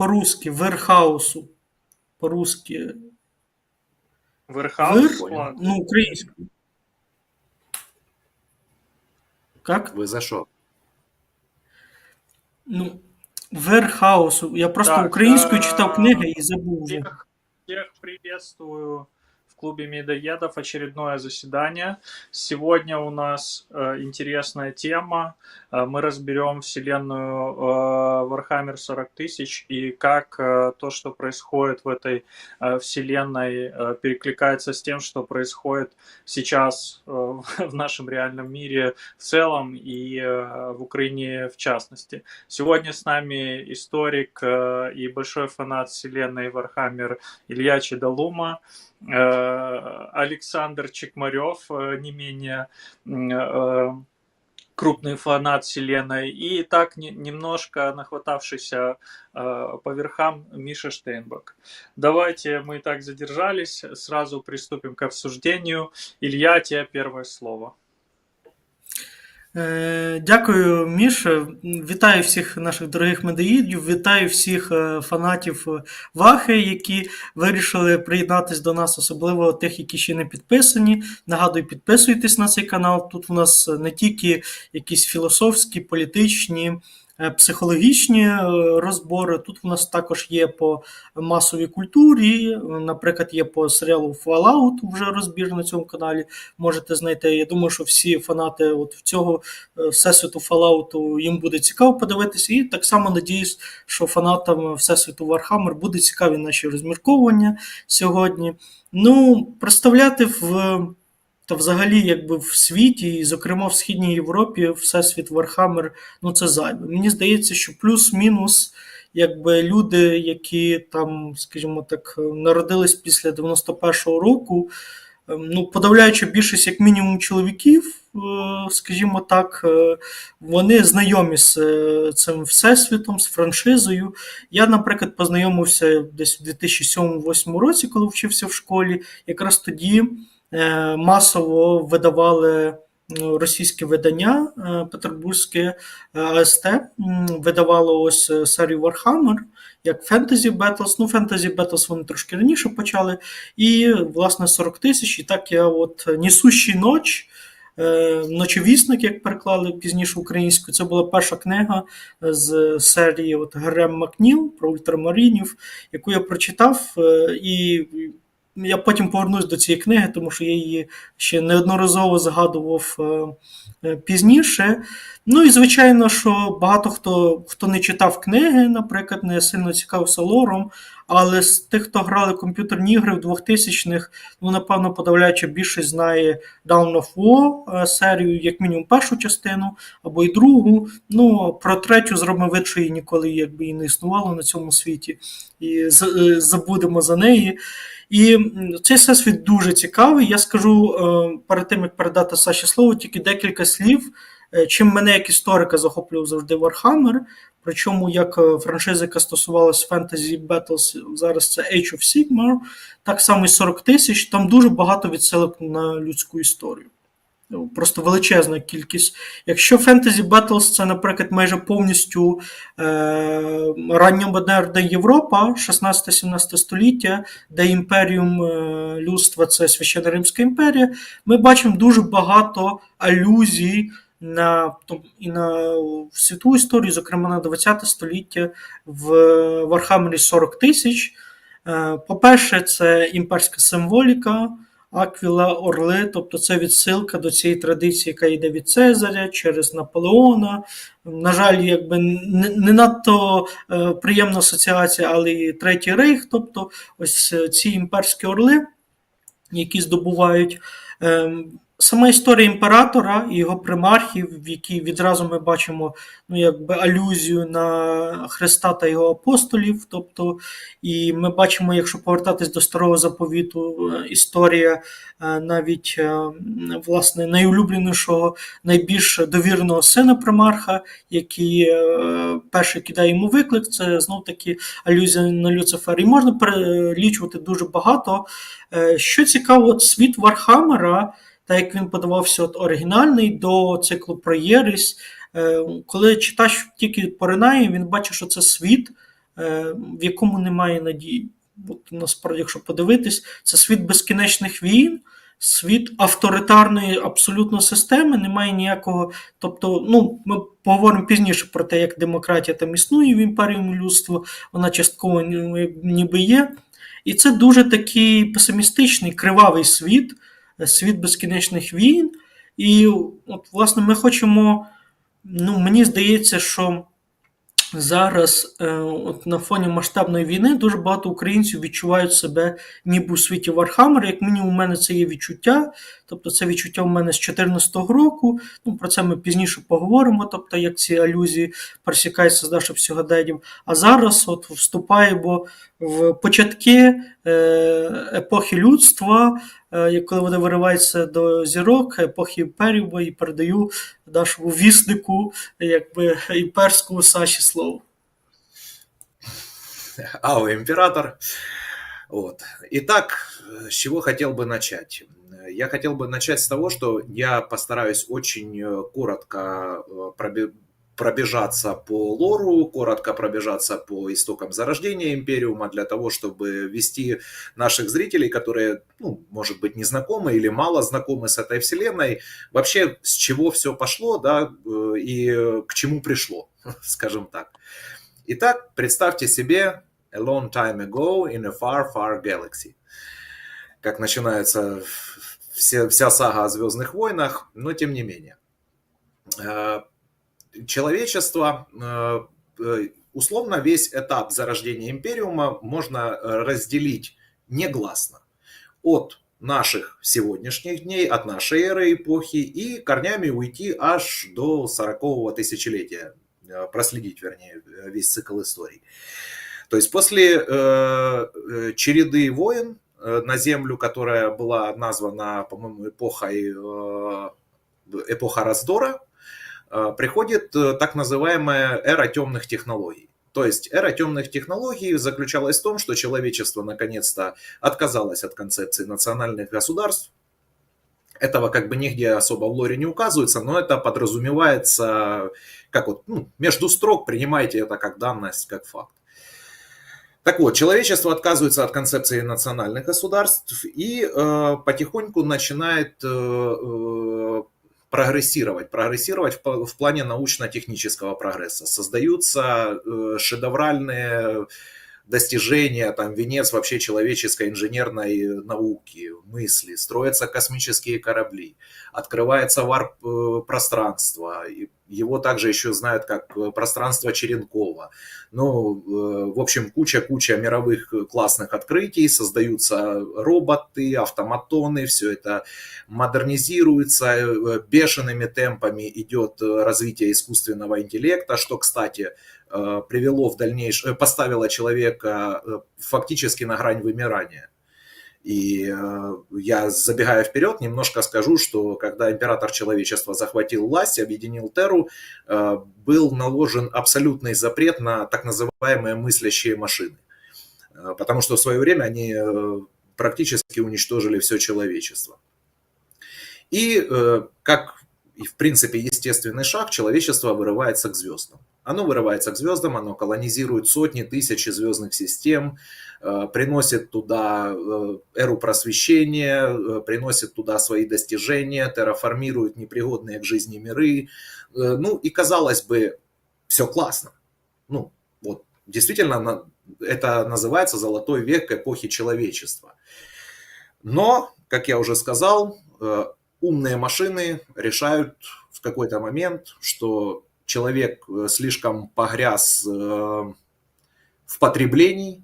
по-русски, верхаусу. По-русски. Вир, Верхаус, ладно. ну, українською. Как? Ви за що? Ну, верхаусу. Я просто Так, українською читав книги і забув вже. Всех приветствую в клубе Медоедов. Очередное заседание. Сегодня у нас интересная тема. Мы разберем вселенную Warhammer 40 000 и как то, что происходит в этой вселенной, перекликается с тем, что происходит сейчас в нашем реальном мире в целом и в Украине в частности. Сегодня с нами историк и большой фанат вселенной Warhammer Илья Чедолума, Александр Чекмарев, не менее крупный фанат вселенной, и так немножко нахватавшийся по верхам Миша Штейнбак. Давайте, мы так задержались, сразу приступим к обсуждению. Илья, тебе первое слово. Дякую, Міша. Вітаю всіх наших дорогих медоїдів, вітаю всіх фанатів Вахи, які вирішили приєднатися до нас, особливо тих, які ще не підписані. Нагадую, підписуйтесь на цей канал. Тут у нас не тільки якісь філософські, політичні, психологічні розбори. Тут у нас також є по масовій культурі, наприклад, є по серіалу Fallout вже розбір на цьому каналі, можете знайти. Я думаю, що всі фанати от цього всесвіту Fallout, їм буде цікаво подивитися, і так само надіюсь, що фанатам всесвіту Warhammer буде цікаві наші розмірковування сьогодні. Ну, представляти та взагалі, якби в світі, і, зокрема, в Східній Європі, всесвіт Warhammer, ну це зайве. Мені здається, що плюс-мінус, якби люди, які там, скажімо так, народились після 91-го року, ну, подавляюча більшість, як мінімум, чоловіків, скажімо так, вони знайомі з цим всесвітом, з франшизою. Я, наприклад, познайомився десь у 2007-2008 році, коли вчився в школі, якраз тоді масово видавали російське видання, петербурзьке АСТ, видавало ось серію Warhammer, як Fantasy Battles. Ну, Fantasy Battles вони трошки раніше почали. І, власне, 40 000. І так я от «Несущий ноч», «Ночевісник», як переклали пізніше українською, це була перша книга з серії от Грем Макніл про ультрамаринів, яку я прочитав, і я потім повернусь до цієї книги, тому що я її ще неодноразово згадував пізніше. Ну і, звичайно, що багато хто не читав книги, наприклад, не сильно цікавився лором, але з тих, хто грали комп'ютерні ігри в 2000-х, ну, напевно, подавляюча більшість знає Dawn of War серію, як мінімум першу частину, або і другу. Ну, про третю зробимо вид, що її ніколи якби і не існувало на цьому світі, і забудемо за неї. І цей всесвіт дуже цікавий. Я скажу перед тим, як передати Саші слово, тільки декілька слів, чим мене як історика захоплював завжди Warhammer, причому як франшиза, яка стосувалась Fantasy Battles, зараз це Age of Sigmar, так само і 40 000, там дуже багато відсилок на людську історію. Просто величезна кількість. Якщо Fantasy Battles це, наприклад, майже повністю ранньомодерна Європа, 16-17 століття, де імперіум людства – це Священна Римська імперія, ми бачимо дуже багато алюзій на світову історію, зокрема на 20 століття в Warhammer 40 000. По-перше, це імперська символіка, Аквіла, орли, тобто це відсилка до цієї традиції, яка йде від Цезаря, через Наполеона. На жаль, якби не надто приємна асоціація, але і Третій Рейх, тобто ось ці імперські орли, які здобувають. Сама історія імператора і його примархів, в якій відразу ми бачимо якби алюзію на Христа та його апостолів. Тобто, і ми бачимо, якщо повертатись до Старого Заповіту, історія навіть власне найулюбленішого, найбільш довіреного сина примарха, який перший кидає йому виклик, це знов-таки алюзія на Люцифера. І можна перелічувати дуже багато. Що цікаво, світ Вархаммера, так як він подавався оригінальний до циклу про Єресь, коли читач тільки поринає, він бачить, що це світ в якому немає надії. От, насправді, якщо подивитись, це світ безкінечних війн, світ авторитарної абсолютно системи, немає ніякого. Тобто, ну, ми поговоримо пізніше про те, як демократія там існує в імперіумі людства, вона частково ніби є. І це дуже такий песимістичний, кривавий світ, світ безкінечних війн. І, от, власне, ми хочемо, ну, мені здається, що зараз, от на фоні масштабної війни, дуже багато українців відчувають себе ніби у світі Вархаммера. Як мінімум, у мене це є відчуття. Тобто це відчуття у мене з 2014 року. Ну, про це ми пізніше поговоримо, тобто як ці алюзії пересікаються з нашим сьогоденням. А зараз от вступаємо в початки епохи людства, коли вони вириваються до зірок, епохи імперіуму, і передаю нашому віснику, якби імперському Саші слово. Ау, император. Вот. Итак, с чего хотел бы начать? Я хотел бы начать с того, что я постараюсь очень коротко пробежаться по лору, коротко пробежаться по истокам зарождения Империума, для того, чтобы ввести наших зрителей, которые, ну, может быть, не знакомы или мало знакомы с этой вселенной, вообще с чего все пошло, да, и к чему пришло, скажем так. Итак, представьте себе a long time ago in a far, far galaxy. Как начинается вся сага о Звездных войнах, но тем не менее. Человечество, условно, весь этап зарождения Империума можно разделить негласно от наших сегодняшних дней, от нашей эры эпохи, и корнями уйти аж до 40-го тысячелетия, проследить, вернее, весь цикл историй. То есть после череды войн на Землю, которая была названа, по-моему, эпоха раздора, приходит так называемая эра темных технологий. То есть эра темных технологий заключалась в том, что человечество наконец-то отказалось от концепции национальных государств. Этого как бы нигде особо в лоре не указывается, но это подразумевается, как вот, ну, между строк, принимайте это как данность, как факт. Так вот, человечество отказывается от концепции национальных государств и потихоньку начинает прогрессировать в плане научно-технического прогресса. Создаются шедевральные достижения, там, венец вообще человеческой инженерной науки, мысли, строятся космические корабли, открывается варп-пространство, его также еще знают как пространство Черенкова. Ну, в общем, куча мировых классных открытий, создаются роботы, автоматоны, все это модернизируется, бешеными темпами идет развитие искусственного интеллекта, что, кстати, привело в дальнейшем, поставило человека фактически на грань вымирания. И я, забегая вперед, немножко скажу, что когда император человечества захватил власть, объединил Терру, был наложен абсолютный запрет на так называемые мыслящие машины. Потому что в свое время они практически уничтожили все человечество. И как, в принципе, естественный шаг, человечество вырывается к звездам. Оно вырывается к звездам, оно колонизирует сотни, тысячи звездных систем, приносит туда эру просвещения, приносит туда свои достижения, терраформирует непригодные к жизни миры. Ну и, казалось бы, все классно. Ну, вот, действительно, это называется золотой век эпохи человечества. Но, как я уже сказал, умные машины решают в какой-то момент, что человек слишком погряз в потреблении,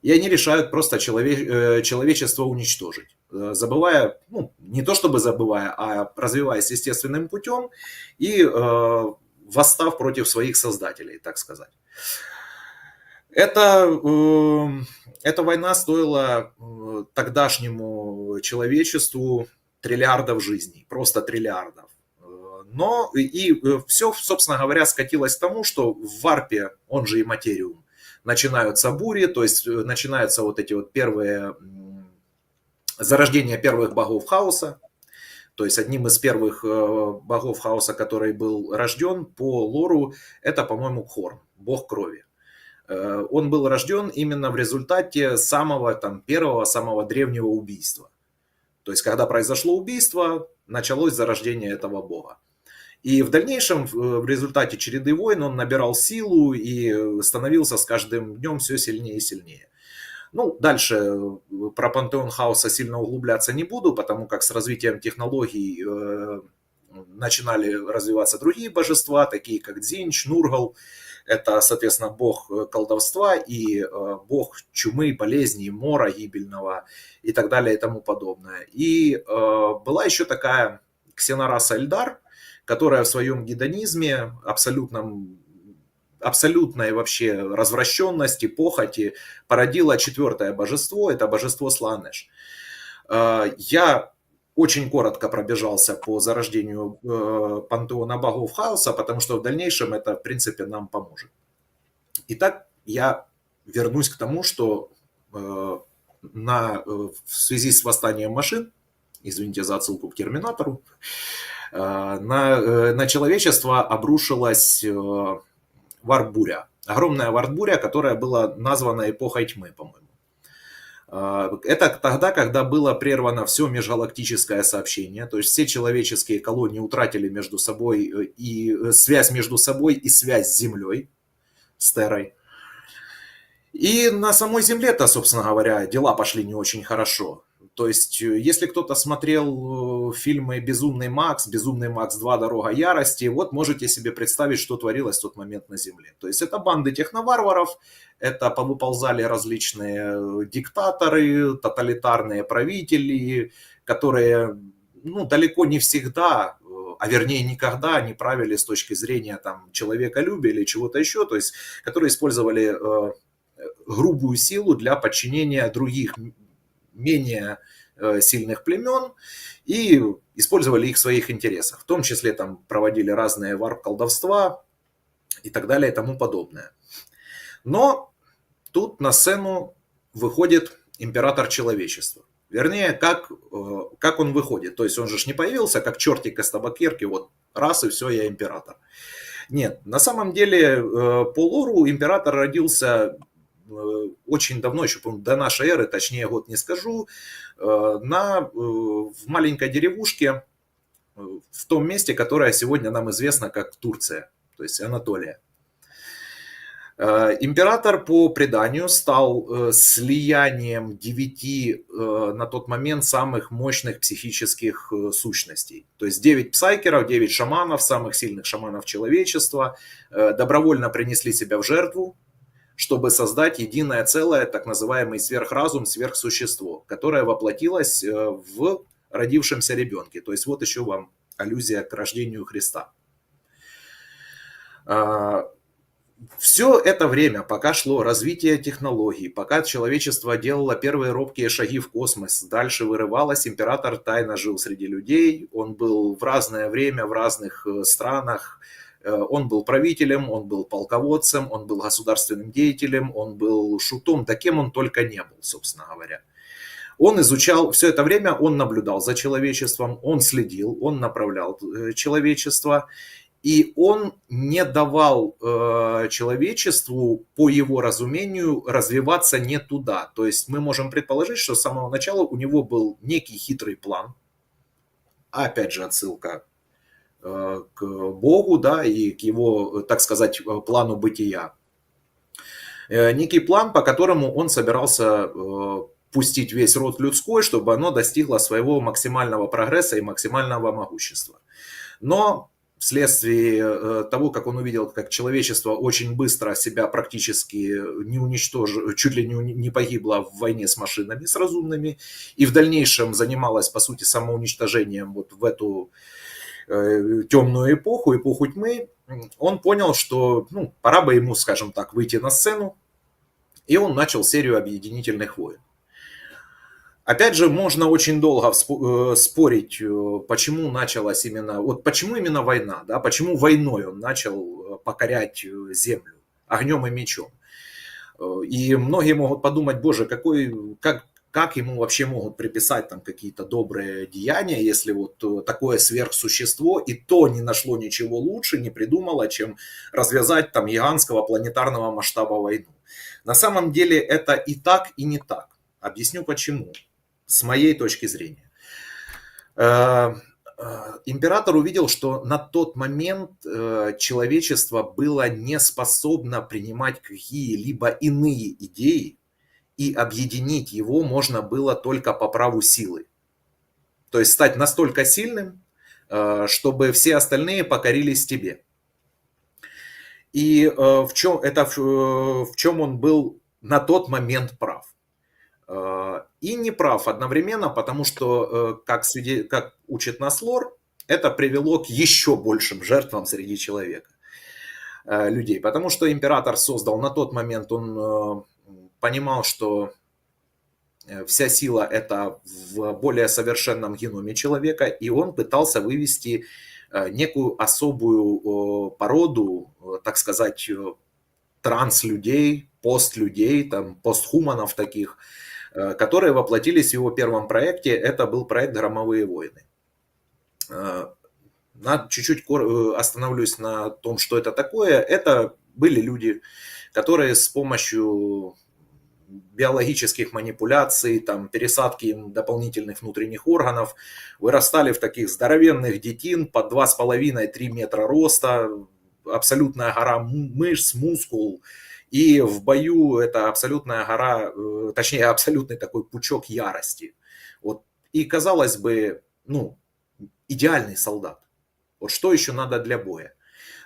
и они решают просто человечество уничтожить. Забывая, ну, не то чтобы забывая, а развиваясь естественным путем и восстав против своих создателей, так сказать. Эта война стоила тогдашнему человечеству триллиардов жизней, просто триллиардов. Но и все, собственно говоря, скатилось к тому, что в варпе, он же и материум, начинаются бури, то есть начинаются вот эти вот первые зарождения первых богов хаоса. То есть одним из первых богов хаоса, который был рожден по лору, это, по-моему, Хорн, бог крови. Он был рожден именно в результате самого первого, самого древнего убийства. То есть, когда произошло убийство, началось зарождение этого бога. И в дальнейшем, в результате череды войн, он набирал силу и становился с каждым днем все сильнее и сильнее. Ну, дальше про пантеон хаоса сильно углубляться не буду, потому как с развитием технологий начинали развиваться другие божества, такие как Дзинч, Нургал. Это, соответственно, бог колдовства и бог чумы, болезней, мора гибельного и так далее и тому подобное. И была еще такая ксенораса Эльдар, которая в своем гедонизме, абсолютной вообще развращенности, похоти породила четвертое божество, это божество Слаанеш. Я очень коротко пробежался по зарождению пантеона богов хаоса, потому что в дальнейшем это, в принципе, нам поможет. Итак, я вернусь к тому, что в связи с восстанием машин, извините за отсылку к Терминатору, на человечество обрушилась варп-буря. Огромная варп-буря, которая была названа эпохой тьмы, по-моему. Это тогда, когда было прервано все межгалактическое сообщение, то есть все человеческие колонии утратили между собой и связь между собой и связь с Землей, с Террой. И на самой Земле-то, собственно говоря, дела пошли не очень хорошо. То есть, если кто-то смотрел фильмы «Безумный Макс», «Безумный Макс 2. Дорога ярости», вот можете себе представить, что творилось в тот момент на Земле. То есть, это банды техноварваров, это повыползали различные диктаторы, тоталитарные правители, которые, ну, далеко не всегда, а вернее никогда не правили с точки зрения человеколюбия или чего-то еще, то есть, которые использовали грубую силу для подчинения других менее сильных племен и использовали их в своих интересах. В том числе проводили разные варп-колдовства и так далее и тому подобное. Но тут на сцену выходит император человечества. Вернее, как он выходит. То есть он же не появился как чертик из табакерки, вот раз и все, я император. Нет, на самом деле по лору император родился очень давно, еще до нашей эры, точнее год не скажу, в маленькой деревушке в том месте, которое сегодня нам известно как Турция, то есть Анатолия. Император по преданию стал слиянием 9 на тот момент самых мощных психических сущностей. То есть 9 псайкеров, 9 шаманов, самых сильных шаманов человечества, добровольно принесли себя в жертву, чтобы создать единое целое, так называемый сверхразум, сверхсущество, которое воплотилось в родившемся ребенке. То есть вот еще вам аллюзия к рождению Христа. Все это время, пока шло развитие технологий, пока человечество делало первые робкие шаги в космос, дальше вырывалось, император тайно жил среди людей, он был в разное время в разных странах, он был правителем, он был полководцем, он был государственным деятелем, он был шутом, да кем он только не был, собственно говоря. Он изучал, все это время он наблюдал за человечеством, он следил, он направлял человечество, и он не давал человечеству, по его разумению, развиваться не туда. То есть мы можем предположить, что с самого начала у него был некий хитрый план, опять же отсылка к Богу, да, и к его, так сказать, плану бытия. Некий план, по которому он собирался пустить весь род людской, чтобы оно достигло своего максимального прогресса и максимального могущества. Но вследствие того, как он увидел, как человечество очень быстро себя практически не уничтожило, чуть ли не погибло в войне с машинами, с разумными, и в дальнейшем занималось, по сути, самоуничтожением вот в эту темную эпоху тьмы, он понял, что пора бы ему, скажем так, выйти на сцену, и он начал серию объединительных войн. Опять же, можно очень долго спорить, почему началась почему именно война, да, почему войной он начал покорять землю огнем и мечом. И многие могут подумать, боже, как ему вообще могут приписать там какие-то добрые деяния, если вот такое сверхсущество и то не нашло ничего лучше, не придумало, чем развязать там гигантского планетарного масштаба войну. На самом деле это и так, и не так. Объясню почему. С моей точки зрения. Император увидел, что на тот момент человечество было не способно принимать какие-либо иные идеи, и объединить его можно было только по праву силы. То есть стать настолько сильным, чтобы все остальные покорились тебе. И в чем он был на тот момент прав. И не прав одновременно, потому что, как учит нас лор, это привело к еще большим жертвам среди людей. Потому что император создал на тот момент, он понимал, что вся сила это в более совершенном геноме человека, и он пытался вывести некую особую породу, так сказать, транслюдей, постлюдей, там, постхуманов таких, которые воплотились в его первом проекте. Это был проект «Громовые войны». Чуть-чуть остановлюсь на том, что это такое. Это были люди, которые с помощью биологических манипуляций, там, пересадки им дополнительных внутренних органов, вырастали в таких здоровенных детин по 2,5-3 метра роста, абсолютная гора мышц, мускул, и в бою это абсолютная гора, точнее абсолютный такой пучок ярости. Вот. И казалось бы, идеальный солдат. Вот что еще надо для боя?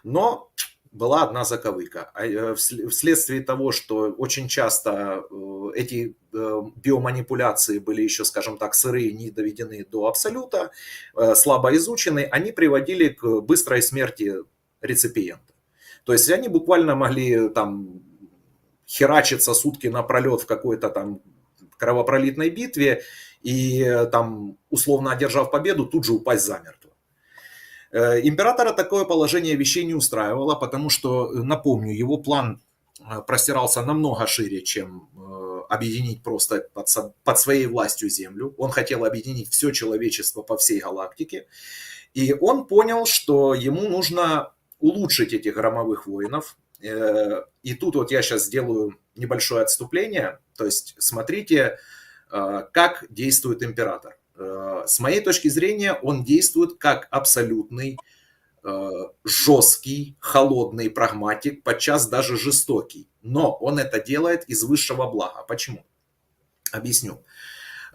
Но была одна заковыка. Вследствие того, что очень часто эти биоманипуляции были еще, скажем так, сырые, не доведены до абсолюта, слабо изучены, они приводили к быстрой смерти реципиента. То есть они буквально могли там херачиться сутки напролет в какой-то там кровопролитной битве и там, условно одержав победу, тут же упасть замертво. Императора такое положение вещей не устраивало, потому что, напомню, его план простирался намного шире, чем объединить просто под своей властью Землю. Он хотел объединить все человечество по всей галактике. И он понял, что ему нужно улучшить этих громовых воинов. И тут вот я сейчас сделаю небольшое отступление. То есть смотрите, как действует император. С моей точки зрения, он действует как абсолютный, жесткий, холодный прагматик, подчас даже жестокий. Но он это делает из высшего блага. Почему? Объясню.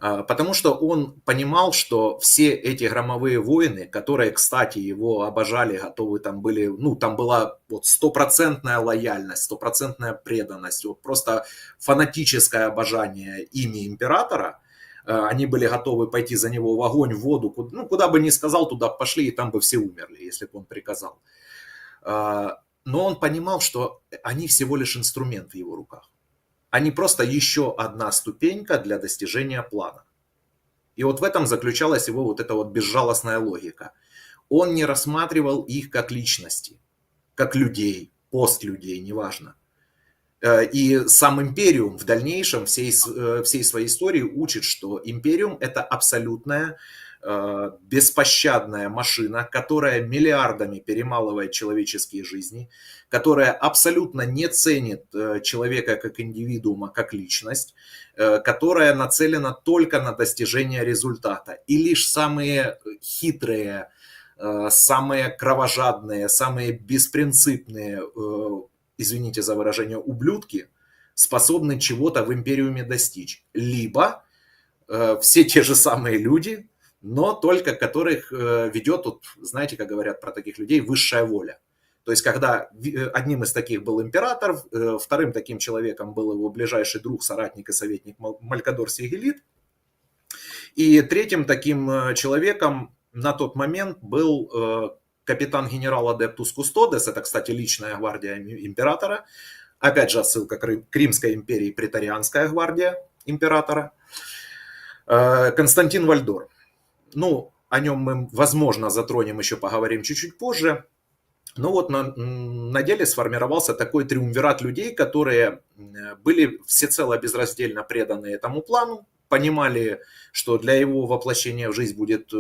Потому что он понимал, что все эти громовые воины, которые, кстати, его обожали, готовы там были, там была вот стопроцентная лояльность, стопроцентная преданность, вот просто фанатическое обожание ими императора. Они были готовы пойти за него в огонь, в воду, куда бы ни сказал, туда пошли, и там бы все умерли, если бы он приказал. Но он понимал, что они всего лишь инструмент в его руках. Они просто еще одна ступенька для достижения плана. И вот в этом заключалась его вот эта вот безжалостная логика. Он не рассматривал их как личности, как людей, постлюдей, неважно. И сам Империум в дальнейшем всей своей истории учит, что Империум это абсолютная беспощадная машина, которая миллиардами перемалывает человеческие жизни, которая абсолютно не ценит человека как индивидуума, как личность, которая нацелена только на достижение результата. И лишь самые хитрые, самые кровожадные, самые беспринципные, извините за выражение, ублюдки способны чего-то в Империуме достичь. Либо все те же самые люди, но только которых ведет, вот, знаете, как говорят про таких людей, высшая воля. То есть, когда одним из таких был император, вторым таким человеком был его ближайший друг, соратник и советник Малькадор Сигелит, и третьим таким человеком на тот момент был капитан-генерал Адептус Кустодес, это, кстати, личная гвардия императора, опять же отсылка к Римской империи, претарианская гвардия императора, Константин Вальдор. О нем мы, возможно, затронем еще, поговорим чуть-чуть позже. Но вот на деле сформировался такой триумвират людей, которые были всецело безраздельно преданы этому плану, понимали, что для его воплощения в жизнь будет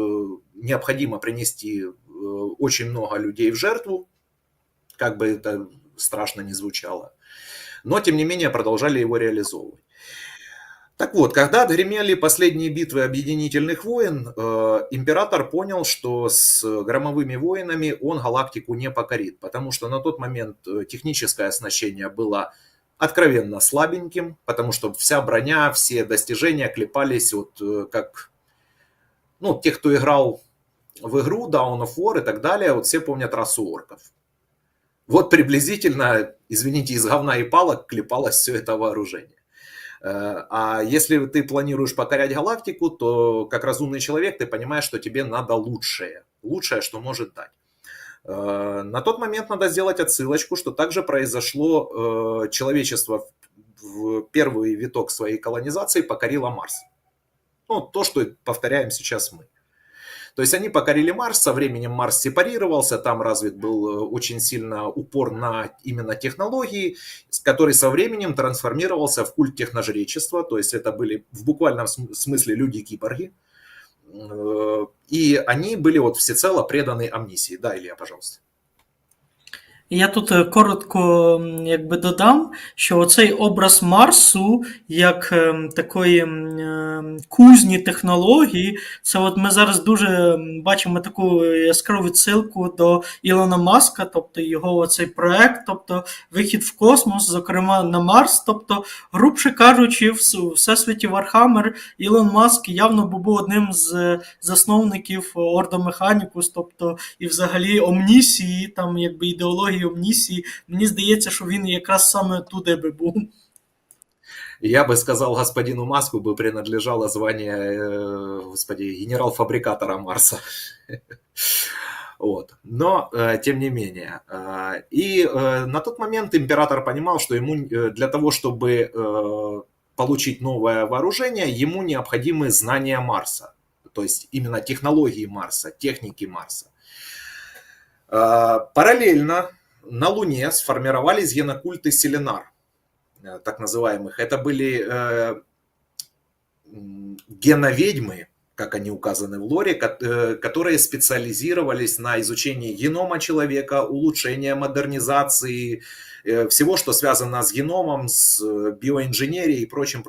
необходимо принести очень много людей в жертву, как бы это страшно не звучало, но тем не менее продолжали его реализовывать. Так вот, когда отгремели последние битвы объединительных войн, император понял, что с громовыми войнами он галактику не покорит, потому что на тот момент техническое оснащение было откровенно слабеньким, потому что вся броня, все достижения клепались вот как, ну, те, кто играл в игру Dawn of War и так далее, вот все помнят расу орков. Вот приблизительно, извините, из говна и палок клепалось все это вооружение. А если ты планируешь покорять галактику, то как разумный человек ты понимаешь, что тебе надо лучшее. Лучшее, что может дать. На тот момент надо сделать отсылочку, что также произошло человечество в первый виток своей колонизации покорило Марс. Ну, то, что повторяем сейчас мы. То есть они покорили Марс, со временем Марс сепарировался, там развит был очень сильно упор на именно технологии, который со временем трансформировался в культ техножречества, то есть это были в буквальном смысле люди-киборги, и они были вот всецело преданы амнисии. Да, Илья, пожалуйста. Я тут коротко якби додам, що оцей образ Марсу як такої кузні технології, це от ми зараз дуже бачимо таку яскраву відсилку до Ілона Маска, тобто його оцей проект, тобто вихід в космос, зокрема на Марс, тобто, грубше кажучи, в всесвіті Warhammer Ілон Маск явно був одним з засновників Ordo Mechanicus, тобто і взагалі омнісії, там якби ідеології омнісії. Мені здається, що він якраз саме туди би був. Я бы сказал, господину Маску бы принадлежало звание, господи, генерал-фабрикатора Марса. Вот. Но, тем не менее. И на тот момент император понимал, что ему для того, чтобы получить новое вооружение, ему необходимы знания Марса. То есть именно технологии Марса, техники Марса. Параллельно на Луне сформировались генокульты Селенар, так называемых. Это были геноведьмы, как они указаны в лоре, которые специализировались на изучении генома человека, улучшения, модернизации, всего, что связано с геномом, с биоинженерией и прочим,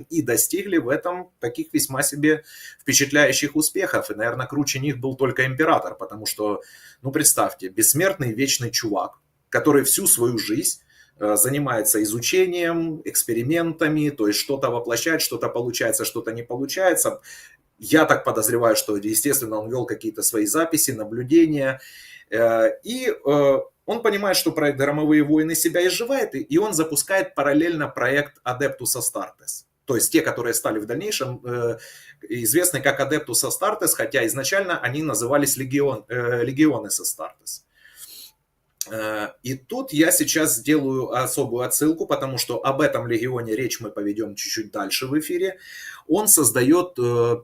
и достигли в этом таких весьма себе впечатляющих успехов. И, наверное, круче них был только император, потому что, ну, представьте, бессмертный вечный чувак, который всю свою жизнь занимается изучением, экспериментами, то есть что-то воплощает, что-то получается, что-то не получается. Я так подозреваю, что, естественно, он вел какие-то свои записи, наблюдения, и он понимает, что проект «Громовые войны» себя изживает, и он запускает параллельно проект Adeptus Astartes. То есть те, которые стали в дальнейшем известны как Adeptus Astartes, хотя изначально они назывались Legiones Astartes. И тут я сейчас сделаю особую отсылку, потому что об этом легионе речь мы поведем чуть-чуть дальше в эфире. Он создает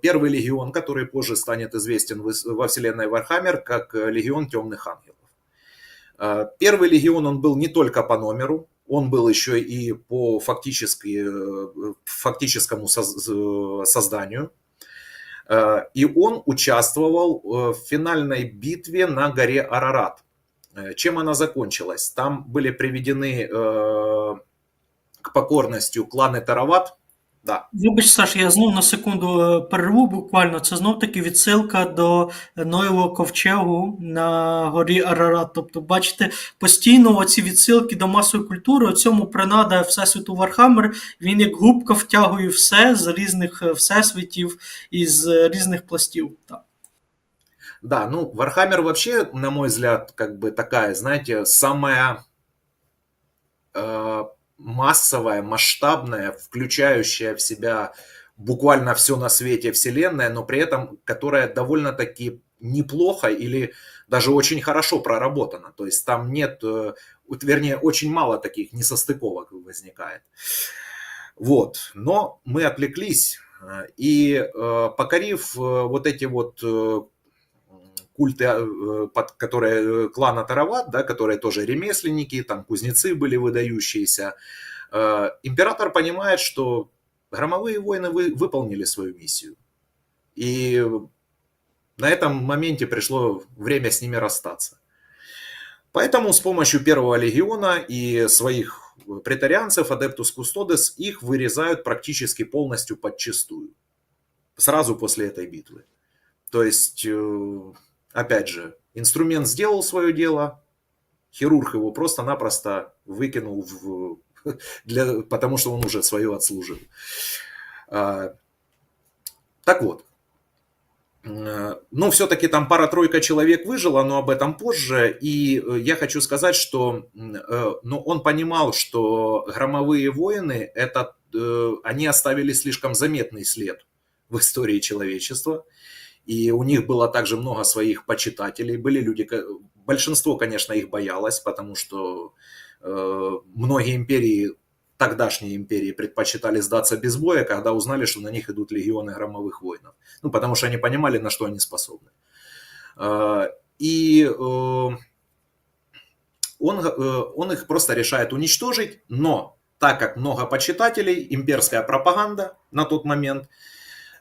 первый легион, который позже станет известен во вселенной Warhammer как легион темных ангелов. Первый легион, он был не только по номеру, он был еще и по фактическому созданию. И он участвовал в финальной битве на горе Арарат. Чем она закончилась? Там были приведены к покорности клани Тарават. Да. Вибач, Саш, я знов на секунду перерву буквально. Це знов-таки відсилка до Ноєвого ковчегу на горі Арарат. Тобто, бачите, постійно оці відсилки до масової культури, у цьому принада Всесвіту Warhammer, він як губка втягує все з різних всесвітів і з різних пластів. Так. Да, ну, Warhammer вообще, на мой взгляд, как бы такая, знаете, самая массовая, масштабная, включающая в себя буквально все на свете вселенная, но при этом которая довольно-таки неплохо или даже очень хорошо проработана. То есть там нет, вернее, очень мало таких несостыковок возникает. Вот, но мы отвлеклись, и покорив вот эти вот культы, которые клана Тарават, да, которые тоже ремесленники, там кузнецы были выдающиеся. Император понимает, что громовые войны выполнили свою миссию. И на этом моменте пришло время с ними расстаться. Поэтому с помощью первого легиона и своих претарианцев, Adeptus Custodes, их вырезают практически полностью подчистую. Сразу после этой битвы. То есть, опять же, инструмент сделал свое дело, хирург его просто-напросто выкинул, потому что он уже свое отслужил. Так вот. Но все-таки там пара-тройка человек выжила, но об этом позже. И я хочу сказать, что он понимал, что громовые войны, они оставили слишком заметный след в истории человечества. И у них было также много своих почитателей. Были люди, большинство, конечно, их боялось, потому что многие империи, тогдашние империи, предпочитали сдаться без боя, когда узнали, что на них идут легионы громовых воинов. Ну, потому что они понимали, на что они способны. И он их просто решает уничтожить, но так как много почитателей, имперская пропаганда на тот момент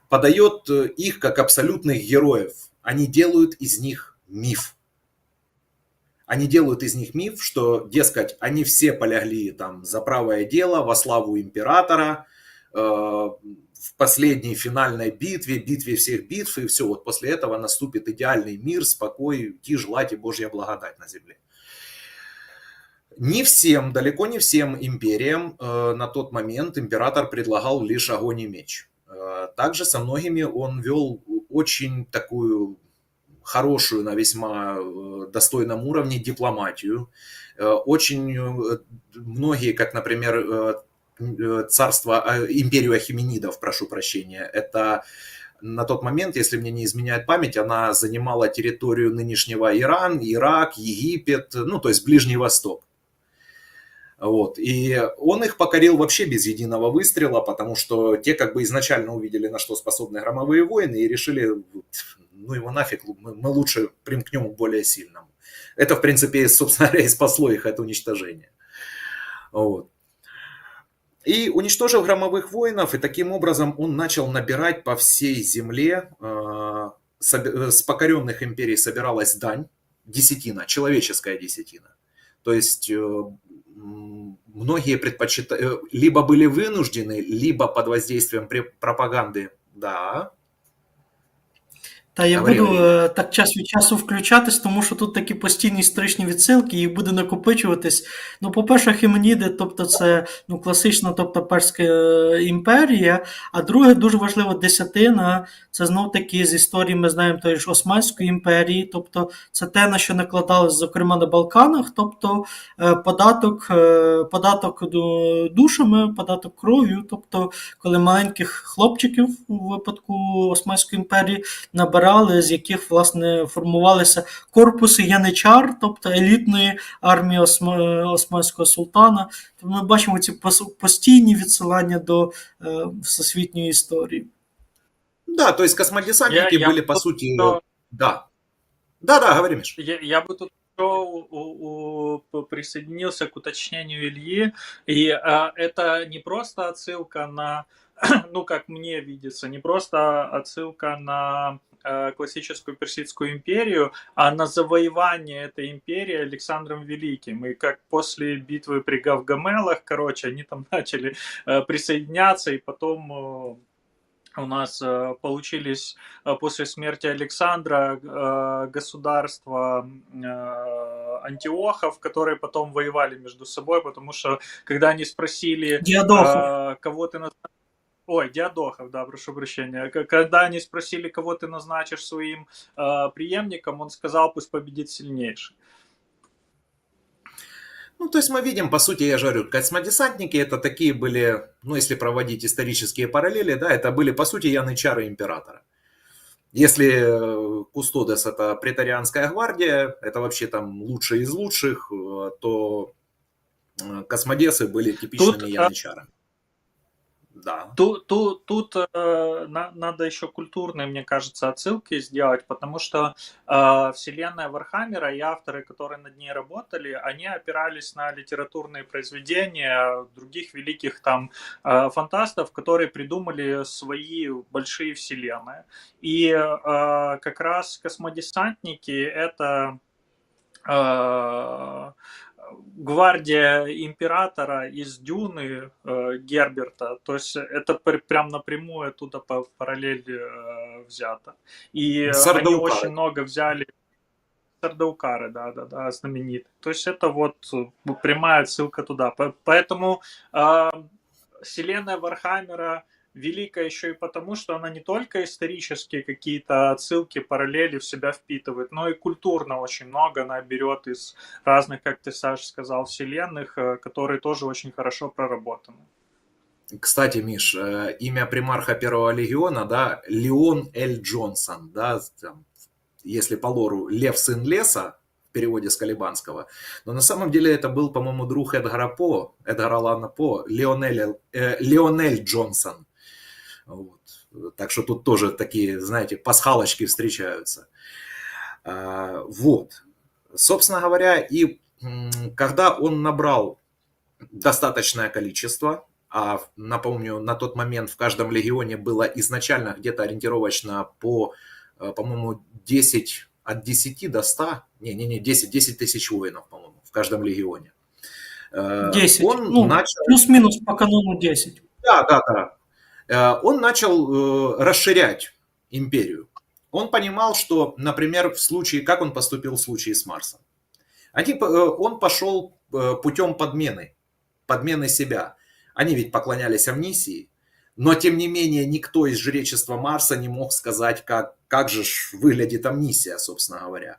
подает их как абсолютных героев. Они делают из них миф. Они делают из них миф, что, дескать, они все полягли там за правое дело, во славу императора, в последней финальной битве всех битв, и все, вот после этого наступит идеальный мир, спокой, тишь, гладь и Божья благодать на земле. Не всем, далеко не всем империям на тот момент император предлагал лишь огонь и меч. Также со многими он вел очень такую хорошую на весьма достойном уровне дипломатию. Очень многие, как, например, империю Ахименидов, прошу прощения, это на тот момент, если мне не изменяет память, она занимала территорию нынешнего Иран, Ирак, Египет, ну то есть Ближний Восток. Вот. И он их покорил вообще без единого выстрела, потому что те как бы изначально увидели, на что способны громовые войны, и решили, ну его нафиг, мы лучше примкнем к более сильному. Это, в принципе, собственно говоря, и спасло их от уничтожения. Вот. И уничтожив громовых воинов, и таким образом он начал набирать по всей земле, с покоренных империй собиралась дань, десятина, человеческая десятина. То есть многие либо были вынуждены, либо под воздействием пропаганди. Да. Та я Говори, буду говори. так час від часу включатись, тому що тут такі постійні історичні відсилки, їх буде накопичуватись. Ну, по-перше, Ахеменіди, тобто це класична, тобто Перська імперія, а друге, дуже важлива десятина, це знов-таки з історії ми знаємо тої ж Османської імперії, тобто це те, на що накладалось, зокрема, на Балканах, тобто податок душами, податок кров'ю, тобто коли маленьких хлопчиків у випадку Османської імперії набирали, з яких, власне, формувалися корпуси яничар, тобто елітної армії Османського султана. Тобто ми бачимо ці постійні відсилання до всесвітньої історії. Да, то есть космодесантники были, по сути... Да. Да, говори, Миш. Я бы тут присоединился к уточнению Ильи, и это не просто отсылка на, ну, как мне видится, не просто отсылка на классическую Персидскую империю, а на завоевание этой империи Александром Великим. И как после битвы при Гавгамелах, короче, они там начали присоединяться, и потом у нас получились после смерти Александра государства Антиохов, которые потом воевали между собой, потому что когда они спросили, кого ты назначишь... Ой, Диадохов, да, прошу прощения. Когда они спросили, кого ты назначишь своим преемником, он сказал, пусть победит сильнейший. Ну, то есть мы видим, по сути, я же говорю, космодесантники это такие были, ну, если проводить исторические параллели, да, это были, по сути, янычары императора. Если Кустодес это претарианская гвардия, это вообще там лучшие из лучших, то космодесы были типичными янычарами. Да. Тут надо еще культурные, мне кажется, отсылки сделать, потому что вселенная Вархаммера и авторы, которые над ней работали, они опирались на литературные произведения других великих там фантастов, которые придумали свои большие вселенные. И как раз космодесантники это гвардия императора из Дюны Герберта, то есть это прям напрямую оттуда по параллели взято. И они Сардаукары. очень много взяли Сардаукары, да, знаменитые. То есть это вот прямая ссылка туда. Поэтому вселенная Вархаммера великая еще и потому, что она не только исторические какие-то отсылки, параллели в себя впитывает, но и культурно очень много она берет из разных, как ты, Саш, сказал, вселенных, которые тоже очень хорошо проработаны. Кстати, Миш, имя примарха Первого легиона, да, Леон Эль Джонсон, да, там, если по лору Лев сын леса, в переводе с калибанского, но на самом деле это был, по-моему, друг Эдгара Аллана По, Леонель Джонсон. Вот. Так что тут тоже такие, знаете, пасхалочки встречаются. Вот. Собственно говоря, и когда он набрал достаточное количество, а напомню, на тот момент в каждом легионе было изначально где-то ориентировочно по-моему, 10, от 10 до 100, 10 тысяч воинов, по-моему, в каждом легионе. 10. Он начал... Плюс-минус по канону 10. Да. Он начал расширять империю. Он понимал, что, например, в случае, как он поступил в случае с Марсом. Он пошел путем подмены себя. Они ведь поклонялись Амнисии, но тем не менее никто из жречества Марса не мог сказать, как же выглядит Амнисия, собственно говоря.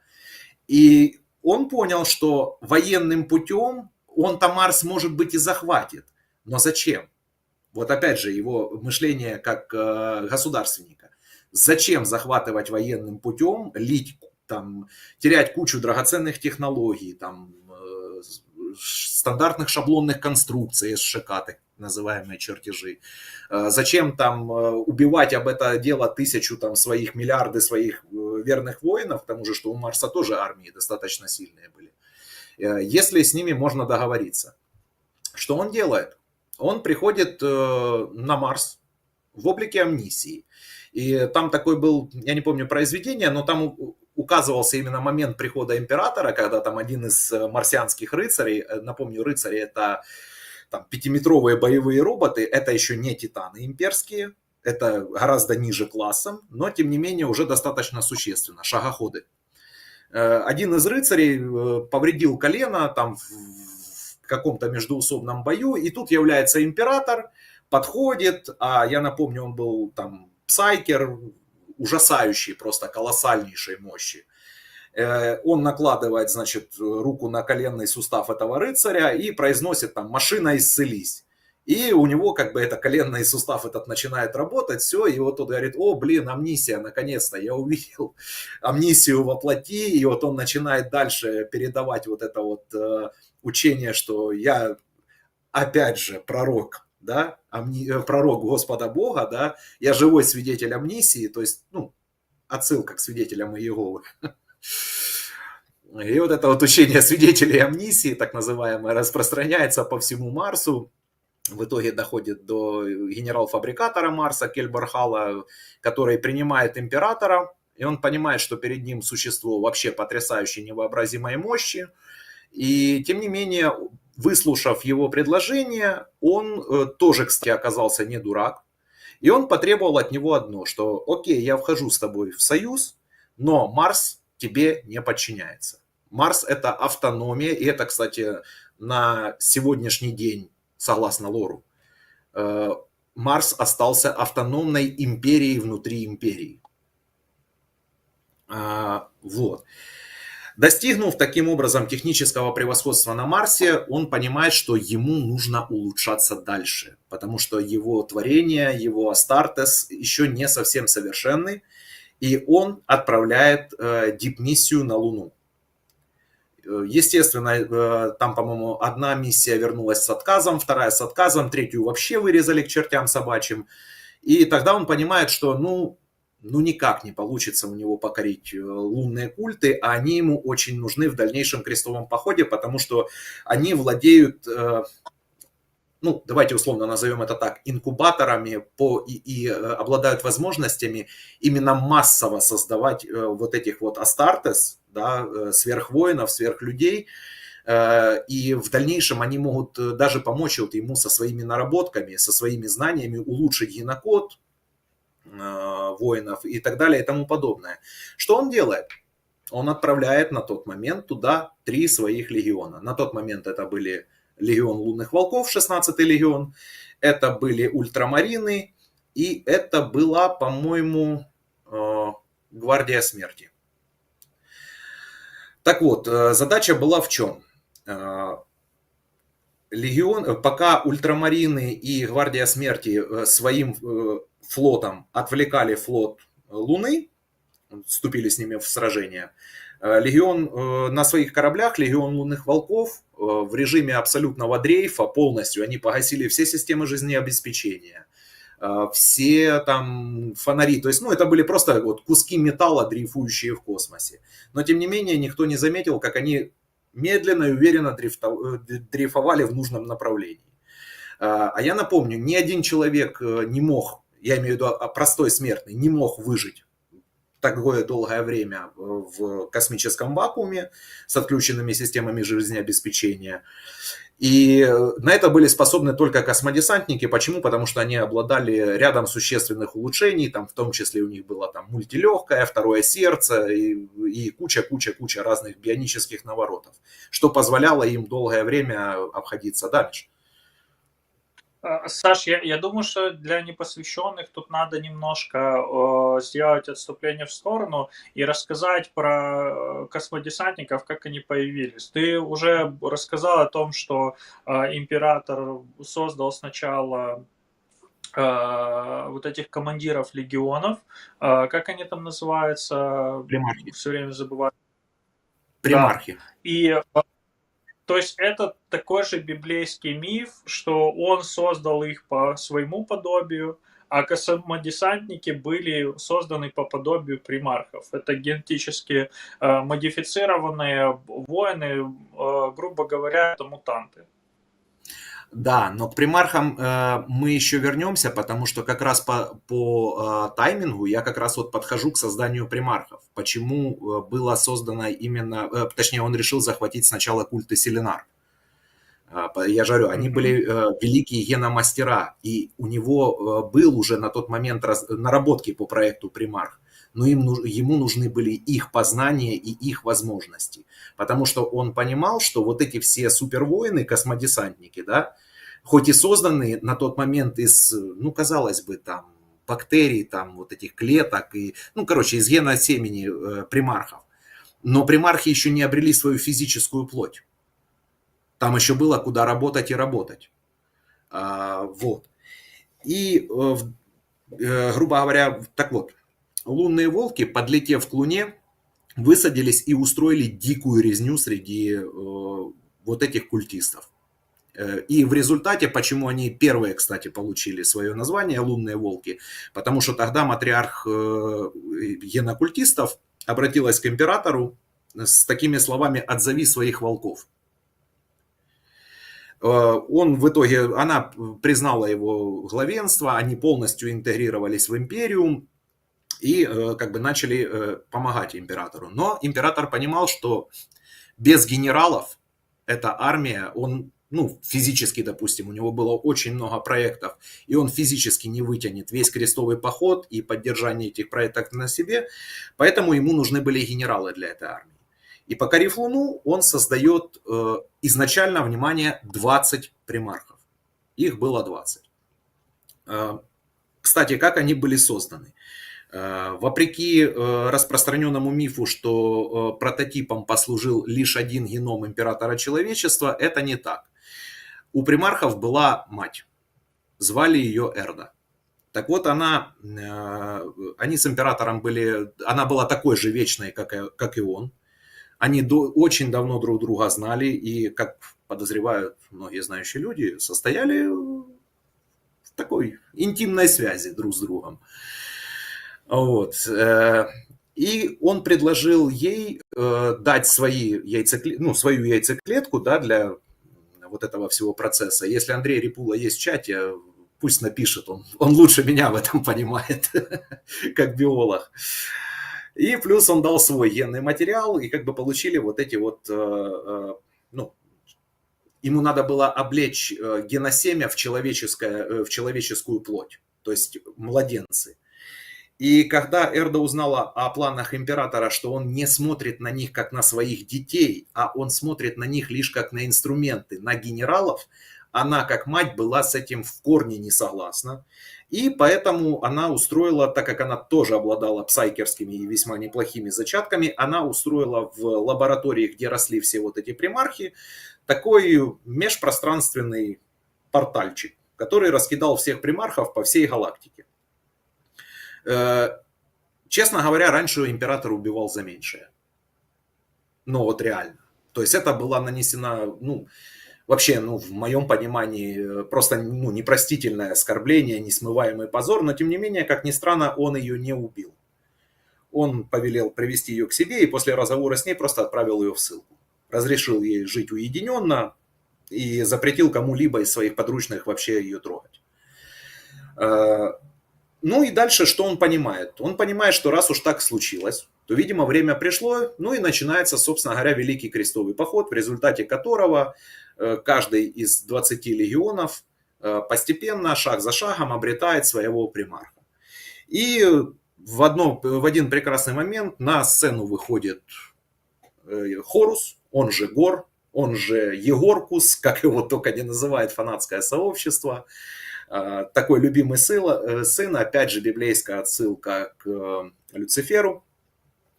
И он понял, что военным путем он-то Марс, может быть, и захватит. Но зачем? Вот опять же, его мышление как государственника. Зачем захватывать военным путем, терять кучу драгоценных технологий, стандартных шаблонных конструкций, СШК, так называемые чертежи. Зачем убивать об это дело миллиарды своих верных воинов, к тому же, что у Марса тоже армии достаточно сильные были, если с ними можно договориться. Что он делает? Он приходит на Марс в облике Амнисии. И там такой был, я не помню произведение, но там указывался именно момент прихода императора, когда там один из марсианских рыцарей, напомню, рыцари это там 5-метровые боевые роботы, это еще не титаны имперские, это гораздо ниже классом, но тем не менее уже достаточно существенно, шагоходы. Один из рыцарей повредил колено там в каком-то междоусобном бою, и тут является император, подходит, а я напомню, он был там псайкер, ужасающий, просто колоссальнейшей мощи. Он накладывает, значит, руку на коленный сустав этого рыцаря и произносит там «машина, исцелись». И у него как бы это коленный сустав этот начинает работать, все, и вот он говорит: о, блин, амнисия, наконец-то я увидел амнисию во плоти, и вот он начинает дальше передавать вот это вот учение, что я, опять же, пророк, да, пророк Господа Бога, да, я живой свидетель амнисии, то есть, отсылка к свидетелям Иеговы. И вот это вот учение свидетелей амнисии, так называемое, распространяется по всему Марсу. В итоге доходит до генерал-фабрикатора Марса Кельбархала, который принимает императора, и он понимает, что перед ним существо вообще потрясающей невообразимой мощи. И тем не менее, выслушав его предложение, он тоже, кстати, оказался не дурак. И он потребовал от него одно, что окей, я вхожу с тобой в союз, но Марс тебе не подчиняется. Марс это автономия, и это, кстати, на сегодняшний день, согласно лору, Марс остался автономной империей внутри империи. Вот. Достигнув таким образом технического превосходства на Марсе, он понимает, что ему нужно улучшаться дальше, потому что его творение, его Астартес еще не совсем совершенны, и он отправляет дипмиссию на Луну. Естественно, там, по-моему, одна миссия вернулась с отказом, вторая с отказом, третью вообще вырезали к чертям собачьим. И тогда он понимает, что, ну никак не получится у него покорить лунные культы, а они ему очень нужны в дальнейшем крестовом походе, потому что они владеют, ну, давайте условно назовем это так, инкубаторами и обладают возможностями именно массово создавать вот этих вот Астартес, да, сверхвоинов, сверхлюдей, и в дальнейшем они могут даже помочь вот ему со своими наработками, со своими знаниями улучшить генокод воинов и так далее и тому подобное. Что он делает? Он отправляет на тот момент туда 3 своих легиона. На тот момент это были легион лунных волков, 16-й легион, это были ультрамарины, и это была, по-моему, гвардия смерти. Так вот, задача была в чем? Легион, пока ультрамарины и гвардия смерти своим флотом отвлекали флот Луны, вступили с ними в сражение, легион на своих кораблях, легион лунных волков в режиме абсолютного дрейфа полностью, они погасили все системы жизнеобеспечения, все там фонари, то есть, ну, это были просто вот куски металла, дрейфующие в космосе. Но, тем не менее, никто не заметил, как они медленно и уверенно дрейфовали в нужном направлении. А я напомню, ни один человек не мог, я имею в виду простой смертный, не мог выжить такое долгое время в космическом вакууме с отключенными системами жизнеобеспечения. И на это были способны только космодесантники. Почему? Потому что они обладали рядом существенных улучшений, там, в том числе у них было там мультилегкое, второе сердце и куча разных бионических наворотов, что позволяло им долгое время обходиться дальше. Саш, я думаю, что для непосвященных тут надо немножко сделать отступление в сторону и рассказать про космодесантников, как они появились. Ты уже рассказал о том, что император создал сначала вот этих командиров легионов. Как они там называются? Примархи. Все время забываю. Примархи. Да. И то есть это такой же библейский миф, что он создал их по своему подобию, а космодесантники были созданы по подобию примархов. Это генетически модифицированные воины, грубо говоря, это мутанты. Да, но к примархам мы еще вернемся, потому что как раз по таймингу я как раз вот подхожу к созданию примархов. Почему было создано именно, точнее, он решил захватить сначала культы Селенар. Я же говорю, они были великие геномастера, и у него был уже на тот момент наработки по проекту примарх, но ему нужны были их познания и их возможности, потому что он понимал, что вот эти все супервоины, космодесантники, да, хоть и созданы на тот момент из, ну, казалось бы, там, бактерий, там, вот этих клеток, и, ну, короче, из гена семени примархов, но примархи еще не обрели свою физическую плоть. Там еще было куда работать и работать. Вот. И, грубо говоря, так вот, лунные волки, подлетев к Луне, высадились и устроили дикую резню среди вот этих культистов. И в результате, почему они первые, кстати, получили свое название, лунные волки, потому что тогда матриарх генокультистов обратилась к императору с такими словами: «Отзови своих волков». Он в итоге, она признала его главенство, они полностью интегрировались в империю и как бы начали помогать императору. Но император понимал, что без генералов эта армия, он, ну, физически, допустим, у него было очень много проектов, и он физически не вытянет весь крестовый поход и поддержание этих проектов на себе, поэтому ему нужны были генералы для этой армии. И покорив Луну, он создает изначально, внимание, 20 примархов. Их было 20. Кстати, как они были созданы? Вопреки распространенному мифу, что прототипом послужил лишь один геном императора человечества, это не так. У примархов была мать. Звали ее Эрда. Так вот, они с императором были... Она была такой же вечной, как и он. Они очень давно друг друга знали и, как подозревают многие знающие люди, состояли в такой интимной связи друг с другом. Вот. И он предложил ей дать свою яйцеклетку, да, для вот этого всего процесса. Если Андрей Репула есть в чате, пусть напишет, он лучше меня в этом понимает, как биолог. И плюс он дал свой генный материал, и как бы получили вот эти вот, ему надо было облечь геносемя в человеческую плоть, то есть младенцы. И когда Эрда узнала о планах императора, что он не смотрит на них как на своих детей, а он смотрит на них лишь как на инструменты, на генералов, она, как мать, была с этим в корне не согласна. И поэтому она устроила, так как она тоже обладала псайкерскими и весьма неплохими зачатками, она устроила в лаборатории, где росли все вот эти примархи, такой межпространственный портальчик, который раскидал всех примархов по всей галактике. Честно говоря, раньше император убивал за меньшее. Ну вот реально. То есть это была нанесена, вообще, в моем понимании, просто непростительное оскорбление, несмываемый позор, но тем не менее, как ни странно, он ее не убил. Он повелел привести ее к себе и после разговора с ней просто отправил ее в ссылку. Разрешил ей жить уединенно и запретил кому-либо из своих подручных вообще ее трогать. Ну и дальше что он понимает? Он понимает, что раз уж так случилось, то, видимо, время пришло, и начинается, собственно говоря, Великий Крестовый Поход, в результате которого каждый из 20 легионов постепенно, шаг за шагом, обретает своего примарха. И в один прекрасный момент на сцену выходит Хорус, он же Гор, он же Егоркус, как его только не называет фанатское сообщество. Такой любимый сын, опять же библейская отсылка к Люциферу,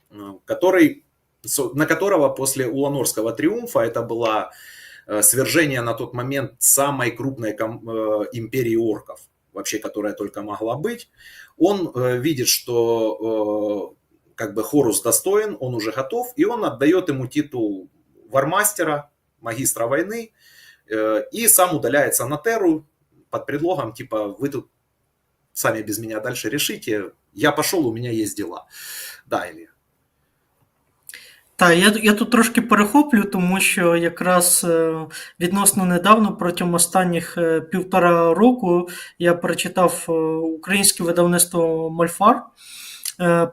на которого после Уланорского триумфа, это было свержение на тот момент самой крупной империи орков, вообще которая только могла быть, он видит, что как бы Хорус достоин, он уже готов, и он отдает ему титул вармастера, магистра войны, и сам удаляется на Терру, под предлогом, типа, вы тут сами без меня дальше решите, я пошел, у меня есть дела. Да, Ілля. Так, я тут трошки перехоплю, тому що якраз відносно недавно, протягом останніх 1,5 року, я перечитав українське видавництво Мольфар,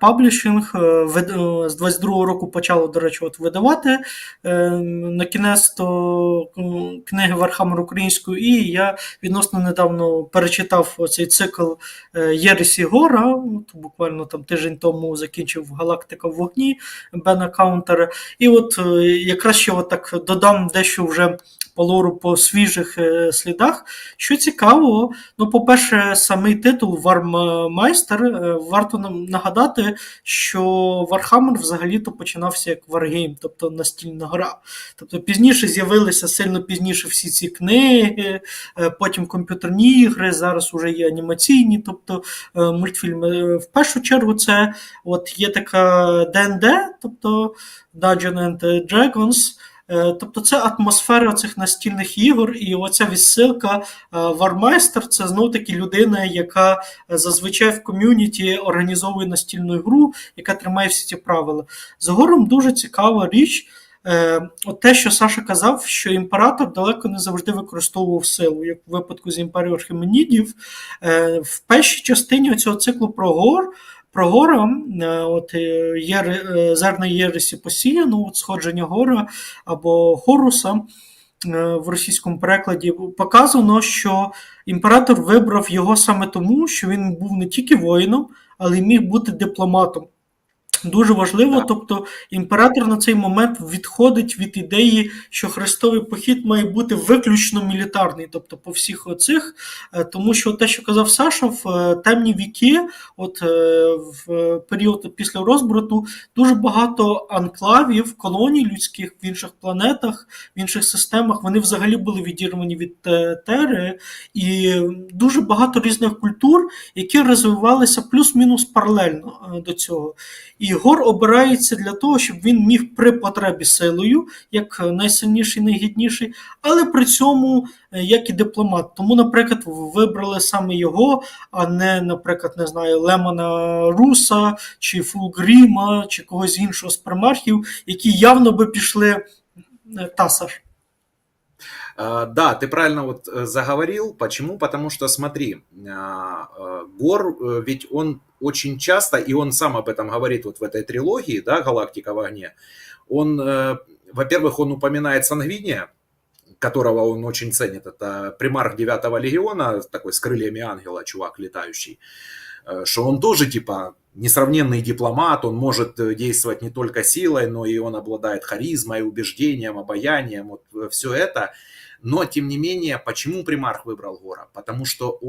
паблішинг, з 22-го року почало, до речі, видавати на кінець-то книги Вархаммер українською, і я відносно недавно перечитав цей цикл Єресі Гора, буквально там тиждень тому закінчив «Галактика в вогні» Бена Каунтера, і от якраз ще так додам дещо вже по лору, по свіжих слідах. Що цікаво, по-перше, самий титул «Вармайстер», варто нам нагадати, що Warhammer взагалі-то починався як Wargame, тобто настільна гра. Тобто пізніше з'явилися, сильно пізніше всі ці книги, потім комп'ютерні ігри, зараз вже є анімаційні, тобто мультфільми. В першу чергу це є така D&D, тобто Dungeons and Dragons, тобто це атмосфера цих настільних ігор, і оця відсилка Вармайстер – це знов-таки людина, яка зазвичай в ком'юніті організовує настільну гру, яка тримає всі ці правила. З Гором дуже цікава річ, те, що Саша казав, що імператор далеко не завжди використовував силу, як в випадку з імперією Архименідів. В першій частині цього циклу про Гора, зерна Єресі посіяно, сходження Гора або Хоруса в російському перекладі, показано, що імператор вибрав його саме тому, що він був не тільки воїном, але й міг бути дипломатом. Дуже важливо, тобто імператор на цей момент відходить від ідеї, що хрестовий похід має бути виключно мілітарний, тобто по всіх оцих, тому що те, що казав Саша, в темні віки, в період після розбрату, дуже багато анклавів, колоній людських в інших планетах, в інших системах, вони взагалі були відірвані від Тери, і дуже багато різних культур, які розвивалися плюс-мінус паралельно до цього. І І Гор обирається для того, щоб він міг при потребі силою, як найсильніший, найгідніший, але при цьому як і дипломат. Тому, наприклад, вибрали саме його, а не, наприклад, не знаю, Лемона Руса, чи Фулгріма, чи когось іншого з примархів, які явно би пішли Саш. Да, ты правильно вот заговорил. Почему? Потому что, смотри, Гор, ведь он очень часто, и он сам об этом говорит вот в этой трилогии, да, «Галактика в огне», он, во-первых, он упоминает Сангвиния, которого он очень ценит. Это примарх 9-го легиона, такой с крыльями ангела, чувак летающий, что он тоже, типа, несравненный дипломат, он может действовать не только силой, но и он обладает харизмой, убеждением, обаянием, вот все это. Но, тем не менее, почему примарх выбрал Гора? Потому что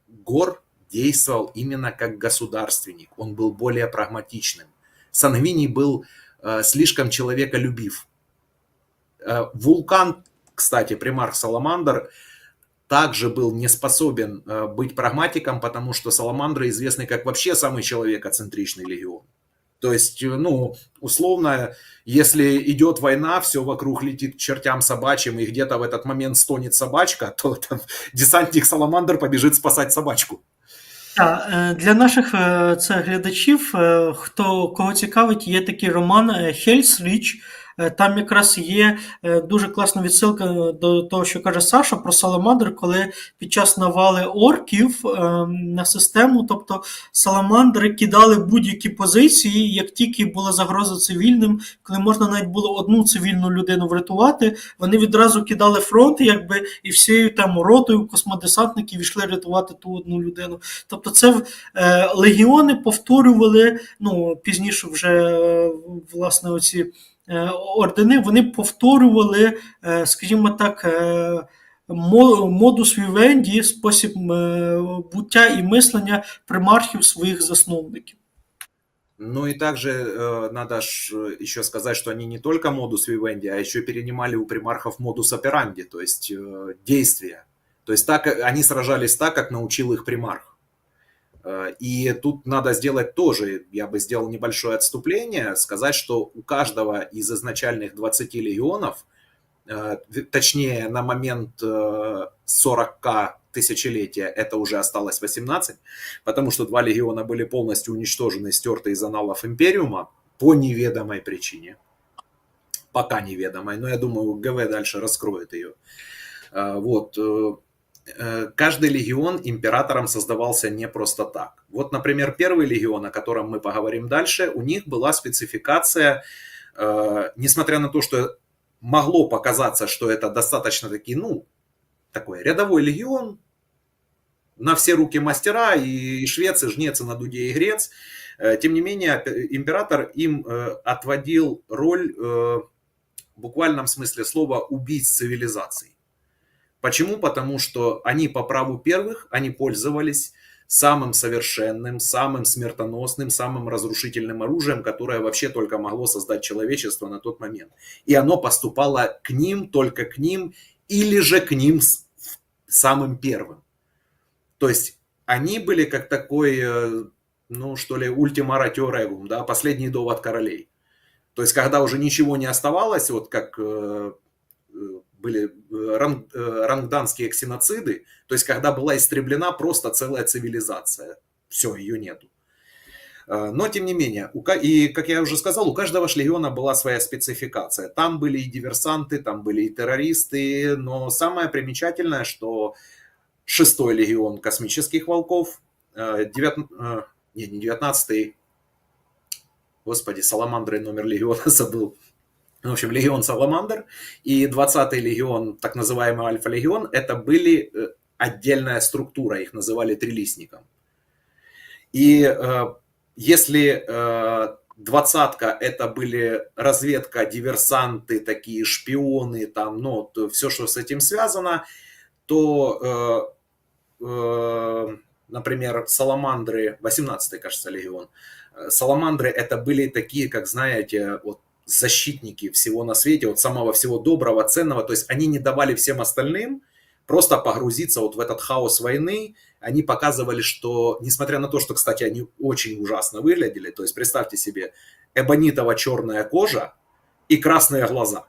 Гор действовал именно как государственник, он был более прагматичным. Сангвиний был слишком человеколюбив. Вулкан, кстати, примарх Саламандр, также был не способен быть прагматиком, потому что Саламандры известны как вообще самый человекоцентричный легион. То есть, ну, условно, если идет война, все вокруг летит к чертям собачьим, и где-то в этот момент стонет собачка, то там десантник Саламандр побежит спасать собачку. Так, для наших це глядачів, кого цікавить, є такий роман «Hell's Reach». Там якраз є дуже класна відсилка до того, що каже Саша про Саламандр, коли під час навали орків на систему, тобто Саламандри кидали будь-які позиції, як тільки була загроза цивільним, коли можна навіть було одну цивільну людину врятувати, вони відразу кидали фронт, якби, і всією там ротою космодесантників йшли рятувати ту одну людину. Тобто це легіони повторювали, ну, пізніше вже, власне, оці ордени, вони повторювали, скажімо так, модус вівенді, спосіб буття і мислення примархів своїх засновників. Ну и также надо еще сказать, что они не только модус вивенди, а еще перенимали у примархов модус операнди, то есть действия. То есть так, они сражались так, как научил их примарх. И тут надо сделать тоже, я бы сделал небольшое отступление, сказать, что у каждого из изначальных 20 легионов, точнее на момент 40-ка тысячелетия это уже осталось 18, потому что 2 легиона были полностью уничтожены, стерты из аналов Империума по неведомой причине. Пока неведомой, но я думаю, ГВ дальше раскроет ее. Вот. Каждый легион императором создавался не просто так. Вот, например, первый легион, о котором мы поговорим дальше, у них была спецификация, несмотря на то, что могло показаться, что это достаточно таки, ну, такой рядовой легион, на все руки мастера, и швец, и жнец, и на дуде, и грец. Тем не менее, император им отводил роль, в буквальном смысле слова, убийц цивилизаций. Почему? Потому что они по праву первых, они пользовались самым совершенным, самым смертоносным, самым разрушительным оружием, которое вообще только могло создать человечество на тот момент. И оно поступало к ним, только к ним, или же к ним самым первым. То есть они были как такой, ну что ли, ultima ratio regum, да, последний довод королей. То есть когда уже ничего не оставалось, вот как были рангданские ксеноциды, то есть когда была истреблена просто целая цивилизация. Все, ее нету. Но тем не менее, и как я уже сказал, у каждого легиона была своя спецификация. Там были и диверсанты, там были и террористы, но самое примечательное, что 6-й легион космических волков, 19-й, господи, Саламандры номер легиона забыл. В общем, легион Саламандр и 20-й легион, так называемый Альфа-легион, это были отдельная структура, их называли трилистником. И если 20-ка это были разведка, диверсанты, такие шпионы, там, ну, все, что с этим связано, то, например, Саламандры, 18-й, кажется, легион, Саламандры это были такие, как, знаете, вот, защитники всего на свете, вот самого всего доброго, ценного, то есть они не давали всем остальным просто погрузиться вот в этот хаос войны, они показывали, что, несмотря на то, что, кстати, они очень ужасно выглядели, то есть представьте себе, эбонитово-черная кожа и красные глаза.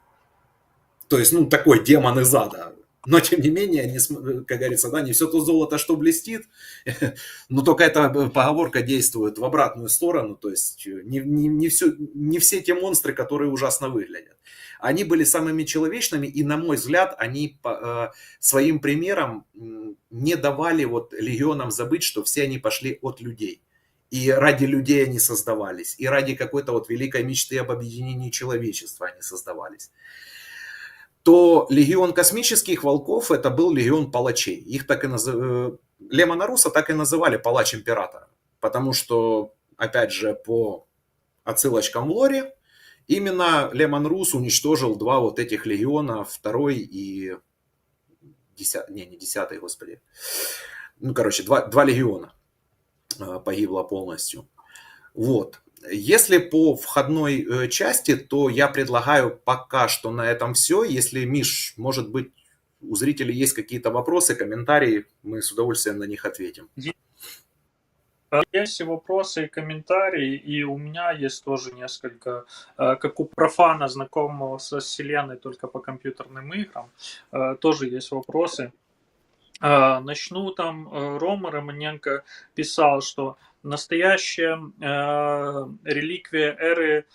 То есть, ну, такой демон из ада. Но, тем не менее, как говорится, да, не все то золото, что блестит, но только эта поговорка действует в обратную сторону, то есть не все те монстры, которые ужасно выглядят. Они были самыми человечными, и, на мой взгляд, они своим примером не давали вот легионам забыть, что все они пошли от людей. И ради людей они создавались, и ради какой-то вот великой мечты об объединении человечества они создавались. То легион космических волков это был легион палачей. Их так и называли, Лемона Руса так и называли палач императора. Потому что, опять же, по отсылочкам в лоре, именно Лемон Рус уничтожил два вот этих легиона, второй и не десятый, господи. Ну, короче, два легиона погибло полностью. Вот. Если по входной части, то я предлагаю пока что на этом все. Если, Миш, может быть, у зрителей есть какие-то вопросы, комментарии, мы с удовольствием на них ответим. Есть и вопросы, и комментарии, и у меня есть тоже несколько, как у профана, знакомого со вселенной только по компьютерным играм, тоже есть вопросы. Начну там, Рома Романенко писал, что настоящая реликвия эры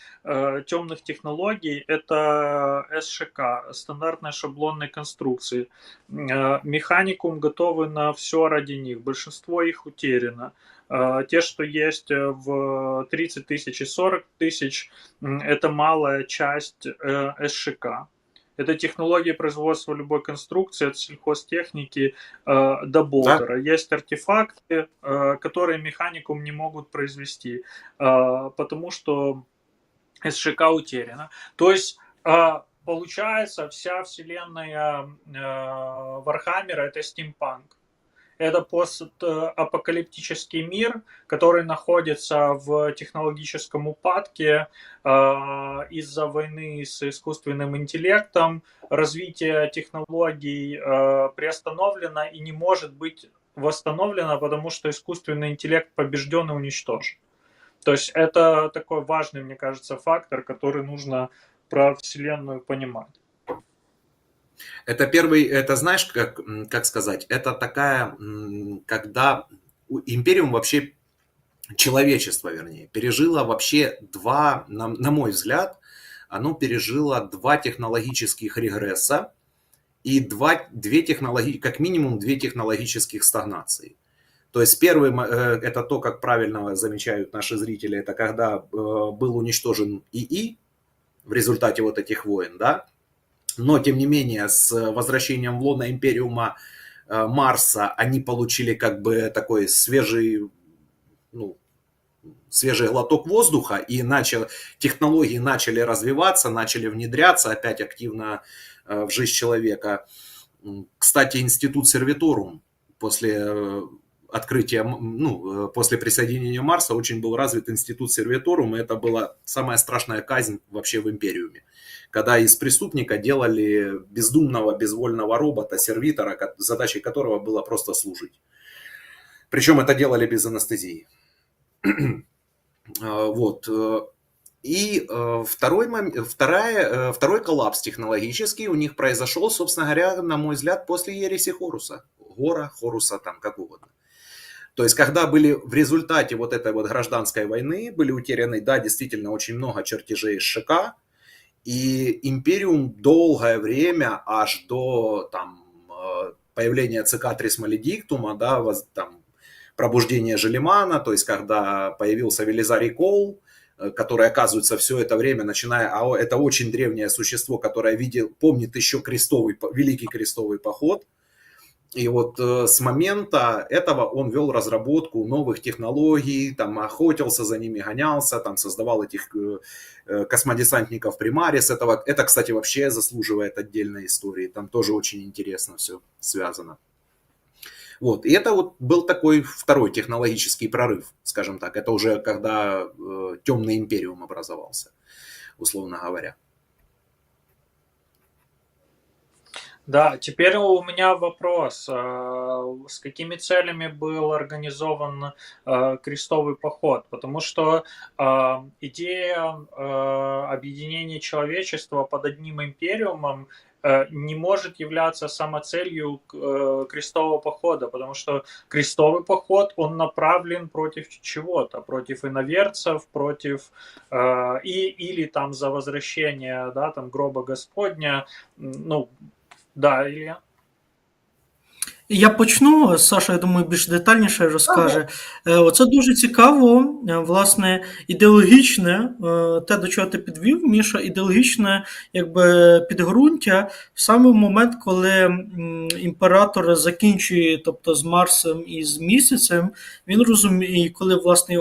темных технологий – это СШК, стандартной шаблонной конструкции. Механикум готовы на все ради них, большинство их утеряно. Те, что есть в 30 тысяч и 40 тысяч, это малая часть СШК. Это технологии производства любой конструкции, от сельхозтехники до болтера. Да. Есть артефакты, которые механикум не могут произвести, потому что СШК утеряна. То есть, получается, вся вселенная Вархаммера – это стимпанк. Это постапокалиптический мир, который находится в технологическом упадке из-за войны с искусственным интеллектом. Развитие технологий приостановлено и не может быть восстановлено, потому что искусственный интеллект побежден и уничтожен. То есть это такой важный, мне кажется, фактор, который нужно про Вселенную понимать. Это первый, это знаешь, как сказать, это такая, когда Империум вообще, человечество, вернее, пережило вообще два, на мой взгляд, оно пережило два технологических регресса и как минимум две технологических стагнации. То есть первый, это то, как правильно замечают наши зрители, это когда был уничтожен ИИ в результате вот этих войн, да, но, тем не менее, с возвращением в лоно Империума Марса они получили как бы такой свежий глоток воздуха, и технологии начали развиваться, начали внедряться опять активно в жизнь человека. Кстати, институт Сервиторум после открытия, после присоединения Марса очень был развит институт Сервиторум, и это была самая страшная казнь вообще в Империуме. Когда из преступника делали бездумного, безвольного робота, сервитора, задачей которого было просто служить. Причем это делали без анестезии. Вот. И второй коллапс технологический у них произошел, собственно говоря, на мой взгляд, после ереси Хоруса. Хоруса, там, как угодно. То есть, когда были в результате вот этой вот гражданской войны, были утеряны, да, действительно, очень много чертежей СШК, и Империум долгое время, аж до появления ЦК Трисмаледиктума, да, пробуждения Желимана, то есть когда появился Велизарий Кол, который, оказывается, все это время, это очень древнее существо, которое помнит еще Великий Крестовый поход. И вот с момента этого он вел разработку новых технологий, там охотился за ними, гонялся, там создавал этих космодесантников Примарис. Это, кстати, вообще заслуживает отдельной истории. Там тоже очень интересно все связано. Вот. И это вот был такой второй технологический прорыв, скажем так. Это уже когда темный империум образовался, условно говоря. Да, теперь у меня вопрос. С какими целями был организован крестовый поход? Потому что идея объединения человечества под одним империумом не может являться самоцелью крестового похода, потому что крестовый поход, он направлен против чего-то, против иноверцев, против или там за возвращение, да, там гроба Господня, ну, да, Илья? Я почну, Саша, я думаю, більш детальніше Ага. розкаже. Оце дуже цікаво, власне, ідеологічне, те, до чого ти підвів, Міша, ідеологічне якби підґрунтя саме в момент, коли імператор закінчує, тобто з Марсом і з місяцем, він розуміє, коли власне,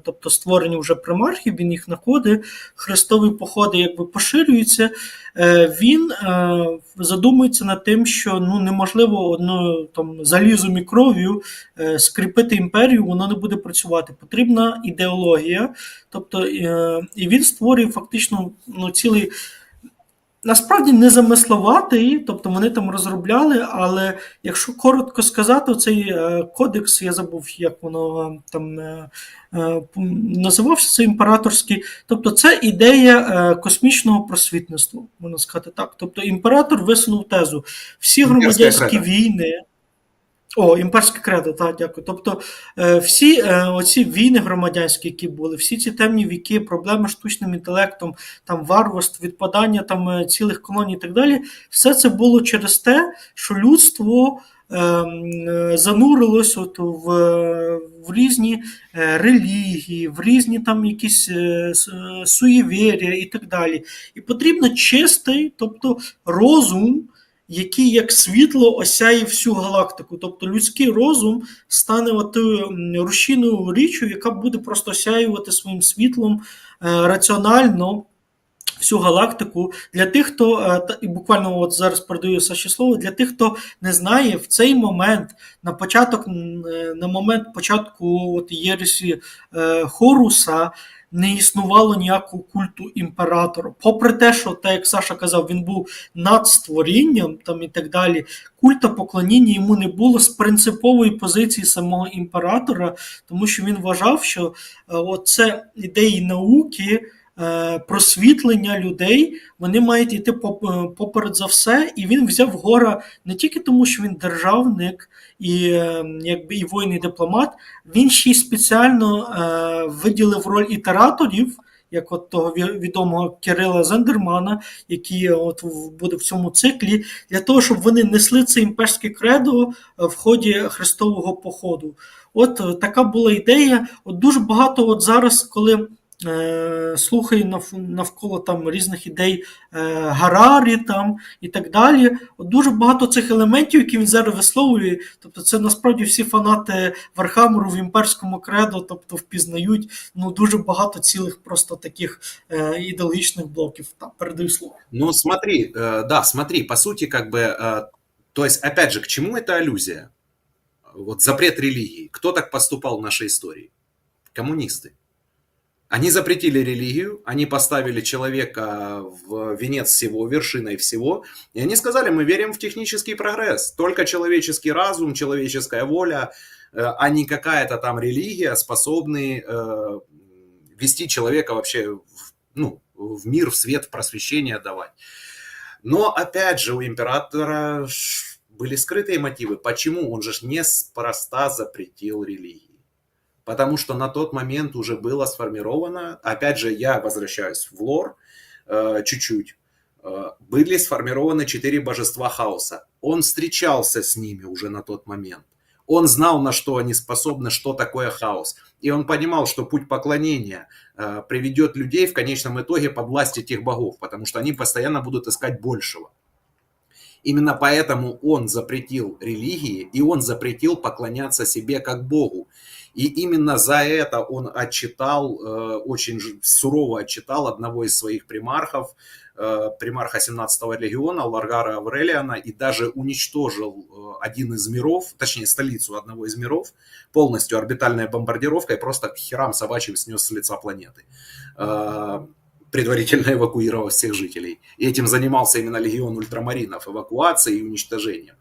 тобто створені вже примархи, він їх знаходить, хрестові походи якби поширюються. Він задумується над тим, що ну неможливо одною там залізом і кров'ю скріпити імперію, воно не буде працювати. Потрібна ідеологія. Тобто, і він створює фактично ну, цілий. Насправді не замисловатий, тобто вони там розробляли, але якщо коротко сказати, цей кодекс, я забув, як воно там називався, це імператорський, тобто це ідея космічного просвітництва, можна сказати так. Тобто імператор висунув тезу, всі Имперское громадянські кредо. війни. Імперське кредо, так, дякую. Тобто всі оці війни громадянські, які були, всі ці темні віки, проблеми з штучним інтелектом, там варварство, відпадання там цілих колоній і так далі, все це було через те, що людство занурилось от в різні релігії, в різні там якісь суєвір'я і так далі. І потрібно чистий, тобто розум, який як світло осяє всю галактику. Тобто людський розум стане отою рушійною річчю, яка буде просто осяювати своїм світлом раціонально всю галактику. Для тих, хто, і буквально от зараз передаю Саші слово, для тих, хто не знає, в цей момент, на момент початку от Єресі Хоруса, не існувало ніякого культу імператора. Попри те, що, так як Саша казав, він був над створінням там і так далі, культа поклоніння йому не було з принципової позиції самого імператора, тому що він вважав, що це ідеї науки, просвітлення людей, вони мають йти поперед за все, і він взяв Гора не тільки тому, що він державник і якби і воїн, і дипломат, він ще й спеціально виділив роль ітераторів, як от того відомого Кирила Зендермана, який от буде в цьому циклі, для того, щоб вони несли це імперське кредо в ході хрестового походу. От така була ідея. От дуже багато от зараз, коли слухаю навколо там різних ідей Гарарі там і так далі. От дуже багато цих елементів, які він зараз висловлює, тобто це насправді всі фанати Вархаммеру в імперському кредо, тобто впізнають ну дуже багато цілих просто таких ідеологічних блоків. Там передаю слово. Ну смотри, да, смотри, по сути как бы, то есть опять же, к чему эта аллюзия? Вот запрет религии. Кто так поступал в нашей истории? Коммунисты. Они запретили религию, они поставили человека в венец всего, вершиной всего, и они сказали, мы верим в технический прогресс. Только человеческий разум, человеческая воля, а не какая-то там религия способны вести человека вообще в мир, в свет, в просвещение давать. Но опять же у императора были скрытые мотивы. Почему? Он же неспроста запретил религию. Потому что на тот момент уже было сформировано, опять же, я возвращаюсь в лор чуть-чуть, были сформированы 4 божества хаоса. Он встречался с ними уже на тот момент. Он знал, на что они способны, что такое хаос. И он понимал, что путь поклонения приведет людей в конечном итоге под власть этих богов, потому что они постоянно будут искать большего. Именно поэтому он запретил религии, и он запретил поклоняться себе как Богу. И именно за это он отчитал, очень сурово отчитал одного из своих примархов, примарха 17-го легиона, Ларгара Аврелиана, и даже уничтожил один из миров, точнее столицу одного из миров, полностью орбитальной бомбардировкой, просто к херам собачьим снес с лица планеты. предварительно эвакуировав всех жителей. И этим занимался именно легион ультрамаринов, эвакуацией и уничтожением.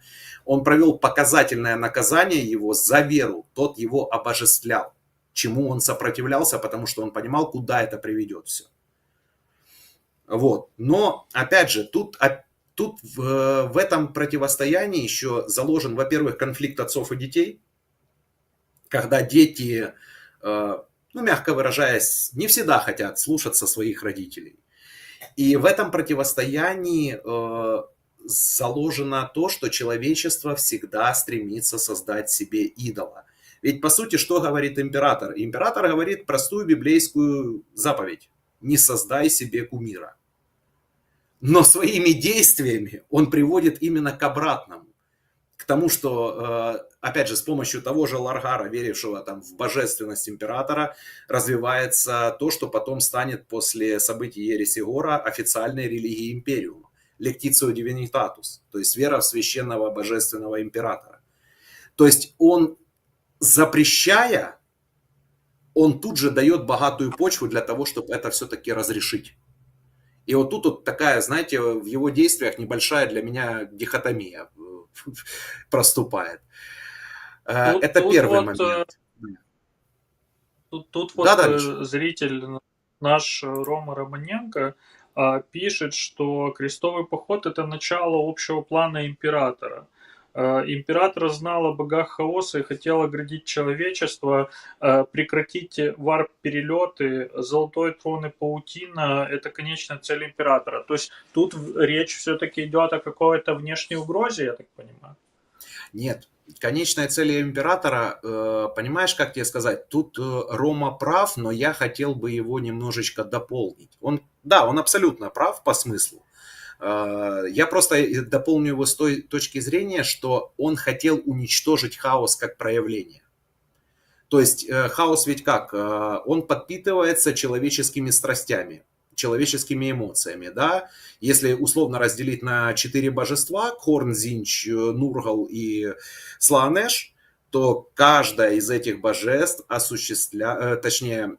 Он провел показательное наказание его за веру, тот его обожествлял. Чему он сопротивлялся, потому что он понимал, куда это приведет все. Вот. Но, опять же, тут в этом противостоянии еще заложен, во-первых, конфликт отцов и детей, когда дети, ну, мягко выражаясь, не всегда хотят слушаться своих родителей. И в этом противостоянии заложено то, что человечество всегда стремится создать себе идола. Ведь, по сути, что говорит император? Император говорит простую библейскую заповедь. Не создай себе кумира. Но своими действиями он приводит именно к обратному. К тому, что, опять же, с помощью того же Ларгара, верившего там в божественность императора, развивается то, что потом станет после событий ереси Гора официальной религией империума. Lectitio Divinitatus, то есть вера в священного божественного императора. То есть он, запрещая, он тут же дает богатую почву для того, чтобы это все-таки разрешить. И вот тут вот такая, знаете, в его действиях небольшая для меня дихотомия проступает. Это первый вот, момент. Тут Да, вот дальше. зритель наш Рома Романенко пишет, что крестовый поход – это начало общего плана императора. Император знал о богах хаоса и хотел оградить человечество, прекратить варп-перелеты, золотой трон и паутина – это конечная цель императора. То есть тут речь все-таки идет о какой-то внешней угрозе, я так понимаю? Нет. Конечная цель императора, понимаешь, как тебе сказать, тут Рома прав, но я хотел бы его немножечко дополнить. Он абсолютно прав по смыслу. Я просто дополню его с той точки зрения, что он хотел уничтожить хаос как проявление. То есть хаос ведь как? Он подпитывается человеческими страстями, человеческими эмоциями, да? Если условно разделить на 4 божества, Хорн, Зинч, Нургал и Слаанеш, то каждая из этих божеств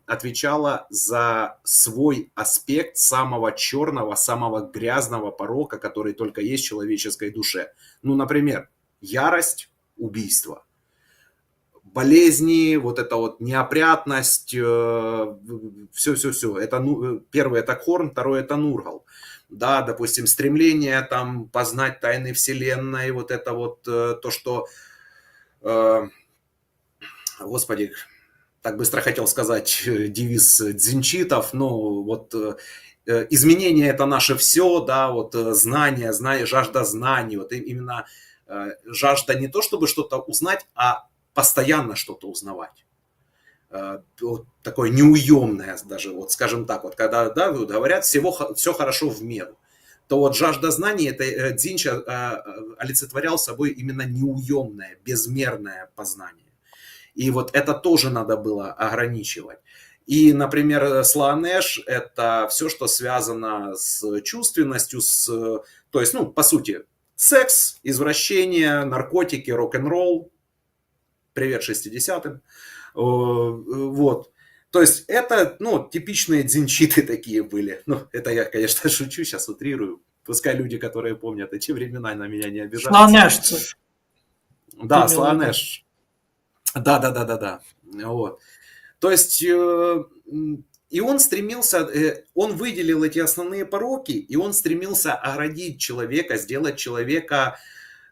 отвечала за свой аспект самого черного, самого грязного порока, который только есть в человеческой душе. Ну, например, ярость, убийство. Болезни, вот эта вот неопрятность, все. Это, первый это Хорн, второй это Нургал. Да, допустим, стремление там познать тайны вселенной, вот это вот то, что, господи, так быстро хотел сказать девиз дзинчитов, но вот изменение это наше все, да, вот знание, жажда знаний, вот именно жажда не то, чтобы что-то узнать, а постоянно что-то узнавать. Вот такое неуемное даже, вот скажем так, вот когда да, вот говорят, все хорошо в меру, то вот жажда знаний, это Дзинч олицетворял собой именно неуемное, безмерное познание. И вот это тоже надо было ограничивать. И, например, Слаанеш – это все, что связано с чувственностью, то есть, ну, по сути, секс, извращение, наркотики, рок-н-ролл. Привет 60-м. Вот. То есть это, ну, типичные дзинчиты такие были. Ну, это я, конечно, шучу, сейчас утрирую. Пускай люди, которые помнят эти времена, на меня не обижаются. Слаанеш. Да, Слаанеш. Да. Вот. То есть, и он стремился, он выделил эти основные пороки, и он стремился оградить человека, сделать человека,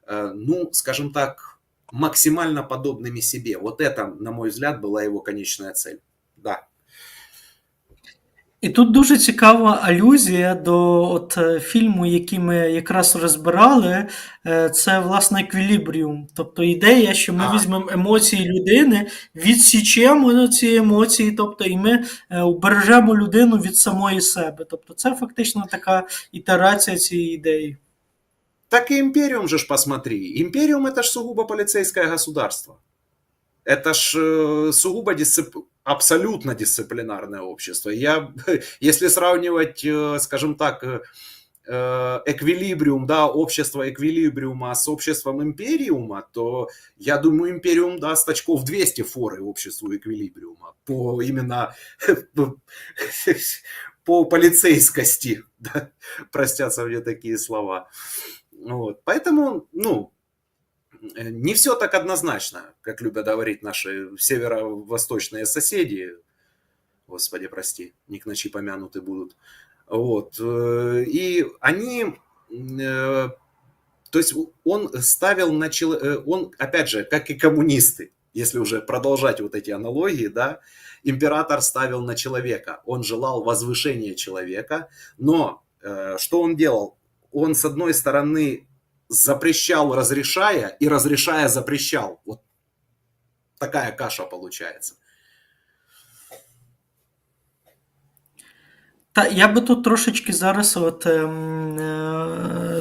ну, скажем так, максимально подобными себе. Вот это, на мой взгляд, была его конечная цель. Да. І тут дуже цікава алюзія до фільму, який ми якраз розбирали, це, власне, еквілібріум. Тобто ідея, що ми візьмемо емоції людини, відсічемо ці емоції, тобто, і ми убережемо людину від самої себе. Тобто це фактично така ітерація цієї ідеї. Так и Империум же ж посмотри. Империум это ж сугубо полицейское государство. Это ж сугубо абсолютно дисциплинарное общество. Если сравнивать, скажем так, эквилибриум, да, общество эквилибриума с обществом империума, то я думаю, империум даст очков 200 форы обществу эквилибриума по именно по полицейскости, да, простятся мне такие слова. Вот. Поэтому, ну, не все так однозначно, как любят говорить наши северо-восточные соседи. Господи, прости, не к ночи помянуты будут. Вот. И они, то есть он ставил на он, опять же, как и коммунисты, если уже продолжать вот эти аналогии, да, император ставил на человека, он желал возвышения человека, но что он делал? Он, с одной стороны, запрещал, разрешая, и разрешая, запрещал. Вот такая каша получается. Та я би тут трошечки зараз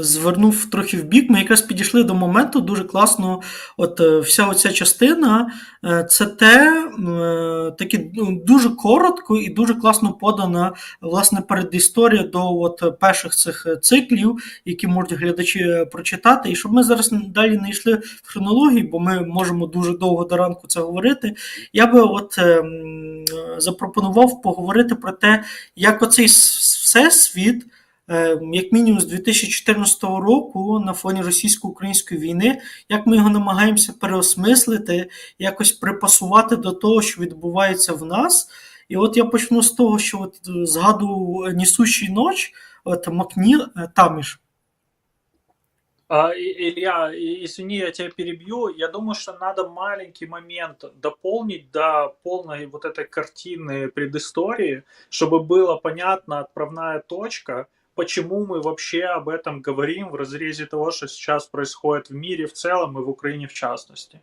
звернув трохи в бік. Ми якраз підійшли до моменту дуже класно. Вся оця частина це таки дуже коротко і дуже класно подана власне передісторія до перших цих циклів, які можуть глядачі прочитати. І щоб ми зараз далі не йшли в хронології, бо ми можемо дуже довго до ранку це говорити. Я би запропонував поговорити про те, як оцей всесвіт, як мінімум з 2014 року на фоні російсько-української війни, як ми його намагаємося переосмислити, якось припасувати до того, що відбувається в нас. І от я почну з того, що згадував «Несущий ночь», Макніл Таміш. Илья, извини, я тебя перебью. Я думаю, что надо маленький момент дополнить до полной вот этой картины предыстории, чтобы было понятно отправная точка, почему мы вообще об этом говорим в разрезе того, что сейчас происходит в мире в целом и в Украине в частности.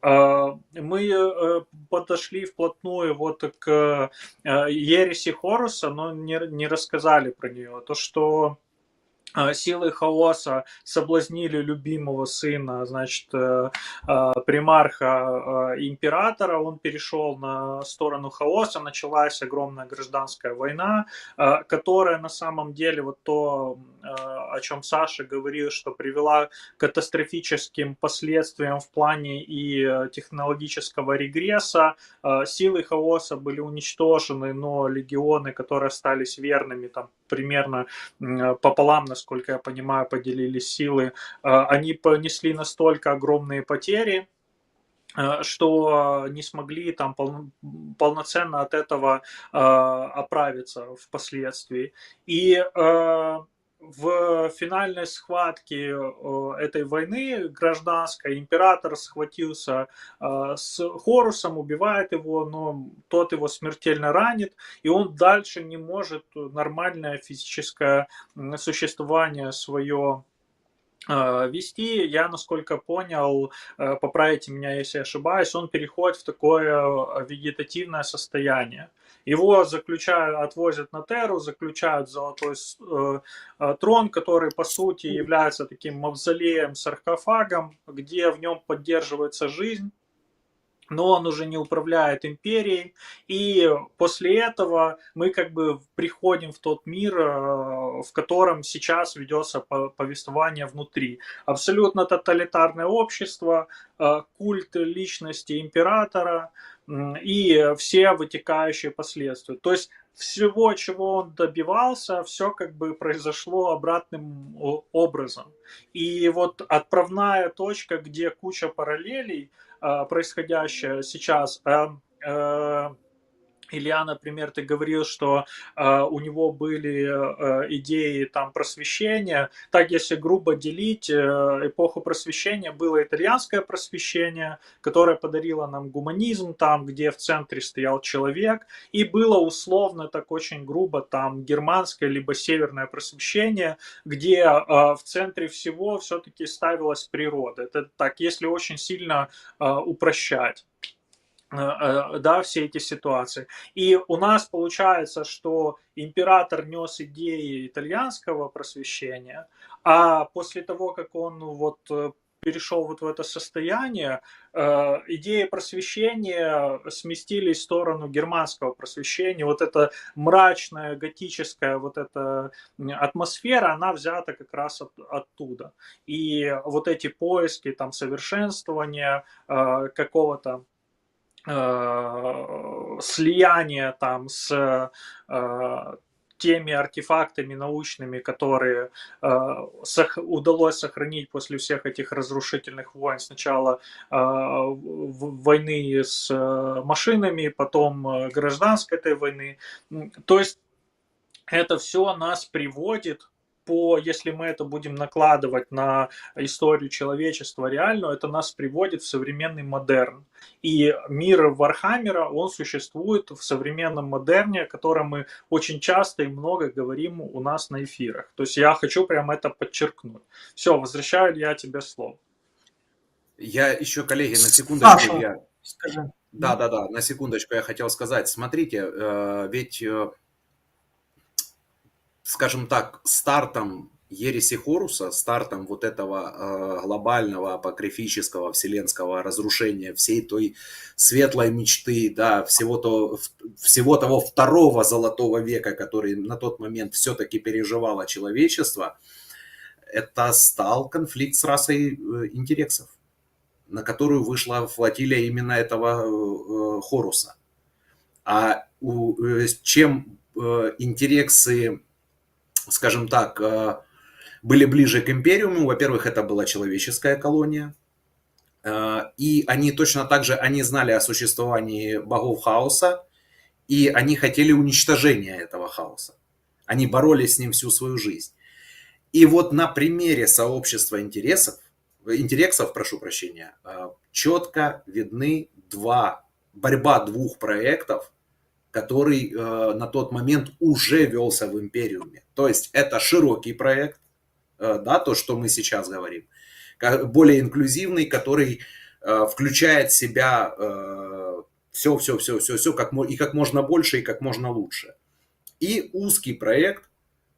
Мы подошли вплотную вот к ереси Хоруса, но не рассказали про нее. То, что силы хаоса соблазнили любимого сына, значит, примарха императора, он перешел на сторону хаоса, началась огромная гражданская война, которая на самом деле, вот то, о чем Саша говорил, что привела к катастрофическим последствиям в плане и технологического регресса. Силы хаоса были уничтожены, но легионы, которые остались верными, там примерно пополам, насколько я понимаю, поделились силы, они понесли настолько огромные потери, что не смогли там полноценно от этого оправиться впоследствии. И в финальной схватке этой войны гражданской император схватился с Хорусом, убивает его, но тот его смертельно ранит, и он дальше не может нормальное физическое существование свое вести. Я, насколько понял, поправите меня, если я ошибаюсь, он переходит в такое вегетативное состояние. Его отвозят на Терру, заключают в золотой трон, который, по сути, является таким мавзолеем-саркофагом, где в нем поддерживается жизнь, но он уже не управляет империей, и после этого мы как бы приходим в тот мир, в котором сейчас ведется повествование внутри. Абсолютно тоталитарное общество, культ личности императора и все вытекающие последствия. То есть всего, чего он добивался, все как бы произошло обратным образом. И вот отправная точка, где куча параллелей, происходящее сейчас. Илья, например, ты говорил, что у него были идеи там просвещения. Так, если грубо делить, эпоху просвещения было итальянское просвещение, которое подарило нам гуманизм, там, где в центре стоял человек, и было условно, так очень грубо, там, германское либо северное просвещение, где в центре всего все-таки ставилась природа. Это так, если очень сильно упрощать, да, все эти ситуации. И у нас получается, что император нес идеи итальянского просвещения, а после того, как он вот перешел вот в это состояние, идеи просвещения сместились в сторону германского просвещения. Вот эта мрачная, готическая вот эта атмосфера, она взята как раз оттуда. И вот эти поиски там совершенствования, какого-то слияние там с теми артефактами научными, которые удалось сохранить после всех этих разрушительных войн. Сначала войны с машинами, потом гражданской этой войны. То есть это все нас приводит если мы это будем накладывать на историю человечества реальную, это нас приводит в современный модерн. И мир Вархаммера, он существует в современном модерне, о котором мы очень часто и много говорим у нас на эфирах. То есть я хочу прямо это подчеркнуть. Все, возвращаю я тебе слово. Я еще, коллеги, на секундочку. Саша, скажи. Да, на секундочку я хотел сказать. Смотрите, ведь, скажем так, стартом ереси Хоруса, стартом вот этого глобального апокрифического вселенского разрушения всей той светлой мечты, да, всего того второго золотого века, который на тот момент все-таки переживало человечество, это стал конфликт с расой интерексов, на которую вышла флотилия именно этого Хоруса. А чем интерексы, скажем так, были ближе к Империуму, во-первых, это была человеческая колония, и они точно так же, они знали о существовании богов хаоса, и они хотели уничтожения этого хаоса. Они боролись с ним всю свою жизнь. И вот на примере сообщества интерексов, прошу прощения, четко видны борьба двух проектов, который на тот момент уже велся в Империуме. То есть это широкий проект, да, то, что мы сейчас говорим, более инклюзивный, который включает в себя все, и как можно больше, и как можно лучше. И узкий проект,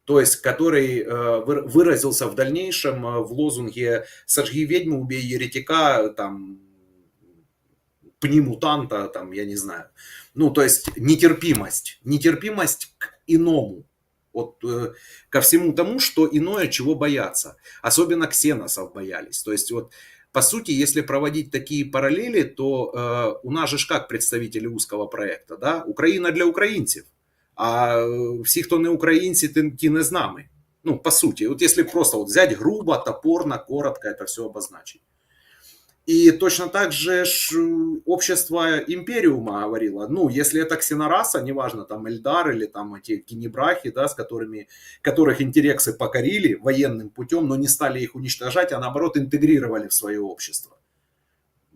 то есть который выразился в дальнейшем в лозунге «Сожги ведьму, убей еретика», там, «Пни мутанта», там, я не знаю. Ну, то есть нетерпимость к иному, вот, ко всему тому, что иное, чего боятся. Особенно ксеносов боялись. То есть вот, по сути, если проводить такие параллели, то у нас же как представители узкого проекта, да? Украина для українців, а всі, хто не українці, ті не з нами. Ну, по сути, вот если просто вот взять грубо, топорно, коротко это все обозначить. И точно так же общество Империума говорило, ну, если это ксенораса, неважно, там Эльдар или там эти кинебрахи, да, которых интерексы покорили военным путем, но не стали их уничтожать, а наоборот интегрировали в свое общество,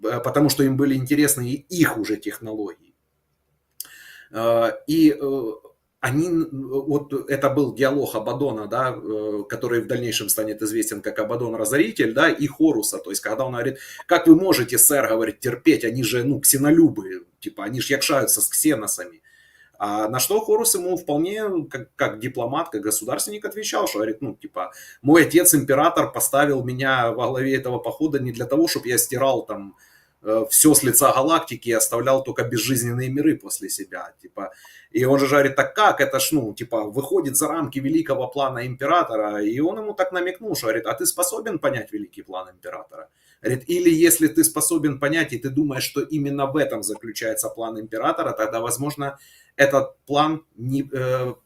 потому что им были интересны и их уже технологии. И вот это был диалог Абаддона, да, который в дальнейшем станет известен как Абаддон-разоритель, да, и Хоруса. То есть, когда он говорит, как вы можете, сэр, говорит, терпеть, они же, ну, ксенолюбы, типа, они же якшаются с ксеносами. А на что Хорус ему вполне, как дипломат, как государственник отвечал, что говорит, ну, типа, мой отец, император, поставил меня во главе этого похода не для того, чтобы я стирал там все с лица галактики и оставлял только безжизненные миры после себя, типа. И он же говорит, так как, это ж, ну, типа, выходит за рамки великого плана императора, и он ему так намекнул, что говорит, а ты способен понять великий план императора? Говорит, или если ты способен понять, и ты думаешь, что именно в этом заключается план императора, тогда, возможно, этот план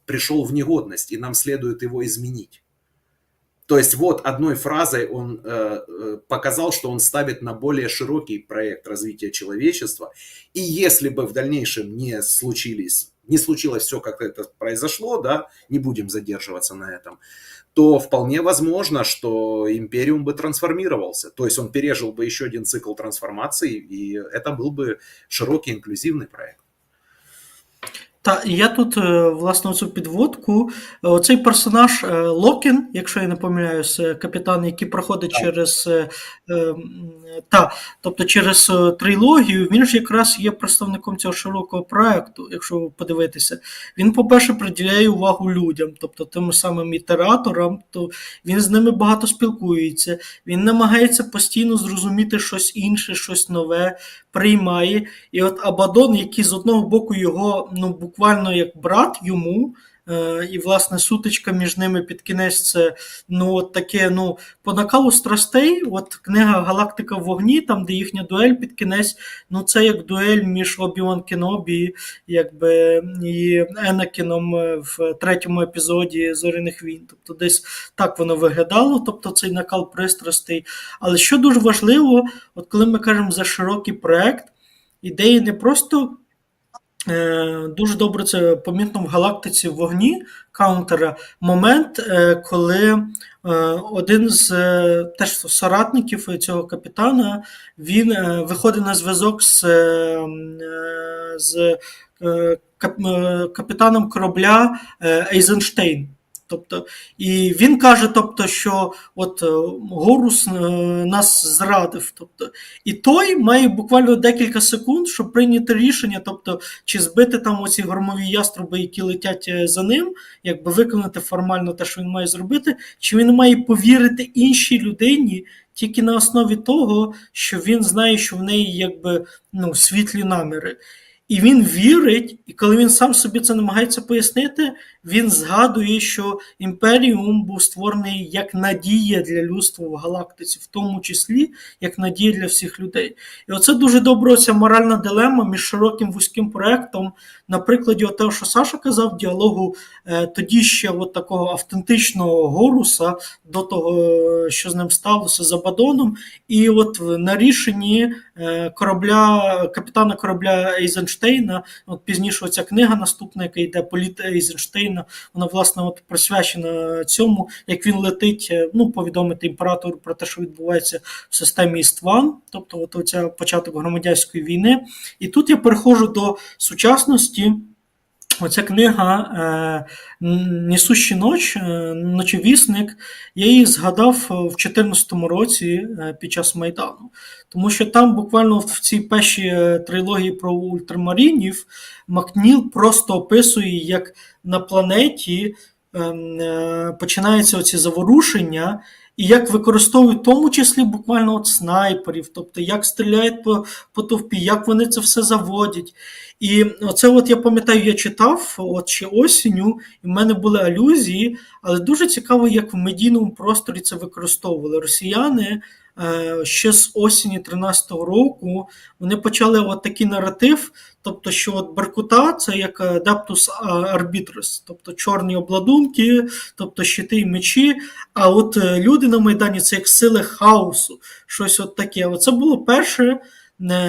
пришел в негодность, и нам следует его изменить. То есть вот одной фразой он показал, что он ставит на более широкий проект развития человечества. И если бы в дальнейшем не случилось все, как это произошло, да, не будем задерживаться на этом, то вполне возможно, что Империум бы трансформировался. То есть он пережил бы еще один цикл трансформации, и это был бы широкий інклюзивний проект. Та я тут, власне, цю підводку. Цей персонаж Локін, якщо я не помиляюсь, капітан, який проходить через тобто через трилогію, він ж якраз є представником цього широкого проекту, якщо ви подивитеся. Він, по-перше, приділяє увагу людям, тобто тим самим ітераторам, то він з ними багато спілкується, він намагається постійно зрозуміти щось інше, щось нове, приймає. І от Абаддон, який з одного боку його, ну, буквально як брат йому. І, власне, сутичка між ними під кінець це от таке, по накалу страстей, от книга «Галактика в вогні», там, де їхня дуель під кінець, це як дуель між Обі-Ван Кенобі, якби, і Енакіном в третьому епізоді «Зоряних війн». Тобто десь так воно виглядало, тобто цей накал пристрастей. Але що дуже важливо, от коли ми кажемо за широкий проект, ідеї не просто... Дуже добре це помітно в «Галактиці в вогні» Каунтера момент, коли один з теж соратників цього капітана, він виходить на зв'язок з капітаном корабля Ейзенштейн. Тобто, і він каже, тобто, що от Горус нас зрадив. Тобто, і той має буквально декілька секунд, щоб прийняти рішення, тобто, чи збити там оці громові яструби, які летять за ним, якби виконати формально те, що він має зробити, чи він має повірити іншій людині тільки на основі того, що він знає, що в неї якби світлі наміри. І він вірить, і коли він сам собі це намагається пояснити, він згадує, що Імперіум був створений як надія для людства в галактиці, в тому числі як надія для всіх людей. І оце дуже добре, ця моральна дилема між широким вузьким проєктом, на прикладі того, що Саша казав, діалогу тоді ще от такого автентичного Горуса, до того, що з ним сталося з Абадоном, і от на рішенні капітана корабля Ейзенштейна, от пізніше оця книга наступна, яка йде «Політ Ейзенштейна», вона, власне, от присвячена цьому, як він летить, повідомити імператору про те, що відбувається в системі Істван, тобто от оця початок громадянської війни. І тут я переходжу до сучасності. Оця книга «Несущий ноч», «Ночевісник», я її згадав в 2014 році під час Майдану. Тому що там буквально в цій першій трилогії про ультрамарінів Макніл просто описує, як на планеті починаються оці заворушення, і як використовують в тому числі буквально от снайперів, тобто як стріляють по товпі, як вони це все заводять. І оце от я пам'ятаю, я читав от ще осінню, і в мене були алюзії, але дуже цікаво, як в медійному просторі це використовували. Росіяни ще з осені 13-го року вони почали от такий наратив, тобто, що от Беркута – це як Adeptus Arbitris, тобто чорні обладунки, тобто щити і мечі, а от люди на Майдані – це як сили хаосу, щось от таке. Оце було перше,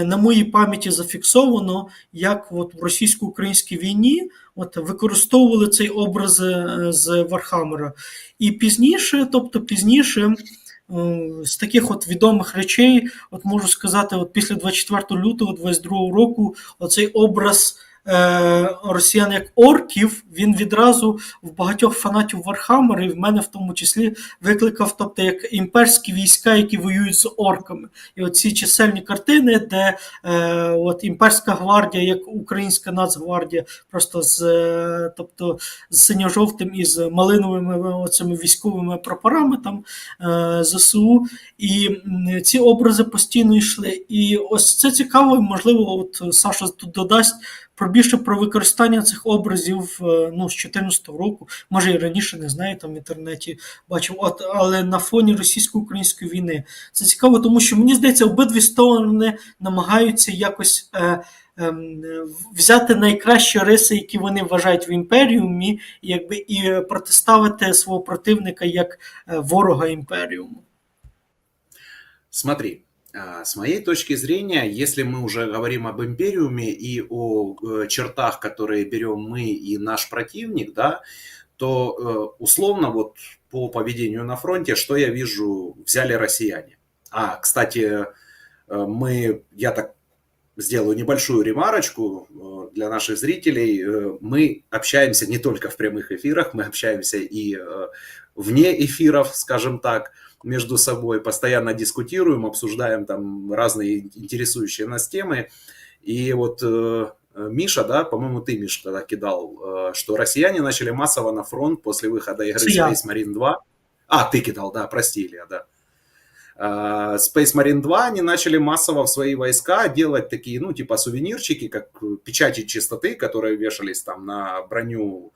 на моїй пам'яті зафіксовано, як от в російсько-українській війні от використовували цей образ з Вархаммера. І пізніше, з таких от відомих речей, от можу сказати, от після 24 лютого 22 року оцей образ росіян як орків, він відразу в багатьох фанатів Вархаммера, і в мене в тому числі, викликав, тобто, як імперські війська, які воюють з орками. І оці чисельні картини, де от імперська гвардія, як українська Нацгвардія, просто з синьо-жовтим і з малиновими оцими військовими прапорами там ЗСУ. І ці образи постійно йшли. І ось це цікаво, і, можливо, от Саша тут додасть більше про використання цих образів з 2014 року, може і раніше, не знаю, там в інтернеті бачив, але на фоні російсько-української війни. Це цікаво, тому що, мені здається, обидві сторони намагаються якось взяти найкращі риси, які вони вважають в імперіумі, і протиставити свого противника як ворога імперіуму. Смотри. С моей точки зрения, если мы уже говорим об Империуме и о чертах, которые берем мы и наш противник, да, то условно вот по поведению на фронте, что я вижу, взяли россияне. Кстати, я так сделаю небольшую ремарочку для наших зрителей. Мы общаемся не только в прямых эфирах, мы общаемся и вне эфиров, скажем так, между собой, постоянно дискутируем, обсуждаем там разные интересующие нас темы. И вот Миша, да, по-моему, ты, Миша, тогда кидал, что россияне начали массово на фронт после выхода игры Space Marine 2. Ты кидал, да, прости, Илья, да. Space Marine 2 они начали массово в свои войска делать такие, ну, типа сувенирчики, как печати чистоты, которые вешались там на броню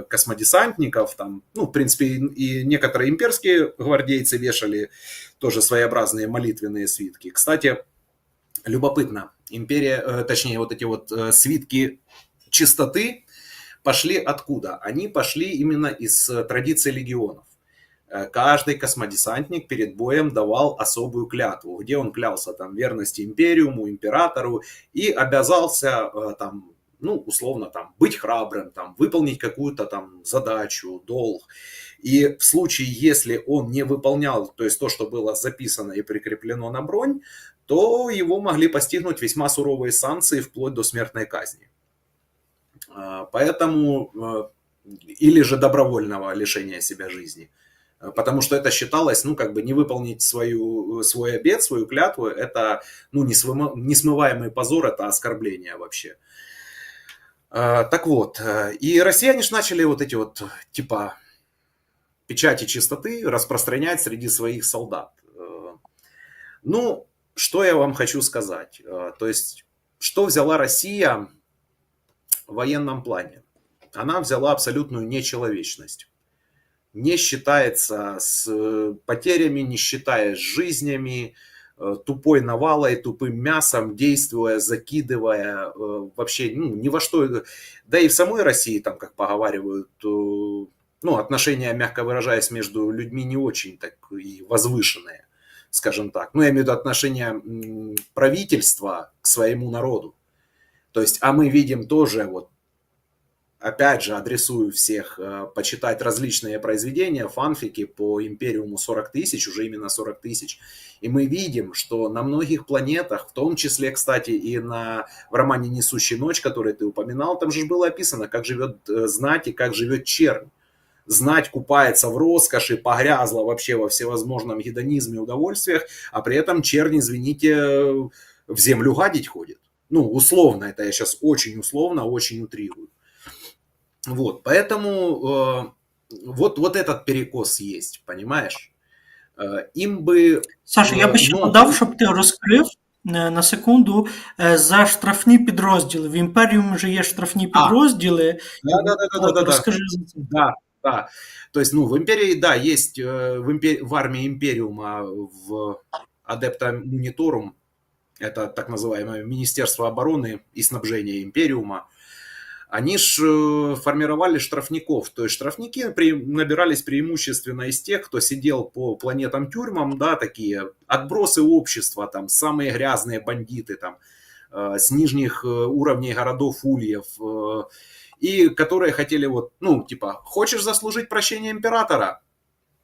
космодесантников, там, ну, в принципе, и некоторые имперские гвардейцы вешали тоже своеобразные молитвенные свитки. Кстати, любопытно, империя, точнее, вот эти вот свитки чистоты пошли откуда? Они пошли именно из традиции легионов. Каждый космодесантник перед боем давал особую клятву, где он клялся там верности империуму, императору и обязался там, ну, условно, там, быть храбрым, там, выполнить какую-то там задачу, долг. И в случае, если он не выполнял, то есть то, что было записано и прикреплено на бронь, то его могли постигнуть весьма суровые санкции, вплоть до смертной казни. Поэтому, или же добровольного лишения себя жизни. Потому что это считалось, ну, как бы не выполнить свой обет, свою клятву, это, ну, несмываемый позор, это оскорбление вообще. Так вот, и россияне же начали вот эти вот, типа, печати чистоты распространять среди своих солдат. Ну, что я вам хочу сказать? То есть, что взяла Россия в военном плане? Она взяла абсолютную нечеловечность. Не считается с потерями, не считаясь с жизнями, тупой навалой, тупым мясом, действуя, закидывая, вообще, ну, ни во что. Да и в самой России, там, как поговаривают, ну, отношения, мягко выражаясь, между людьми не очень так и возвышенные, скажем так. Ну, я имею в виду отношения правительства к своему народу. То есть, а мы видим тоже, вот, опять же, адресую всех почитать различные произведения, фанфики по Империуму 40 тысяч, уже именно 40 тысяч. И мы видим, что на многих планетах, в том числе, кстати, и в романе «Несущий ночь», который ты упоминал, там же было описано, как живет знать и как живет чернь. Знать купается в роскоши, погрязла вообще во всевозможном гедонизме, удовольствиях, а при этом чернь, извините, в землю гадить ходит. Ну, условно, это я сейчас очень условно, очень утрирую. Вот, поэтому вот этот перекос есть, понимаєш? Їм би... Саша, я би ще додав, щоб ти розкрив на секунду за штрафні підрозділи. В Імперіумі вже є штрафні підрозділи. Да. Розкажи за це. Да. То есть, ну, в Империи, да, есть в армии Империума, в Адепта Мониторум, это так называемое Министерство обороны и снабжения Империума, они же формировали штрафников. То есть штрафники набирались преимущественно из тех, кто сидел по планетам-тюрьмам, да, такие отбросы общества, там, самые грязные бандиты, там, с нижних уровней городов ульев, и которые хотели вот, ну, типа, хочешь заслужить прощение императора?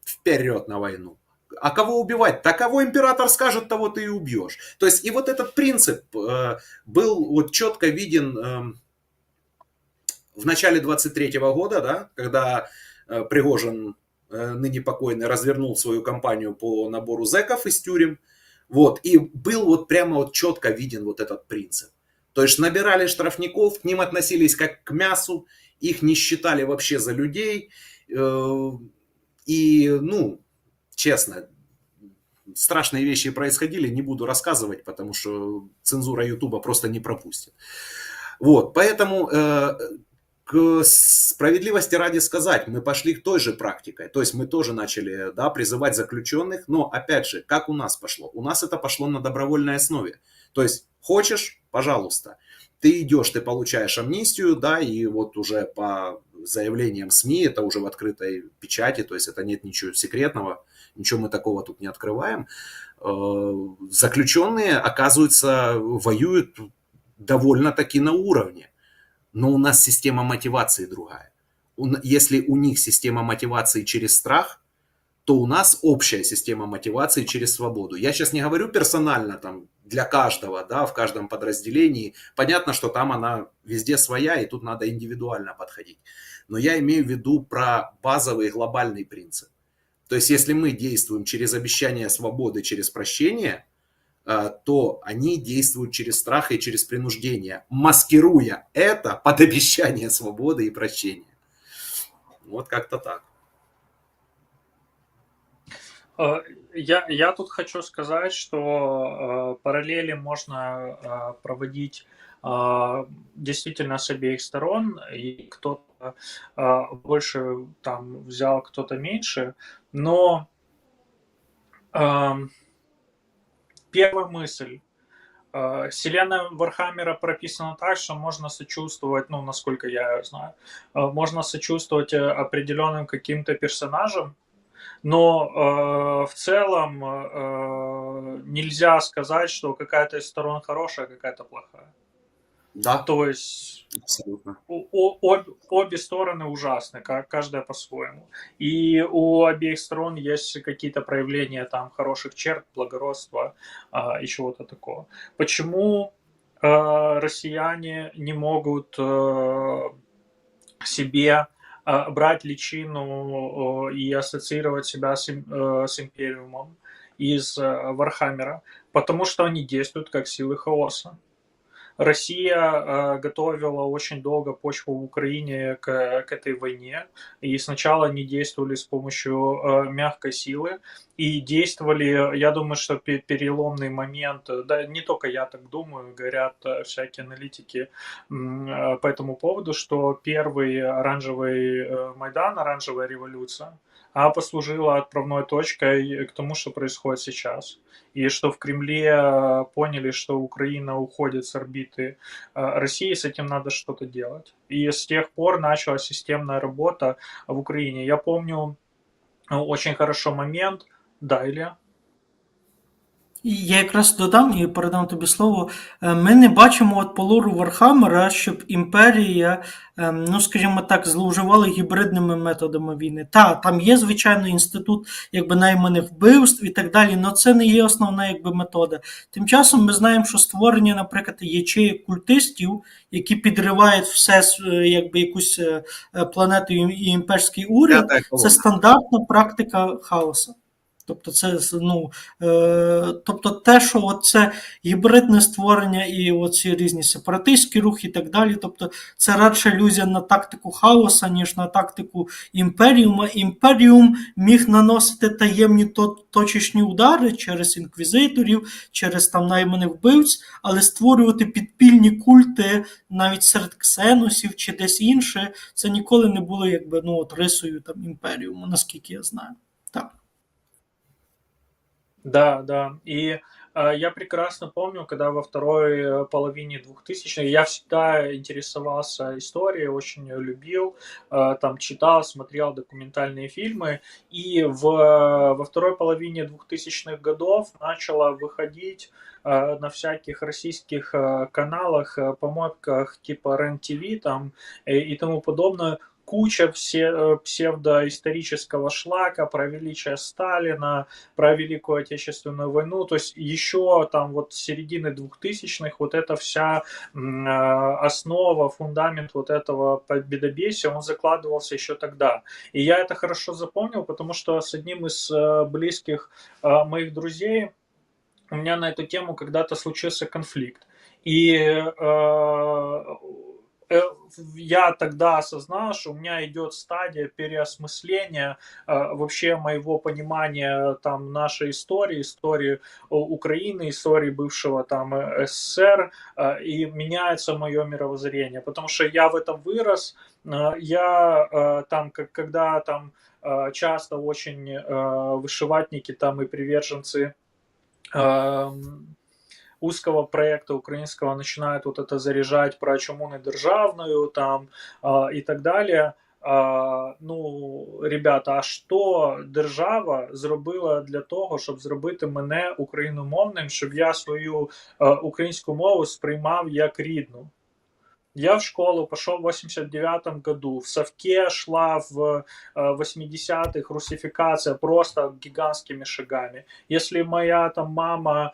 Вперед на войну. А кого убивать? Да кого император скажет, того ты и убьешь. То есть, и вот этот принцип был вот четко виден в начале 23-го года, да, когда Пригожин, ныне покойный, развернул свою кампанию по набору зэков из тюрем, вот, и был вот прямо вот четко виден вот этот принцип. То есть набирали штрафников, к ним относились как к мясу, их не считали вообще за людей, и, ну, честно, страшные вещи происходили, не буду рассказывать, потому что цензура Ютуба просто не пропустит. Вот, поэтому... К справедливости ради сказать, мы пошли к той же практике, то есть мы тоже начали, да, призывать заключенных, но опять же, как у нас пошло? У нас это пошло на добровольной основе, то есть хочешь, пожалуйста, ты идешь, ты получаешь амнистию, да, и вот уже по заявлениям СМИ, это уже в открытой печати, то есть это нет ничего секретного, ничего мы такого тут не открываем, заключенные, оказывается, воюют довольно-таки на уровне. Но у нас система мотивации другая. Если у них система мотивации через страх, то у нас общая система мотивации через свободу. Я сейчас не говорю персонально там, для каждого, да, в каждом подразделении. Понятно, что там она везде своя, и тут надо индивидуально подходить. Но я имею в виду про базовый глобальный принцип. То есть если мы действуем через обещание свободы, через прощение, то они действуют через страх и через принуждение, маскируя это под обещание свободы и прощения. Вот как-то так. Я тут хочу сказать, что параллели можно проводить действительно с обеих сторон, и кто-то больше там взял, кто-то меньше, но первая мысль. Вселенная Вархаммера прописана так, что можно сочувствовать, ну, насколько я знаю, можно сочувствовать определенным каким-то персонажам, но в целом нельзя сказать, что какая-то из сторон хорошая, а какая-то плохая. Да, То есть абсолютно. обе стороны ужасны, каждая по-своему. И у обеих сторон есть какие-то проявления там хороших черт, благородства и чего-то такого. Почему россияне не могут себе брать личину и ассоциировать себя с Империумом из Вархаммера? Потому что они действуют как силы хаоса. Россия готовила очень долго почву в Украине к этой войне, и сначала они действовали с помощью мягкой силы, и действовали, я думаю, что переломный момент, да не только я так думаю, говорят всякие аналитики по этому поводу, что первый оранжевый Майдан, оранжевая революция, послужила отправной точкой к тому, что происходит сейчас. И что в Кремле поняли, что Украина уходит с орбиты России, с этим надо что-то делать. И с тех пор началась системная работа в Украине. Я помню очень хорошо момент, да, Илья? І я якраз додам і передам тобі слово. Ми не бачимо от по лору Вархаммера, щоб імперія, ну скажімо так, зловживала гібридними методами війни. Та, там є, звичайно, інститут якби найманих вбивств і так далі, але це не є основна якби метода. Тим часом ми знаємо, що створення, наприклад, ячеїк культистів, які підривають все, якби якусь планету і імперський уряд, П'ята це колона. стандартна практика хаоса. Тобто, це тобто те, що це гібридне створення і оці різні сепаратистські рухи і так далі. Тобто, це радше ілюзія на тактику хаоса, ніж на тактику імперіума. Імперіум міг наносити таємні точечні удари через інквізиторів, через там найманих вбивць, але створювати підпільні культи навіть серед ксеносів чи десь інше, це ніколи не було якби рисою там імперіуму, наскільки я знаю. Так. Да, да. И я прекрасно помню, когда во второй половине 2000-х я всегда интересовался историей, очень ее любил, там читал, смотрел документальные фильмы, и во второй половине 2000-х годов начало выходить на всяких российских каналах, помойках типа РЕН-ТВ там и тому подобное, куча псевдоисторического шлака про величие Сталина, про Великую Отечественную войну, то есть еще там вот с середины 2000-х вот эта вся основа, фундамент вот этого победобесия, он закладывался еще тогда. И я это хорошо запомнил, потому что с одним из близких моих друзей у меня на эту тему когда-то случился конфликт. И я тогда осознал, что у меня идет стадия переосмысления вообще моего понимания там нашей истории Украины, истории бывшего там СССР, и меняется мое мировоззрение, потому что я в этом вырос, я там, когда там часто очень вышиватники там и приверженцы узкого проекта украинского начинают вот это заряжать про чому не державною там і так далі. Ну, ребята, а що держава зробила для того, щоб зробити мене україномовним, щоб я свою українську мову сприймав як рідну? Я в школу пошел в 89 году, в совке шла в 80-х русификация просто гигантскими шагами. Если моя там мама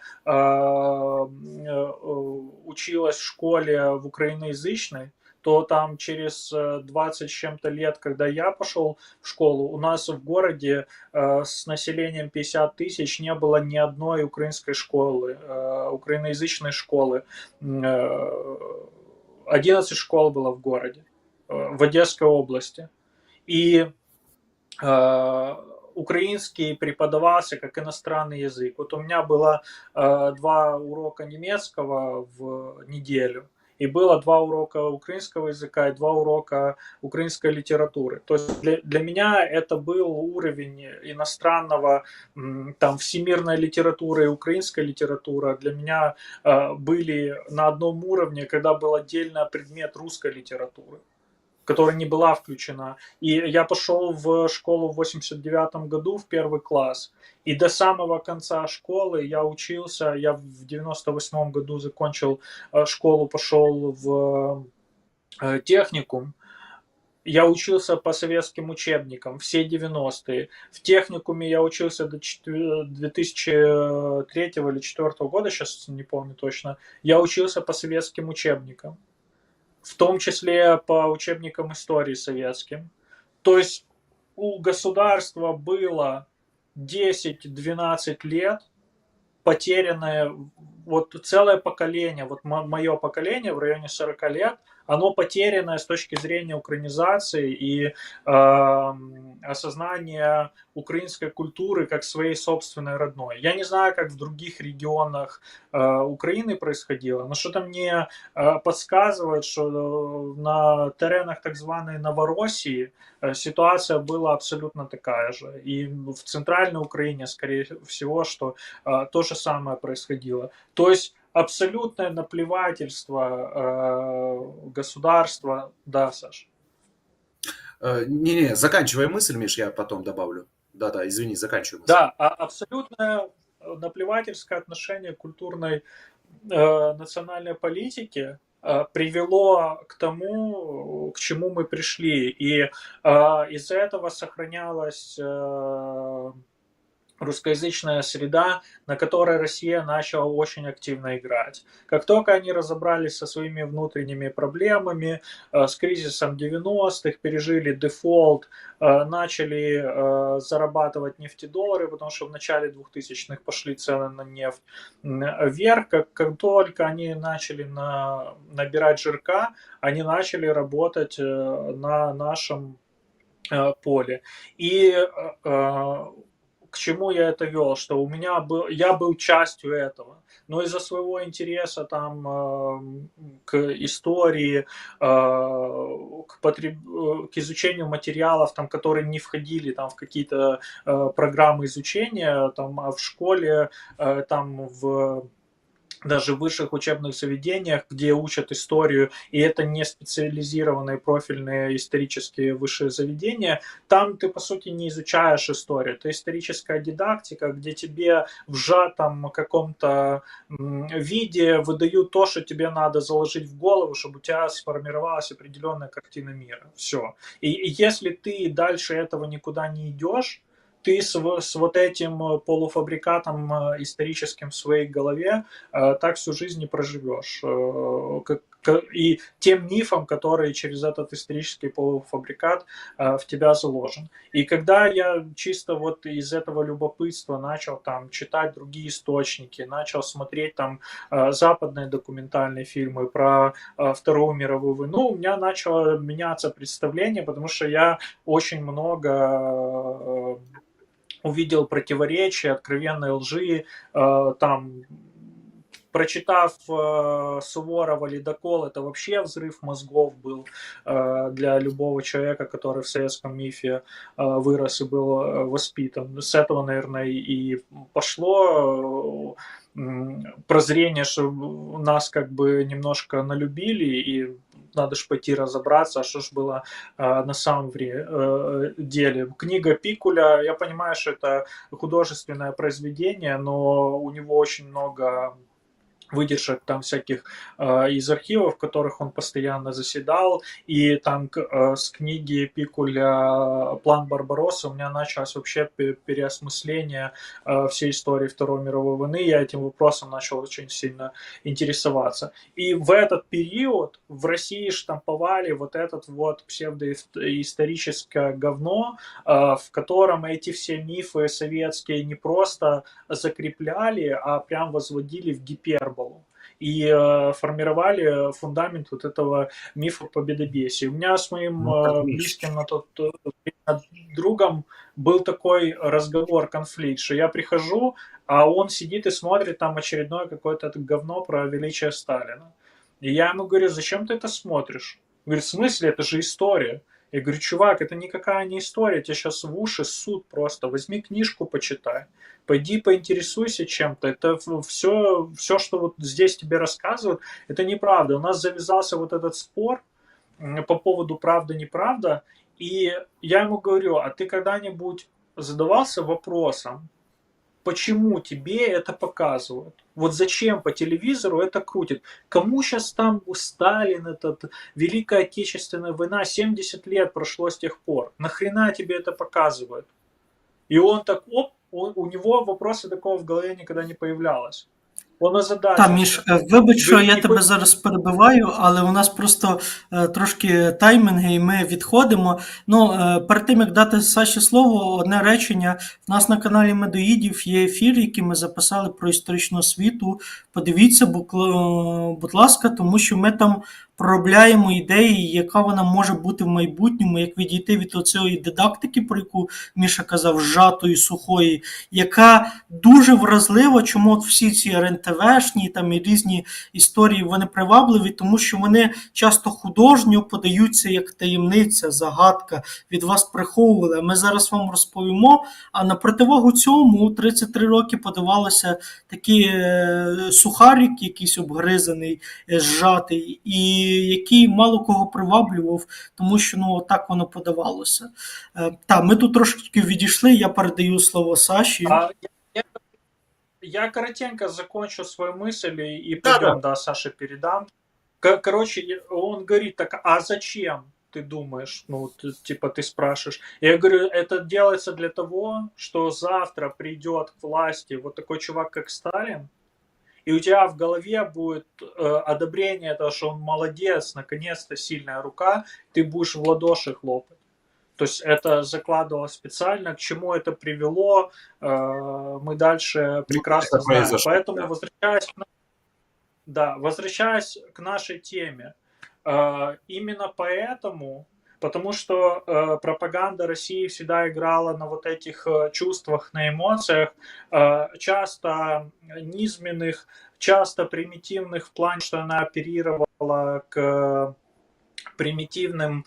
училась в школе в украиноязычной, то там через 20 с чем-то лет, когда я пошел в школу, у нас в городе с населением 50 тысяч не было ни одной украинской школы, украиноязычной школы. 11 школ было в городе, в Одесской области. И украинский преподавался как иностранный язык. Вот у меня было 2 урока немецкого в неделю, и было 2 урока украинского языка и 2 урока украинской литературы. То есть для меня это был уровень иностранного, там, всемирной литературы и украинской литературы. Для меня были на одном уровне, когда был отдельно предмет русской литературы, которая не была включена. И я пошел в школу в 89 году в 1 класс. И до самого конца школы я учился, я в 98 году закончил школу, пошел в техникум. Я учился по советским учебникам все 90-е. В техникуме я учился до 2003 или 2004 года, сейчас не помню точно. Я учился по советским учебникам, в том числе по учебникам истории советским. То есть у государства было 10-12 лет потерянное, вот целое поколение, вот мое поколение в районе 40 лет, оно потерянное с точки зрения украинизации и осознания украинской культуры как своей собственной родной. Я не знаю, как в других регионах Украины происходило, но что-то мне подсказывает, что на теренах так званой Новороссии ситуация была абсолютно такая же. И в центральной Украине, скорее всего, что то же самое происходило. То есть абсолютное наплевательство государства. Да, Саш? Не-не, заканчивай мысль, Миш, я потом добавлю. Да-да, извини, заканчивай мысль. Да, абсолютное наплевательское отношение к культурной национальной политике привело к тому, к чему мы пришли. И из-за этого сохранялась русскоязычная среда, на которой Россия начала очень активно играть. Как только они разобрались со своими внутренними проблемами, с кризисом 90-х, пережили дефолт, начали зарабатывать нефтедоллары, потому что в начале 2000-х пошли цены на нефть вверх. Как только они начали набирать жирка, они начали работать на нашем поле. И к чему я это вел, что я был частью этого, но из-за своего интереса там к истории, к изучению материалов, там, которые не входили там в какие-то программы изучения, там, а в школе, там даже в высших учебных заведениях, где учат историю, и это не специализированные профильные исторические высшие заведения, там ты, по сути, не изучаешь историю. Это историческая дидактика, где тебе в сжатом каком-то виде выдают то, что тебе надо заложить в голову, чтобы у тебя сформировалась определенная картина мира. Все. И если ты дальше этого никуда не идешь, ты с вот этим полуфабрикатом историческим в своей голове так всю жизнь не проживешь. И тем мифом, который через этот исторический полуфабрикат в тебя заложен. И когда я чисто вот из этого любопытства начал там читать другие источники, начал смотреть там западные документальные фильмы про Вторую мировую войну, у меня начало меняться представление, потому что я очень много увидел противоречия, откровенной лжи, там, прочитав Суворова «Ледокол», это вообще взрыв мозгов был для любого человека, который в советском мифе вырос и был воспитан. С этого, наверное, и пошло прозрение, что нас как бы немножко налюбили, и надо же пойти разобраться, а что ж было на самом деле. Книга Пикуля, я понимаю, что это художественное произведение, но у него очень много выдержек там всяких из архивов, в которых он постоянно заседал, и там с книги Пикуля «План Барбаросса» у меня началось вообще переосмысление всей истории Второй мировой войны, я этим вопросом начал очень сильно интересоваться. И в этот период в России штамповали вот этот вот псевдоисторическое говно, в котором эти все мифы советские не просто закрепляли, а прям возводили в гиперболу. И формировали фундамент вот этого мифа победобесия. У меня с моим близким на тот другом был такой разговор, конфликт, что я прихожу, а он сидит и смотрит там очередное какое-то говно про величие Сталина. И я ему говорю, зачем ты это смотришь? Он говорит, в смысле, это же история. Я говорю, чувак, это никакая не история, тебе сейчас в уши ссут просто. Возьми книжку, почитай. Пойди поинтересуйся чем-то. Это все, что вот здесь тебе рассказывают, это неправда. У нас завязался вот этот спор по поводу правда-неправда. И я ему говорю, а ты когда-нибудь задавался вопросом, почему тебе это показывают? Вот зачем по телевизору это крутит? Кому сейчас там Сталин, этот, Великая Отечественная война, 70 лет прошло с тех пор. Нахрена тебе это показывают? И он так, у него вопроса такого в голове никогда не появлялось. Он озадачився. Міш, вибач, що я тебе зараз перебиваю, але у нас просто трошки таймінги, і ми відходимо. Перед тим, як дати Саші слово, одне речення. В нас на каналі Медоїдів є ефір, який ми записали про історичну освіту. Подивіться, будь ласка, тому що ми там проробляємо ідеї, яка вона може бути в майбутньому, як відійти від оцієї дидактики, про яку Міша казав, зжатої, сухої, яка дуже вразлива, чому от всі ці РНТВшні там і різні історії, вони привабливі, тому що вони часто художньо подаються як таємниця, загадка, від вас приховували. Ми зараз вам розповімо, а на противагу цьому 33 роки подавалося такий сухарик, якийсь обгризаний, зжатий, і який мало кого приваблював, тому що так воно подавалося. Ми тут трошки відійшли, я передаю слово Саші. Я коротенько закончу свою мысль и пойдем, да, Саше передам. Короче, он говорит, так, а зачем ты думаешь? Типа ты спрашиваешь. Я говорю, это делается для того, что завтра придет к власти вот такой чувак, как Сталин, и у тебя в голове будет одобрение того, что он молодец, наконец-то сильная рука, ты будешь в ладоши хлопать. То есть это закладывалось специально, к чему это привело, мы дальше прекрасно знаем. Поэтому, возвращаясь к нашей теме, именно поэтому, потому что пропаганда России всегда играла на вот этих чувствах, на эмоциях, часто низменных, часто примитивных в плане, что она оперировала к примитивным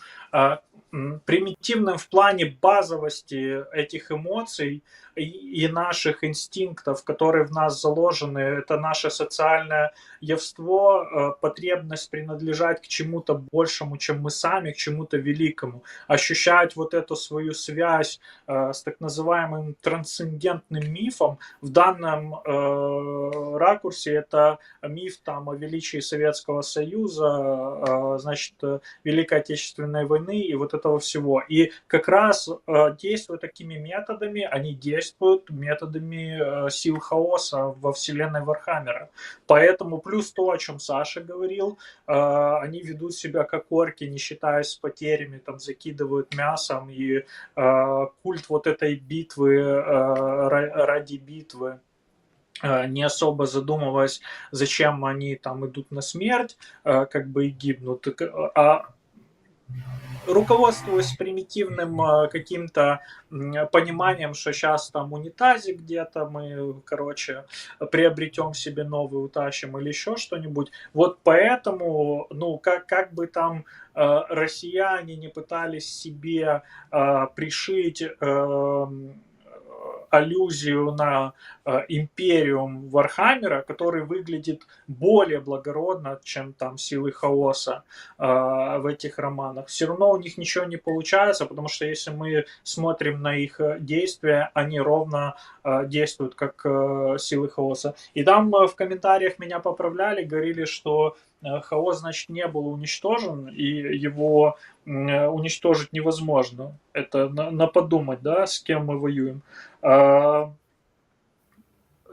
в плане базовости этих эмоций и наших инстинктов, которые в нас заложены. Это наше социальное явство, потребность принадлежать к чему-то большему, чем мы сами, к чему-то великому. Ощущать вот эту свою связь с так называемым трансцендентным мифом. В данном ракурсе это миф там, о величии Советского Союза, значит, Великой Отечественной войны и вот этого всего. И как раз действуя такими методами, они действуют методами сил хаоса во вселенной Вархаммера. Поэтому плюс то, о чем Саша говорил, они ведут себя как орки, не считаясь с потерями, там закидывают мясом, и культ вот этой битвы ради битвы, не особо задумываясь, зачем они там идут на смерть, как бы и гибнут, руководствуясь примитивным каким-то пониманием, что сейчас там унитазик где-то мы, приобретем себе новый, утащим или еще что-нибудь. Вот поэтому, как бы там россияне не пытались себе пришить аллюзию на империум Вархаммера, который выглядит более благородно, чем там силы хаоса в этих романах. Все равно у них ничего не получается, потому что если мы смотрим на их действия, они ровно действуют как силы хаоса. И там в комментариях меня поправляли, говорили, что хаос, значит, не был уничтожен, и его уничтожить невозможно. Это на подумать, да, с кем мы воюем.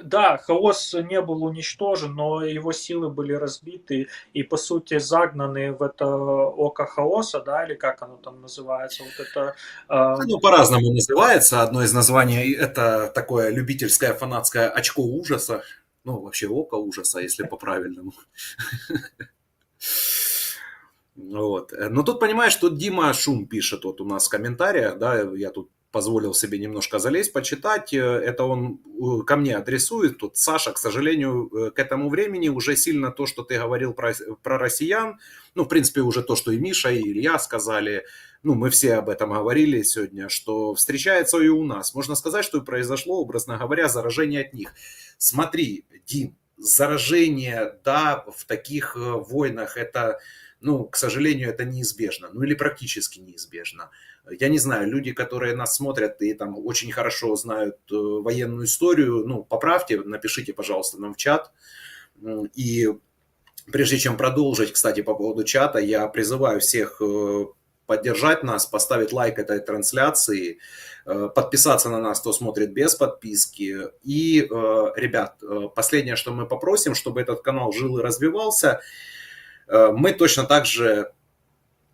Да, хаос не был уничтожен, но его силы были разбиты и, по сути, загнаны в это око хаоса, да, или как оно там называется? Вот это, Оно по-разному называется. Одно из названий – это такое любительское фанатское очко ужаса. Вообще око ужаса, если по-правильному. Вот. Но тут, понимаешь, тут Дима Шум пишет вот у нас в комментариях, да, я тут позволил себе немножко залезть, почитать. Это он ко мне адресует. Тут Саша, к сожалению, к этому времени уже сильно то, что ты говорил про россиян, ну, в принципе, уже то, что и Миша, и Илья сказали, ну, мы все об этом говорили сегодня, что встречается и у нас. Можно сказать, что и произошло, образно говоря, заражение от них. Смотри, Дим, заражение, да, в таких войнах, это, ну, к сожалению, это неизбежно, ну или практически неизбежно. Я не знаю, люди, которые нас смотрят и там очень хорошо знают военную историю, ну, поправьте, напишите, пожалуйста, нам в чат. И прежде чем продолжить, кстати, по поводу чата, я призываю всех поддержать нас, поставить лайк этой трансляции, подписаться на нас, кто смотрит без подписки. И, ребят, последнее, что мы попросим, чтобы этот канал жил и развивался, мы точно так же,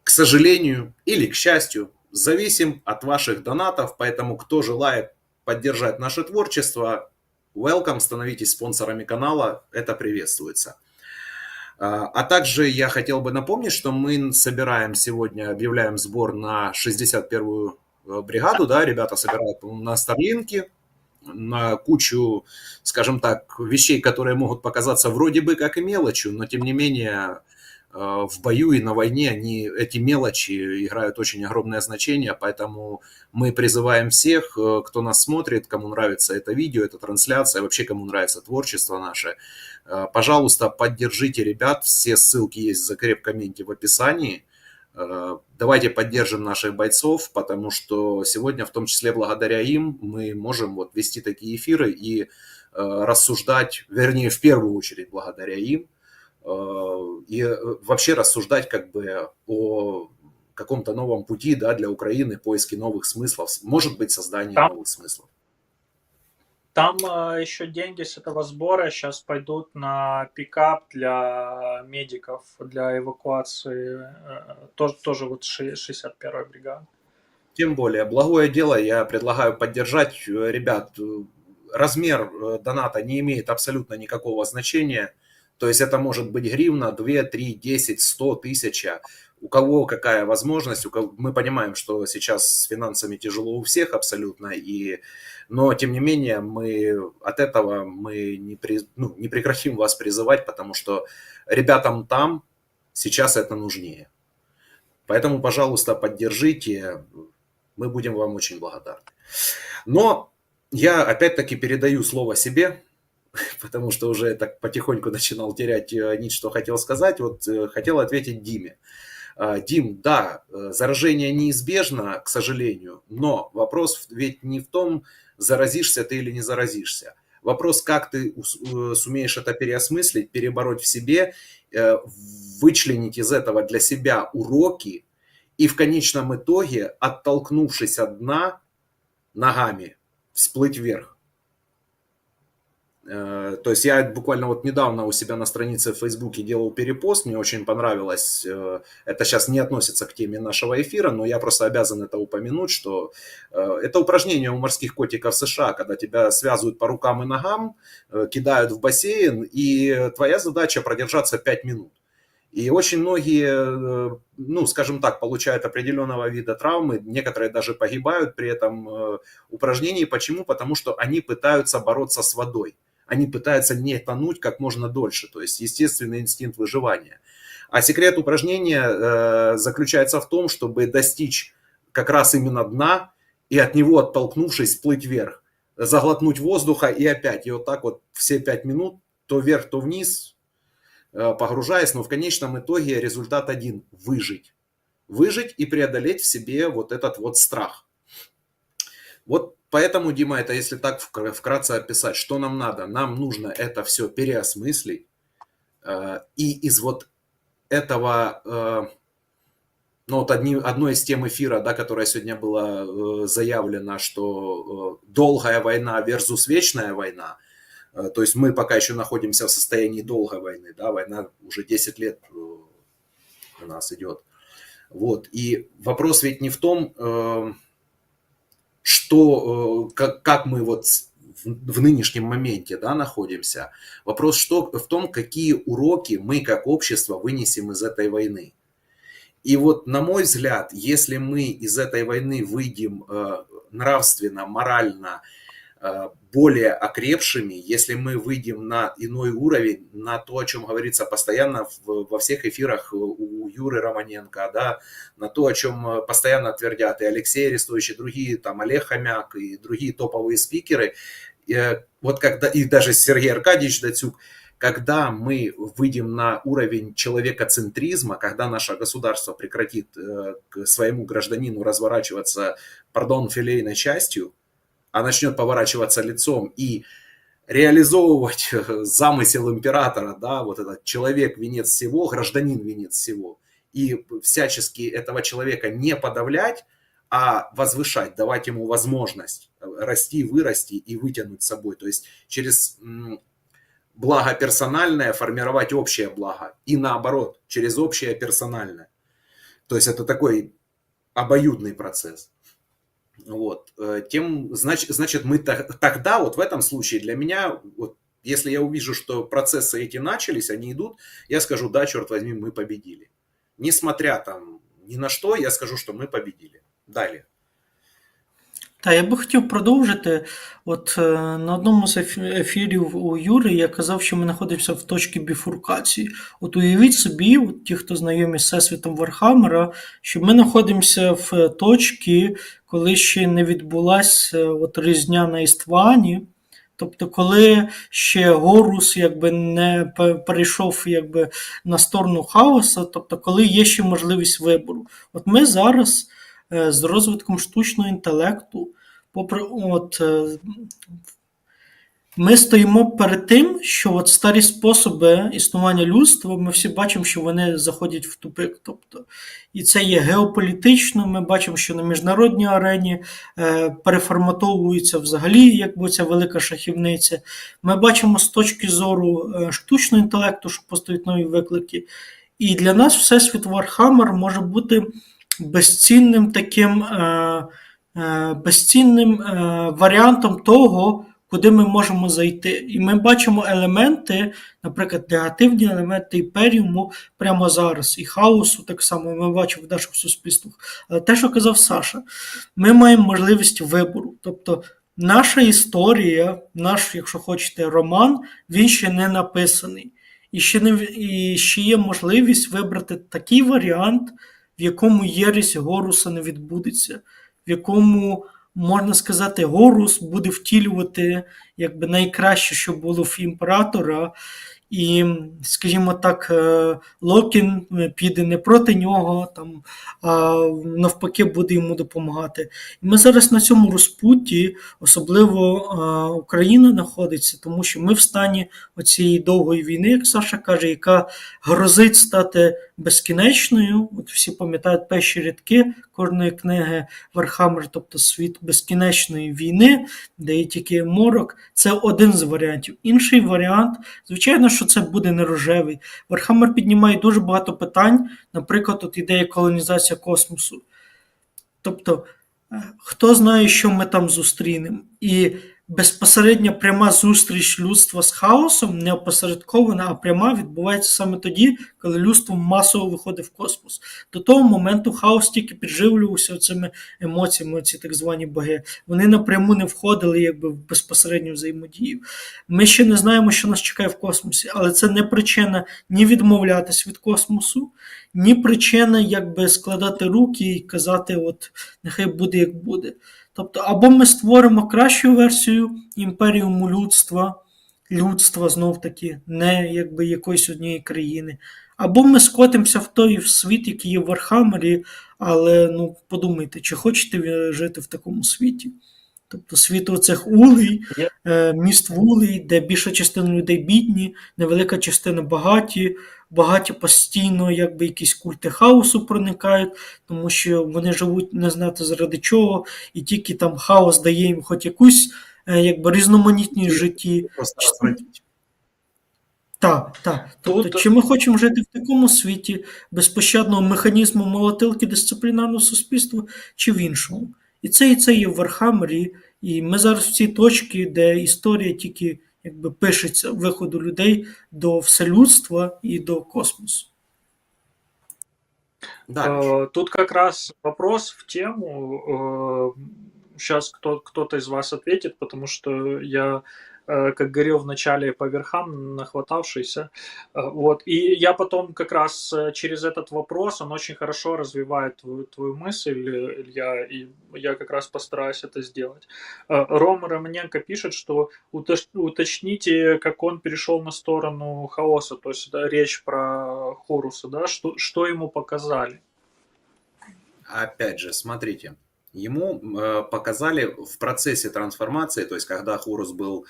к сожалению или к счастью, зависим от ваших донатов, поэтому кто желает поддержать наше творчество, welcome, становитесь спонсорами канала, это приветствуется. А также я хотел бы напомнить, что мы собираем сегодня, объявляем сбор на 61-ю бригаду, да, ребята собирают на Старлинки, на кучу, скажем так, вещей, которые могут показаться вроде бы как и мелочью, но тем не менее в бою и на войне эти мелочи играют очень огромное значение, поэтому мы призываем всех, кто нас смотрит, кому нравится это видео, эта трансляция, вообще кому нравится творчество наше, пожалуйста, поддержите ребят, все ссылки есть в закреп-комменте в описании. Давайте поддержим наших бойцов, потому что сегодня, в том числе благодаря им, мы можем вот вести такие эфиры и рассуждать, вернее, в первую очередь благодаря им, и вообще рассуждать как бы о каком-то новом пути, да, для Украины, поиске новых смыслов, может быть, создание новых смыслов. Там еще деньги с этого сбора сейчас пойдут на пикап для медиков, для эвакуации, тоже вот 61-й бригады. Тем более, благое дело, я предлагаю поддержать. Ребят, размер доната не имеет абсолютно никакого значения. То есть это может быть гривна, 2, 3, 10, 100, 1000. У кого какая возможность. Мы понимаем, что сейчас с финансами тяжело у всех абсолютно. Но тем не менее от этого мы не прекратим вас призывать, потому что ребятам там сейчас это нужнее. Поэтому, пожалуйста, поддержите. Мы будем вам очень благодарны. Но я опять-таки передаю слово себе, потому что уже так потихоньку начинал терять нить, что хотел сказать. Вот хотел ответить Диме. Дим, да, заражение неизбежно, к сожалению, но вопрос ведь не в том, заразишься ты или не заразишься. Вопрос, как ты сумеешь это переосмыслить, перебороть в себе, вычленить из этого для себя уроки и в конечном итоге, оттолкнувшись от дна, ногами всплыть вверх. То есть я буквально вот недавно у себя на странице в Фейсбуке делал перепост, мне очень понравилось. Это сейчас не относится к теме нашего эфира, но я просто обязан это упомянуть, что это упражнение у морских котиков США, когда тебя связывают по рукам и ногам, кидают в бассейн, и твоя задача продержаться 5 минут. И очень многие, ну, скажем так, получают определенного вида травмы, некоторые даже погибают при этом упражнении. Почему? Потому что они пытаются бороться с водой. Они пытаются не тонуть как можно дольше, то есть естественный инстинкт выживания. А секрет упражнения заключается в том, чтобы достичь как раз именно дна и от него, оттолкнувшись, всплыть вверх, заглотнуть воздуха и опять. И вот так вот все 5 минут, то вверх, то вниз, погружаясь, но в конечном итоге результат один – выжить. Выжить и преодолеть в себе вот этот вот страх. Вот поэтому, Дима, это если так вкратце описать, что нам надо? Нам нужно это все переосмыслить. И из вот этого, ну вот одной из тем эфира, да, которая сегодня была заявлена, что долгая война versus вечная война, то есть мы пока еще находимся в состоянии долгой войны, да, война уже 10 лет у нас идет. Вот. И вопрос ведь не в том, как мы вот в нынешнем моменте, да, находимся. Вопрос в том, какие уроки мы как общество вынесем из этой войны. И вот, на мой взгляд, если мы из этой войны выйдем нравственно, морально, более окрепшими, если мы выйдем на иной уровень, на то, о чем говорится постоянно во всех эфирах у Юры Романенко, да, на то, о чем постоянно твердят и Алексей Арестович, и другие, там, Олег Хомяк, и другие топовые спикеры, вот когда, и даже Сергей Аркадьевич Дацюк, когда мы выйдем на уровень человекоцентризма, когда наше государство прекратит к своему гражданину разворачиваться, пардон, филейной частью, а начнет поворачиваться лицом и реализовывать замысел императора, да, вот этот человек венец всего, гражданин венец всего, и всячески этого человека не подавлять, а возвышать, давать ему возможность расти, вырасти и вытянуть с собой, то есть через благо персональное формировать общее благо, и наоборот, через общее персональное. То есть это такой обоюдный процесс. Вот. Значит, мы тогда, вот в этом случае, для меня, вот, если я увижу, что процессы эти начались, они идут, я скажу, да, черт возьми, мы победили. Несмотря там ни на что, я скажу, що ми победили. Далі. Та я би хотів продовжити. От на одному з ефірів у Юри я казав, що ми знаходимося в точці біфуркації. От уявіть собі, от ті, хто знайомі з всесвітом Вархаммера, що ми знаходимося в точці, коли ще не відбулася от різня на Іствані. Тобто, коли ще Горус якби не перейшов якби на сторону хаоса, тобто, коли є ще можливість вибору. От ми зараз з розвитком штучного інтелекту, ми стоїмо перед тим, що от старі способи існування людства, ми всі бачимо, що вони заходять в тупик. Тобто, і це є геополітично, ми бачимо, що на міжнародній арені переформатовується взагалі якби ця велика шахівниця. Ми бачимо з точки зору штучного інтелекту, що постають нові виклики. І для нас Всесвіт Вархаммер може бути безцінним таким безцінним варіантом того, куди ми можемо зайти. І ми бачимо елементи, наприклад, негативні елементи імперіуму прямо зараз. І хаосу так само ми бачимо в наших суспільствах. Але те, що казав Саша, ми маємо можливість вибору. Тобто наша історія, наш, якщо хочете, роман, він ще не написаний. І ще є можливість вибрати такий варіант, в якому єресь Горуса не відбудеться, в якому, можна сказати, Горус буде втілювати якби найкраще, що було в імператора, і, скажімо так, Локін піде не проти нього, там, а навпаки буде йому допомагати. І ми зараз на цьому розпутті, особливо Україна знаходиться, тому що ми в стані оцієї довгої війни, як Саша каже, яка грозить стати безкінечною. От всі пам'ятають перші рядки кожної книги Вархаммер, тобто світ безкінечної війни, де є тільки морок. Це один з варіантів. Інший варіант, звичайно, що це буде не рожевий. Вархаммер піднімає дуже багато питань, наприклад, от ідея колонізації космосу. Тобто, хто знає, що ми там зустрінемо. І безпосередня пряма зустріч людства з хаосом, не опосередкована, а пряма, відбувається саме тоді, коли людство масово виходить в космос. До того моменту хаос тільки підживлювався цими емоціями, ці так звані боги. Вони напряму не входили якби в безпосередню взаємодію. Ми ще не знаємо, що нас чекає в космосі, але це не причина ні відмовлятись від космосу, ні причина якби складати руки і казати, от нехай буде як буде. Тобто, або ми створимо кращу версію імперіуму людства знов-таки, не якби якоїсь однієї країни, або ми скотимося в той світ, який є в Вархаммері, але, ну, подумайте, чи хочете ви жити в такому світі? Тобто світ оцих улей, міст вулей, де більша частина людей бідні, невелика частина багаті постійно якби якісь культи хаосу проникають, тому що вони живуть не знати заради чого, і тільки там хаос дає їм хоч якусь якби різноманітність в житті. Так. Тобто, чи ми хочемо жити в такому світі безпощадного механізму молотилки дисциплінарного суспільства, чи в іншому? І це є в Вархаммері, і ми зараз в цій точці, де історія тільки якби пишеться виходу людей до вселюдства і до космосу. Да, Миш. Тут как раз вопрос в тему. Сейчас кто-то из вас ответит, потому что я, как говорил в начале, по верхам нахватавшийся. Вот. И я потом как раз через этот вопрос, он очень хорошо развивает твою мысль, Илья, и я как раз постараюсь это сделать. Рома Романенко пишет, что уточните, как он перешел на сторону хаоса, то есть да, речь про Хоруса, да, что ему показали. Опять же, смотрите, ему показали в процессе трансформации, то есть когда Хорус был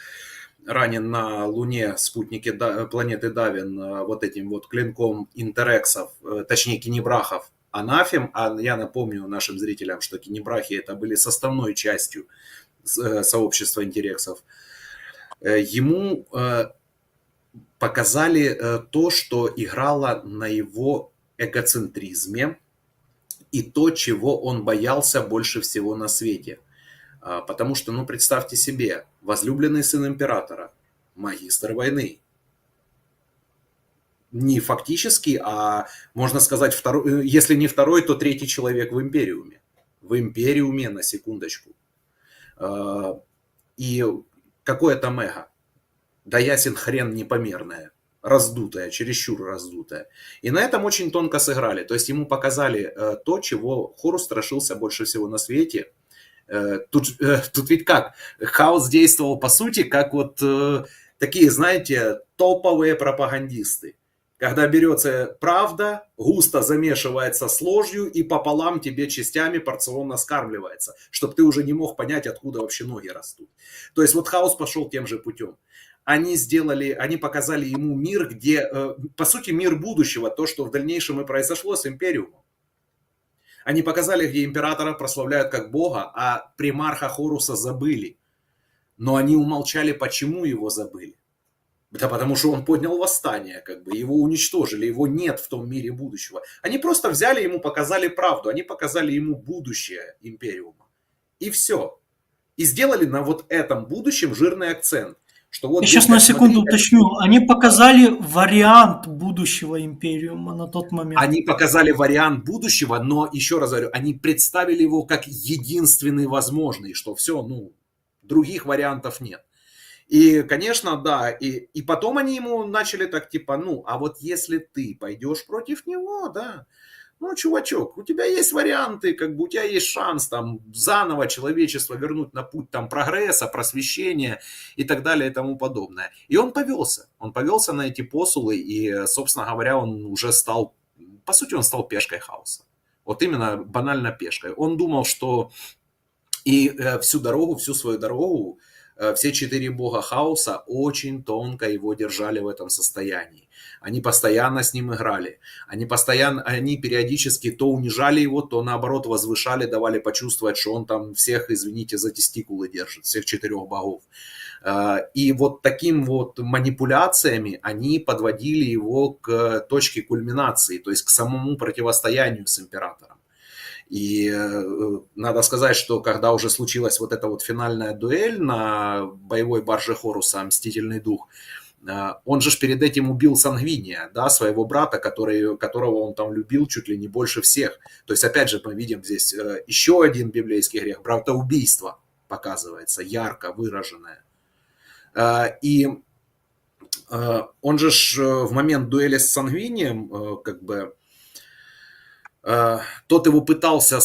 ранен на Луне, спутнике планеты Давин, вот этим вот клинком интерексов, точнее кенебрахов, анафем, а я напомню нашим зрителям, что кенебрахи это были составной частью сообщества интерексов, ему показали то, что играло на его эгоцентризме, и то, чего он боялся больше всего на свете. Потому что, ну, представьте себе, возлюбленный сын императора, магистр войны. Не фактически, а, можно сказать, второй, если не второй, то третий человек в Империуме. В Империуме, на секундочку. И какое там эго? Да ясен хрен непомерное, раздутая, чересчур раздутая. И на этом очень тонко сыграли. То есть ему показали то, чего Хорус страшился больше всего на свете. Тут ведь как? Хаос действовал по сути как вот такие, знаете, топовые пропагандисты. Когда берется правда, густо замешивается с ложью и пополам тебе частями порционно скармливается, чтобы ты уже не мог понять, откуда вообще ноги растут. То есть вот хаос пошел тем же путем. Они показали ему мир, где, по сути, мир будущего, то, что в дальнейшем и произошло с Империумом. Они показали, где императора прославляют как бога, а примарха Хоруса забыли. Но они умолчали, почему его забыли. Да потому что он поднял восстание, как бы его уничтожили, его нет в том мире будущего. Они просто взяли ему, показали правду, они показали ему будущее Империума. И все. И сделали на вот этом будущем жирный акцент. Что вот, Я сейчас на дескать, секунду смотри, уточню. Они показали вариант будущего Империума на тот момент. они показали вариант будущего, но, еще раз говорю, они представили его как единственный возможный, что все, ну, других вариантов нет. И, конечно, да, и потом они ему начали так, типа, ну, а вот если ты пойдешь против него, да, ну, чувачок, у тебя есть варианты, как бы у тебя есть шанс там заново человечество вернуть на путь там прогресса, просвещения и так далее и тому подобное. И он повелся на эти посулы, и, собственно говоря, он уже стал, по сути, он стал пешкой хаоса. Вот именно банально пешкой. Он думал, что и всю свою дорогу, все 4 бога хаоса очень тонко его держали в этом состоянии. Они постоянно с ним играли. Они периодически то унижали его, то наоборот возвышали, давали почувствовать, что он там всех, извините, за тестикулы держит, всех 4 богов. И вот таким вот манипуляциями они подводили его к точке кульминации, то есть к самому противостоянию с императором. И надо сказать, что когда уже случилась вот эта вот финальная дуэль на боевой барже Хоруса «Мстительный дух», он же перед этим убил Сангвиния, да, своего брата, которого он там любил чуть ли не больше всех. То есть, опять же, мы видим здесь еще один библейский грех, братоубийство показывается, ярко выраженное. И он же в момент дуэли с Сангвинием, как бы, тот его пытался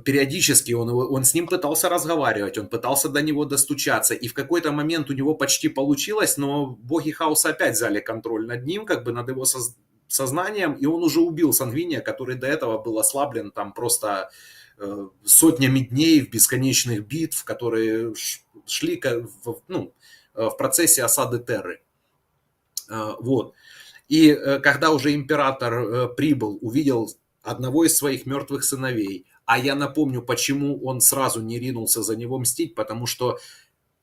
периодически, он с ним пытался разговаривать, он пытался до него достучаться, и в какой-то момент у него почти получилось, но боги хаоса опять взяли контроль над ним, как бы над его сознанием, и он уже убил Сангвиния, который до этого был ослаблен там просто сотнями дней в бесконечных битв, которые шли в процессе осады Терры. Вот. И когда уже император прибыл, увидел одного из своих мертвых сыновей. А я напомню, почему он сразу не ринулся за него мстить, потому что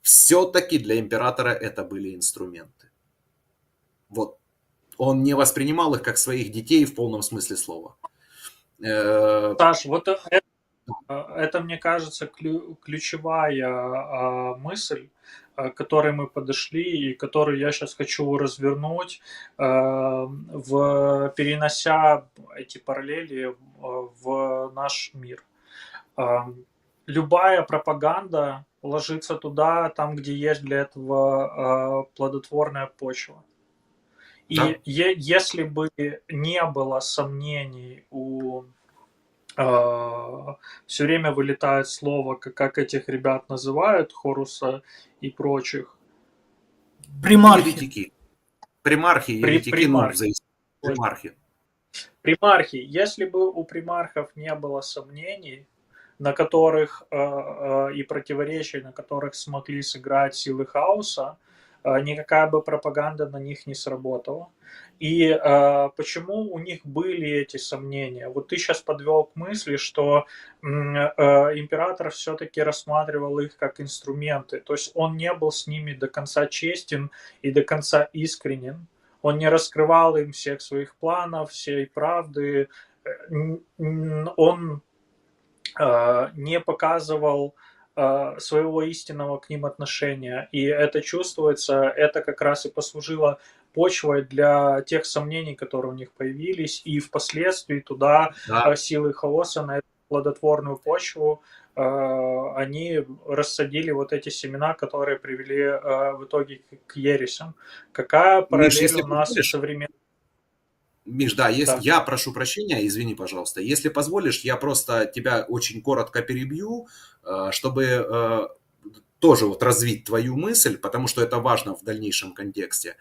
все-таки для императора это были инструменты. Вот. Он не воспринимал их как своих детей в полном смысле слова. Саш, вот это мне кажется, ключевая мысль. к которой мы подошли и который я сейчас хочу развернуть, перенося эти параллели в наш мир. Любая пропаганда ложится туда, там, где есть для этого плодотворная почва. Да. И если бы не было сомнений все время вылетает слово, как этих ребят называют, Хоруса и прочих. Примархи. Еретики. Примархи, еретики, ну, в Примархи. зависимости от примархи. Примархи. Если бы у примархов не было сомнений, на которых и противоречий, на которых смогли сыграть силы хаоса, никакая бы пропаганда на них не сработала. И почему у них были эти сомнения? Вот ты сейчас подвел к мысли, что император все-таки рассматривал их как инструменты, то есть он не был с ними до конца честен и до конца искренен. Он не раскрывал им всех своих планов, всей правды. Он не показывал своего истинного к ним отношения. И это чувствуется, это как раз и послужило почвой для тех сомнений, которые у них появились. И впоследствии туда Да. силы хаоса на эту плодотворную почву они рассадили вот эти семена, которые привели в итоге к ересям. Какая параллель если у нас в позволишь, современном... Миш, да, Да. я прошу прощения, извини, пожалуйста. Если позволишь, я просто тебя очень коротко перебью, чтобы тоже вот развить твою мысль, потому что это важно в дальнейшем контексте.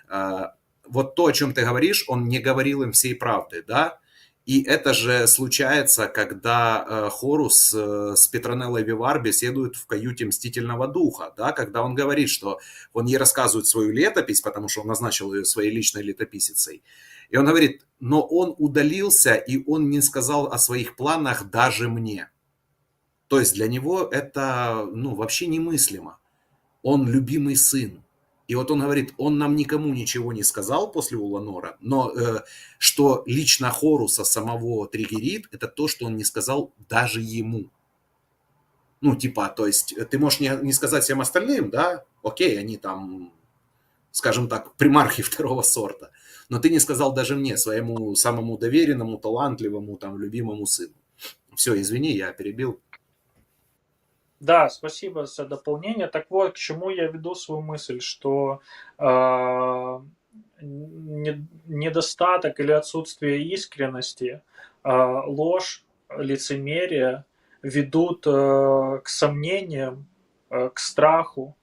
Вот то, о чем ты говоришь, он не говорил им всей правды, да? И это же случается, когда Хорус с Петронеллой Вивар беседуют в каюте Мстительного Духа, да, когда он говорит, что он ей рассказывает свою летопись, потому что он назначил ее своей личной летописицей. И он говорит, но он удалился, и он не сказал о своих планах даже мне. То есть для него это, ну, вообще немыслимо. Он любимый сын. И вот он говорит, он нам никому ничего не сказал после Уланора, но что лично Хоруса самого триггерит, это то, что он не сказал даже ему. Ну, типа, то есть ты можешь не сказать всем остальным, да, окей, они там, скажем так, примархи второго сорта, но ты не сказал даже мне, своему самому доверенному, талантливому, там, любимому сыну. Все, извини, я перебил. Да, спасибо за дополнение. Так вот, к чему я веду свою мысль, что недостаток или отсутствие искренности, ложь, лицемерие ведут к сомнениям, к страху,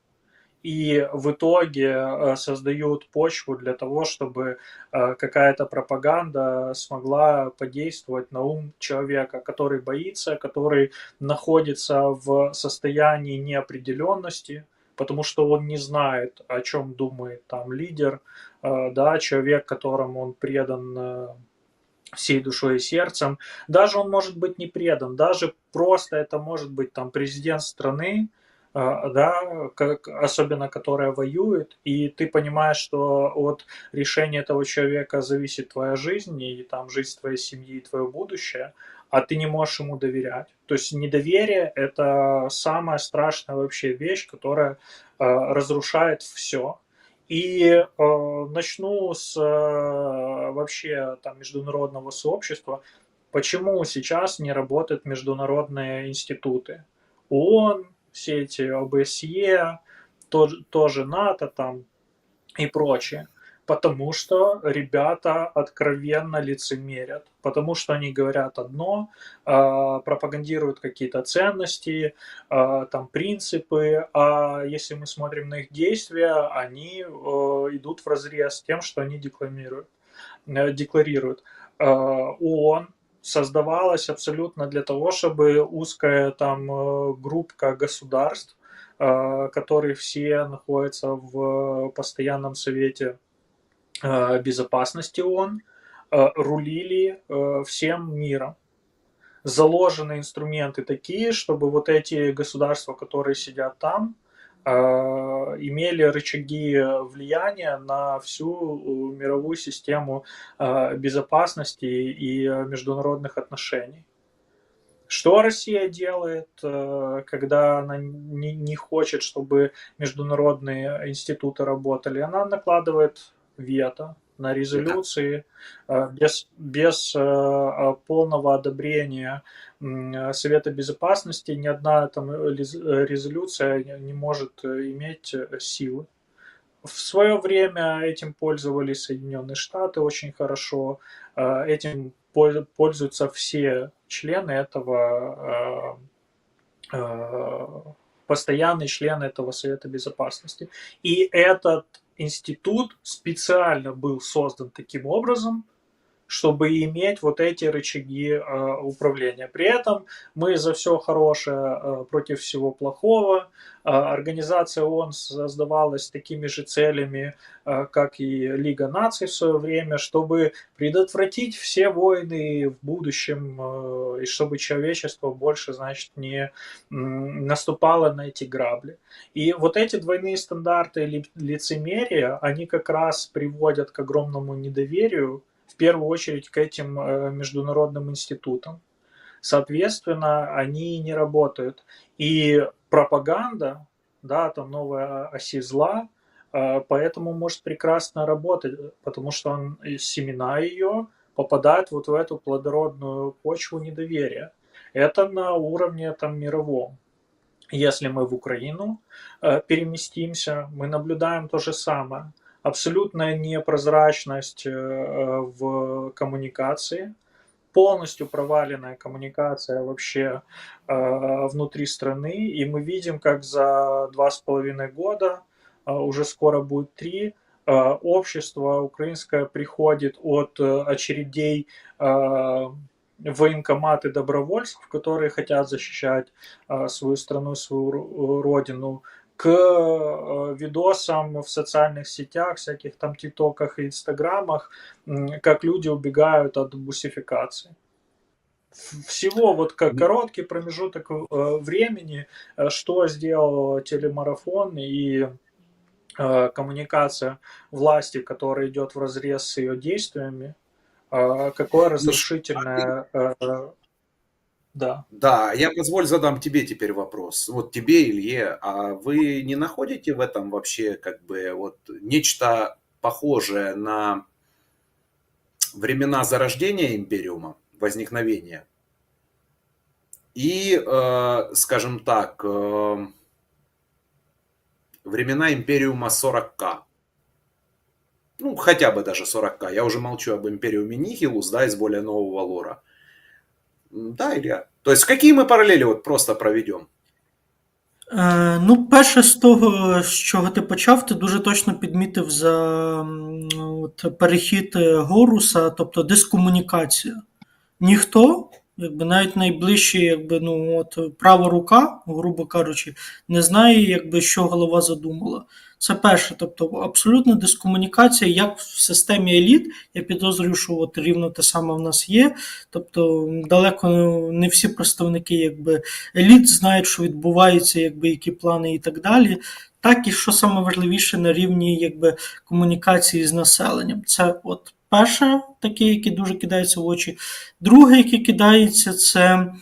и в итоге создают почву для того, чтобы какая-то пропаганда смогла подействовать на ум человека, который боится, который находится в состоянии неопределенности, потому что он не знает, о чем думает там лидер, да, человек, которому он предан всей душой и сердцем. Даже он может быть не предан, даже просто это может быть там президент страны, да, особенно которая воюет, и ты понимаешь, что от решения этого человека зависит твоя жизнь, и там жизнь твоей семьи, и твое будущее, а ты не можешь ему доверять. То есть недоверие – это самая страшная вообще вещь, которая разрушает все. И начну с вообще там международного сообщества. Почему сейчас не работают международные институты? ООН, все эти ОБСЕ, тоже НАТО там и прочее. Потому что ребята откровенно лицемерят. Потому что они говорят одно, пропагандируют какие-то ценности, там принципы, а если мы смотрим на их действия, они идут вразрез с тем, что они декларируют. ООН создавалась абсолютно для того, чтобы узкая там группка государств, которые все находятся в постоянном совете безопасности ООН, рулили всем миром. Заложены инструменты такие, чтобы вот эти государства, которые сидят там, имели рычаги влияния на всю мировую систему безопасности и международных отношений. Что Россия делает, когда она не хочет, чтобы международные институты работали? Она накладывает вето на Да. резолюции без полного одобрения Совета Безопасности. Ни одна там резолюция не может иметь силы. В свое время этим пользовались Соединенные Штаты очень хорошо. Этим пользуются все члены этого, постоянные члены этого Совета Безопасности. И этот институт специально был создан таким образом, чтобы иметь вот эти рычаги управления. При этом мы за все хорошее против всего плохого. Организация ООН создавалась с такими же целями, как и Лига наций в свое время, чтобы предотвратить все войны в будущем, и чтобы человечество больше, значит, не наступало на эти грабли. И вот эти двойные стандарты лицемерия, они как раз приводят к огромному недоверию, в первую очередь, к этим международным институтам. Соответственно, они не работают. И пропаганда, да, там новая оси зла, поэтому может прекрасно работать, потому что семена ее попадают вот в эту плодородную почву недоверия. Это на уровне там мировом. Если мы в Украину переместимся, мы наблюдаем то же самое. Абсолютная непрозрачность в коммуникации, полностью проваленная коммуникация вообще внутри страны, и мы видим, как за 2,5 года, уже скоро будет 3, общество украинское приходит от очередей военкоматы добровольцев, которые хотят защищать свою страну, свою родину, к видосам в социальных сетях, всяких там тиктоках и инстаграмах, как люди убегают от бусификации. Всего вот как короткий промежуток времени, что сделал телемарафон и коммуникация власти, которая идет вразрез с ее действиями, какое разрушительное... Да. Да, я позволь задам тебе теперь вопрос. Вот тебе, Илье, а вы не находите в этом вообще как бы вот нечто похожее на времена зарождения Империума, возникновения? И, скажем так, времена Империума 40К. Ну, хотя бы даже 40К. Я уже молчу об Империуме Нихилус, да, из более нового лора. Да, Илья? То есть какие ми паралелі от просто проведемо? Ну, перше з того, з чого ти почав, ти дуже точно підмітив за от, перехід Горуса, тобто дискомунікація. Ніхто, якби навіть найближчий, якби, ну, от, права рука, грубо кажучи, не знає, якби, що голова задумала. Це перше, тобто абсолютна дискомунікація, як в системі еліт. Я підозрюю, що от рівно те саме в нас є. Тобто далеко не всі представники якби, еліт знають, що відбувається, якби, які плани і так далі. Так і що саме важливіше на рівні якби, комунікації з населенням. Це от перше таке, яке дуже кидається в очі. Друге, яке кидається, це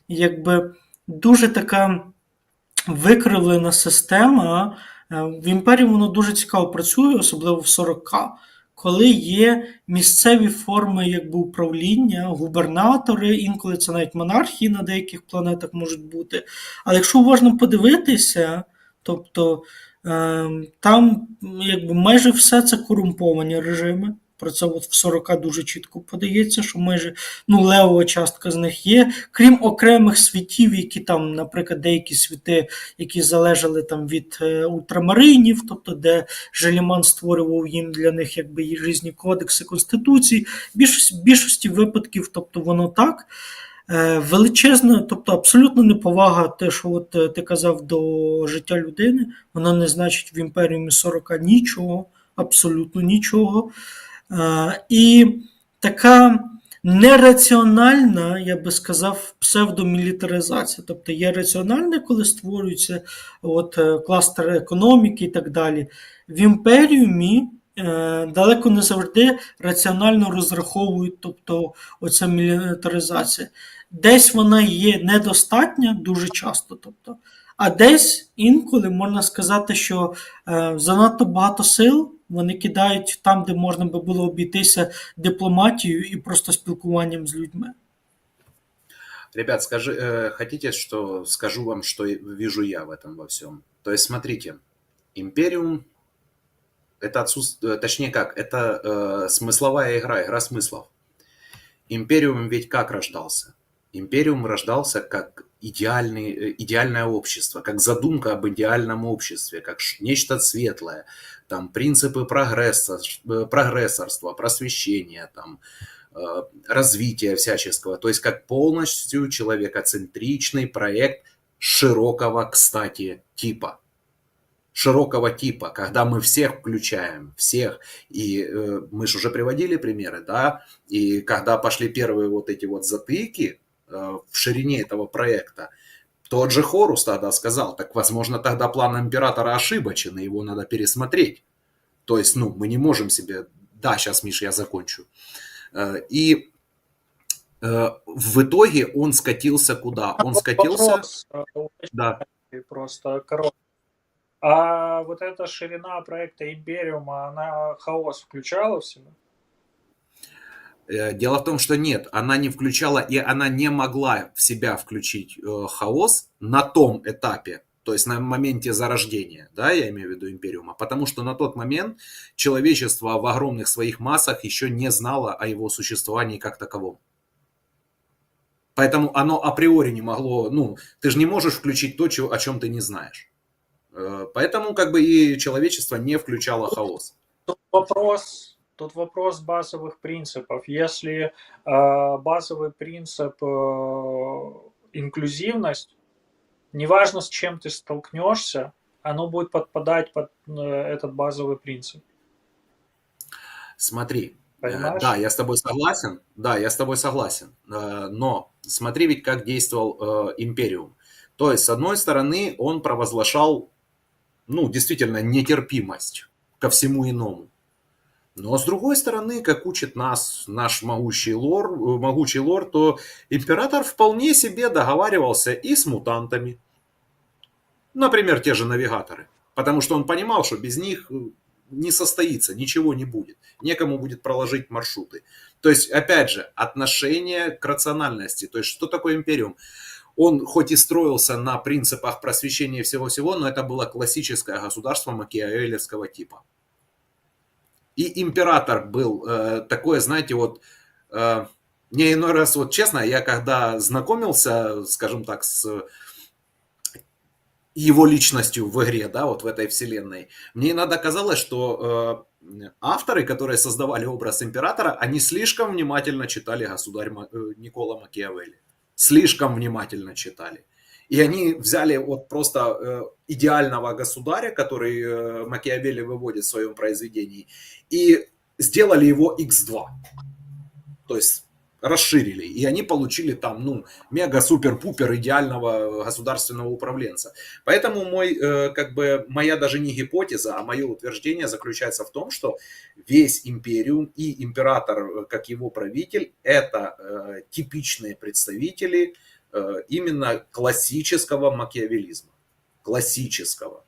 якби дуже така викривлена система. В імперії воно дуже цікаво працює, особливо в 40К, коли є місцеві форми якби, управління, губернатори, інколи це навіть монархії на деяких планетах можуть бути. Але якщо уважно подивитися, тобто там якби, майже все це корумповані режими. Про це от в 40 дуже чітко подається, що майже левова частка з них є, крім окремих світів, які там, наприклад, деякі світи, які залежали там від ультрамаринів, тобто де Желіман створював їм для них якби різні кодекси конституції. В більшості випадків, тобто воно так. Величезна, тобто абсолютно неповага, те, що от ти казав, до життя людини, вона не значить в імперіумі 40 нічого, абсолютно нічого. І така нераціональна, я би сказав, псевдомілітаризація. Тобто є раціональне, коли створюється от, кластер економіки і так далі. В імперіумі далеко не завжди раціонально розраховують, тобто оця мілітаризація. десь вона є недостатня дуже часто, тобто, а десь інколи можна сказати, що занадто багато сил вони кидають там, де можна би було обійтися дипломатією і просто спілкуванням з людьми. Ребят, хотите, что скажу вам, что вижу я в этом во всем? То есть, смотрите, Империум это отсутствие, точнее как, это смысловая игра смыслов. Империум ведь как рождался? Империум рождался как идеальное общество, как задумка об идеальном обществе, как нечто светлое, там принципы прогрессорства, просвещения, там, развития всяческого, то есть как полностью человекоцентричный проект широкого, кстати, типа. Широкого типа, когда мы всех включаем, всех, и мы же уже приводили примеры, да, и когда пошли первые вот эти вот затыки в ширине этого проекта, тот же Хорус тогда сказал, так возможно тогда план императора ошибочен, и его надо пересмотреть. То есть, ну, мы не можем себе... Да, сейчас, Миш, я закончу. И в итоге он скатился куда? Он скатился... Вопрос, Да. просто короткий. А вот эта ширина проекта Империума, она хаос включала в себя? Дело в том, что нет, она не включала и она не могла в себя включить хаос на том этапе, то есть на моменте зарождения, да, я имею в виду Империума, потому что на тот момент человечество в огромных своих массах еще не знало о его существовании как таковом. Поэтому оно априори не могло, ну, ты же не можешь включить то, о чем ты не знаешь. Поэтому как бы и человечество не включало хаос. Тут вопрос базовых принципов. Если базовый принцип инклюзивность, неважно, с чем ты столкнешься, оно будет подпадать под этот базовый принцип. Смотри, Понимаешь? да, я с тобой согласен, но смотри ведь, как действовал Империум. То есть, с одной стороны, он провозглашал, ну, действительно, нетерпимость ко всему иному. Но с другой стороны, как учит нас наш могучий лор, то император вполне себе договаривался и с мутантами. Например, те же навигаторы. Потому что он понимал, что без них не состоится, ничего не будет. Некому будет проложить маршруты. То есть, опять же, отношение к рациональности. То есть, что такое Империум? Он хоть и строился на принципах просвещения всего-всего, но это было классическое государство макиавеллевского типа. И император был такое, знаете, вот... Мне иной раз, вот честно, я когда знакомился, скажем так, с его личностью в игре, да, вот в этой вселенной, мне иногда казалось, что авторы, которые создавали образ императора, они слишком внимательно читали «Государь Никколо Макиавелли». Слишком внимательно читали. И они взяли вот просто идеального государя, который Макиавелли выводит в своем произведении, и сделали его x2. То есть расширили. И они получили там, ну, мега-супер-пупер идеального государственного управленца. Поэтому моя даже не гипотеза, а мое утверждение заключается в том, что весь Империум и император, как его правитель, это типичные представители именно классического макиавеллизма. Классического.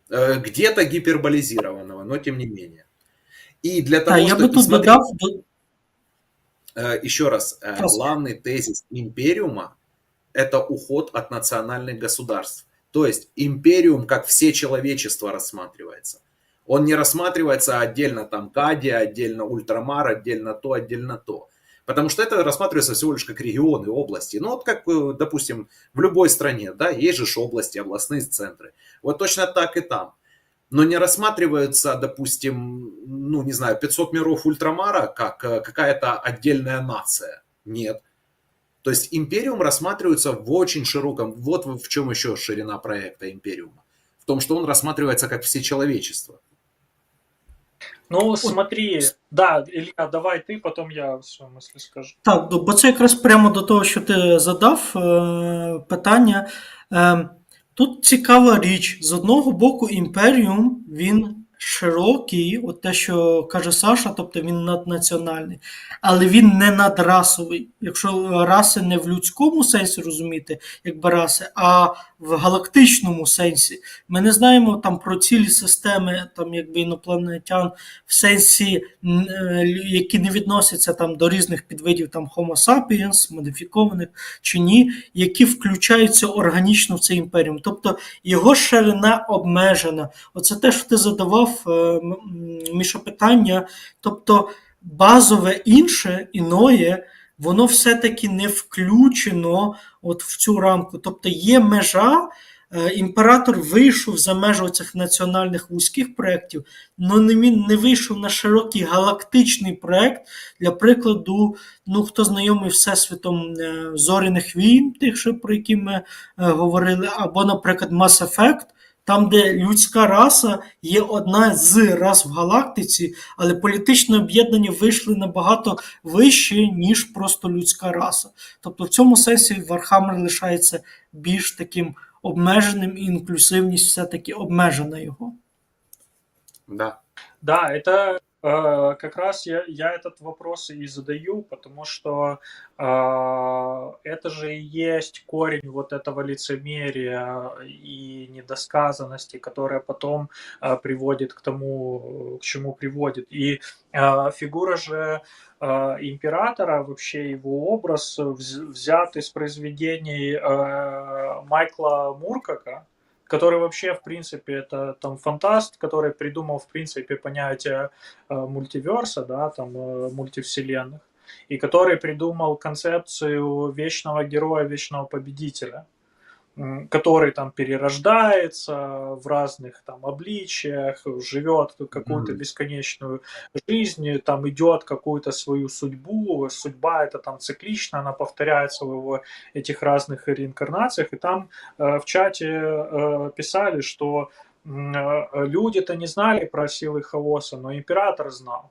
Где-то гиперболизированного, но тем не менее. И для того, я би тут додав... Еще раз, главный тезис Империума – это уход от национальных государств. То есть Империум, как все человечество, рассматривается. Он не рассматривается отдельно там Кадия, отдельно Ультрамар, отдельно то. Потому что это рассматривается всего лишь как регионы, области. Ну вот как, допустим, в любой стране, да, есть же области, областные центры. Вот точно так и там. Но не рассматриваются, допустим, ну не знаю, 500 миров Ультрамара как какая-то отдельная нация. Нет. То есть Империум рассматривается в очень широком... Вот в чем еще ширина проекта Империума. В том, что он рассматривается как всечеловечество. Ну, смотри, да, Ілля, давай ти, потім я свою мислі скажу. Так, бо це якраз прямо до того, що ти задав питання. Тут цікава річ. З одного боку, Імперіум, він широкий, от те, що каже Саша, тобто він наднаціональний, але він не надрасовий. Якщо раси не в людському сенсі розуміти, якби раси, а в галактичному сенсі. Ми не знаємо там про цілі системи там, якби інопланетян в сенсі, які не відносяться там до різних підвидів там Homo sapiens, модифікованих чи ні, які включаються органічно в цей імперіум. Тобто його ширина обмежена. Оце те, що ти задавав, Міша, питання. Тобто базове інше, іноє, воно все-таки не включено от в цю рамку. Тобто є межа, імператор вийшов за межі цих національних вузьких проєктів, але він не вийшов на широкий галактичний проєкт. Для прикладу, хто знайомий Всесвітом Зоряних війн, тих, про які ми говорили, або, наприклад, Mass Effect, там, де людська раса є одна з рас в галактиці, але політичне об'єднання вийшли набагато вище, ніж просто людська раса. Тобто в цьому сенсі Warhammer лишається більш таким обмеженим, і інклюзивність все-таки обмежена його. Да. Да, это как раз я этот вопрос и задаю, потому что это же и есть корень вот этого лицемерия и недосказанности, которая потом приводит к тому, к чему приводит. И фигура же императора, вообще его образ взят из произведений Майкла Муркака, который вообще, в принципе, это там фантаст, который придумал, в принципе, понятие мультиверса, да, там мультивселенных, и который придумал концепцию вечного героя, вечного победителя, который там перерождается в разных там обличиях, живет какую-то бесконечную жизнь, там идет какую-то свою судьбу. Судьба это там циклично, она повторяется в этих разных реинкарнациях. И там в чате писали, что люди-то не знали про силы хаоса, но император знал.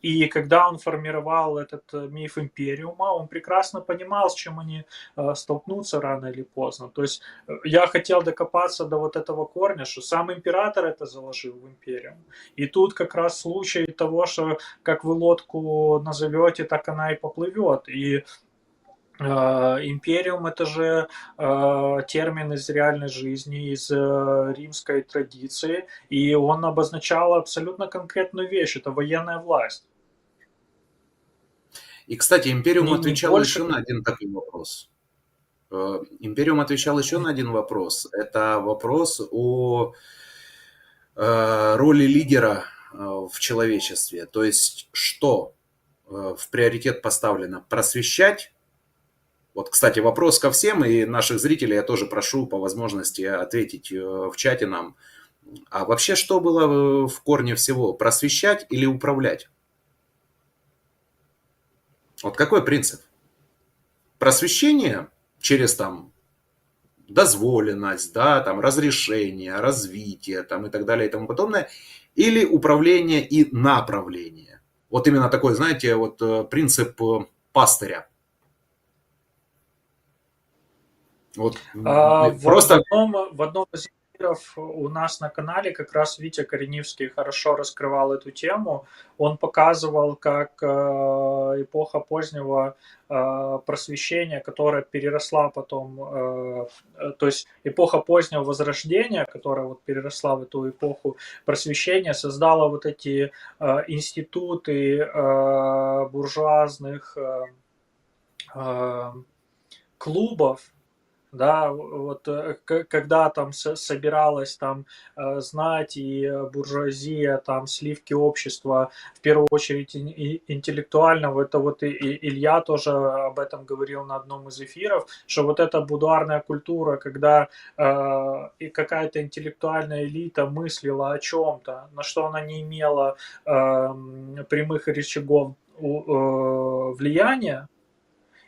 И когда он формировал этот миф Империума, он прекрасно понимал, с чем они столкнутся рано или поздно. То есть я хотел докопаться до вот этого корня, что сам император это заложил в Империум. И тут как раз случай того, что как вы лодку назовете, так она и поплывет. И Империум это же термин из реальной жизни, из римской традиции, и он обозначал абсолютно конкретную вещь, это военная власть. И, кстати, Империум Не отвечал больше. еще на один такой вопрос. Империум отвечал еще на один вопрос. Это вопрос о роли лидера в человечестве. То есть, что в приоритет поставлено? Просвещать? Вот, кстати, вопрос ко всем, и наших зрителей я тоже прошу по возможности ответить в чате нам. А вообще, что было в корне всего? Просвещать или управлять? Вот какой принцип? Просвещение через там дозволенность, да, там разрешение, развитие там, и так далее и тому подобное, или управление и направление. Вот именно такой, знаете, вот принцип пастыря. Вот, просто... В одном из эфиров у нас на канале как раз Витя Кореневский хорошо раскрывал эту тему. Он показывал, как эпоха позднего просвещения, которая переросла потом, то есть эпоха позднего возрождения, которая вот переросла в эту эпоху просвещения, создала вот эти институты буржуазных клубов, да, вот когда там собиралась там знать и буржуазия, там сливки общества, в первую очередь интеллектуального, это вот и Илья тоже об этом говорил на одном из эфиров, что вот эта будуарная культура, когда и какая-то интеллектуальная элита мыслила о чем-то, на что она не имела прямых рычагов влияния,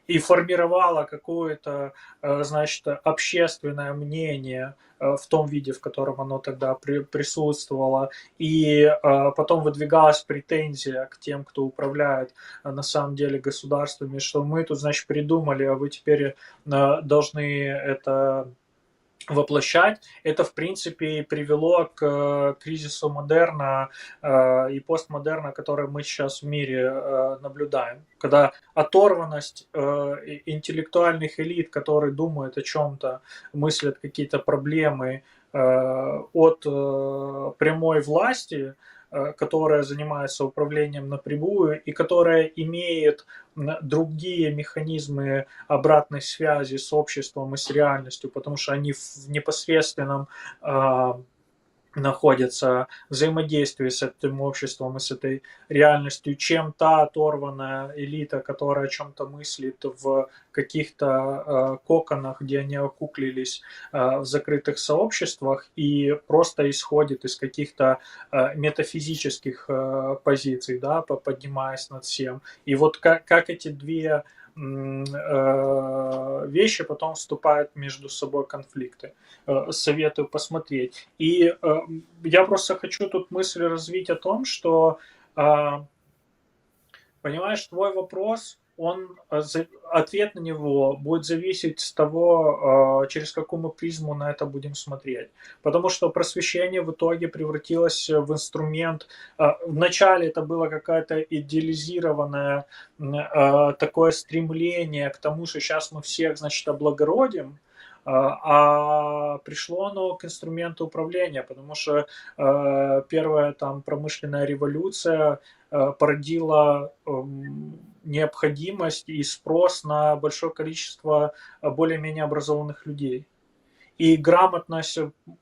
и формировала какое-то, значит, общественное мнение в том виде, в котором оно тогда присутствовало, и потом выдвигалась претензия к тем, кто управляет на самом деле государствами, что мы тут, значит, придумали, а вы теперь должны это воплощать, это, в принципе, и привело к кризису модерна и постмодерна, который мы сейчас в мире наблюдаем. Когда оторванность интеллектуальных элит, которые думают о чем-то, мыслят какие-то проблемы от прямой власти, которая занимается управлением напрямую и которая имеет другие механизмы обратной связи с обществом и с реальностью, потому что они в непосредственном находятся в взаимодействии с этим обществом и с этой реальностью, чем та оторванная элита, которая о чем-то мыслит в каких-то коконах, где они окуклились в закрытых сообществах и просто исходит из каких-то метафизических позиций, да, поднимаясь над всем. И вот как эти две вещи потом вступают между собой конфликты. Советую посмотреть. И я просто хочу тут мысль развить о том, что, понимаешь, твой вопрос, ответ на него будет зависеть с того, через какую мы призму на это будем смотреть. Потому что просвещение в итоге превратилось в инструмент. Вначале это было какое-то идеализированное такое стремление к тому, что сейчас мы всех, значит, облагородим, а пришло оно к инструменту управления, потому что первая там промышленная революция породила необходимость и спрос на большое количество более-менее образованных людей. И грамотность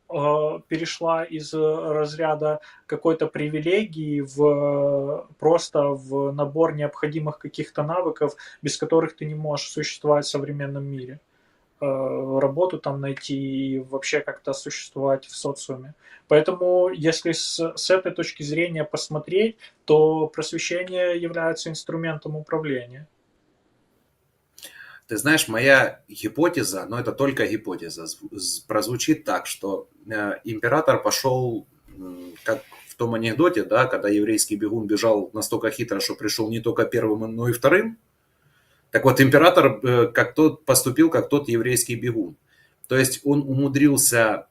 перешла из разряда какой-то привилегии просто в набор необходимых каких-то навыков, без которых ты не можешь существовать в современном мире. Работу там найти и вообще как-то существовать в социуме. Поэтому, если с этой точки зрения посмотреть, то просвещение является инструментом управления. Ты знаешь, моя гипотеза, но это только гипотеза, прозвучит так, что император пошел, как в том анекдоте, да, когда еврейский бегун бежал настолько хитро, что пришел не только первым, но и вторым. Так вот, император поступил как тот еврейский бегун. То есть он умудрился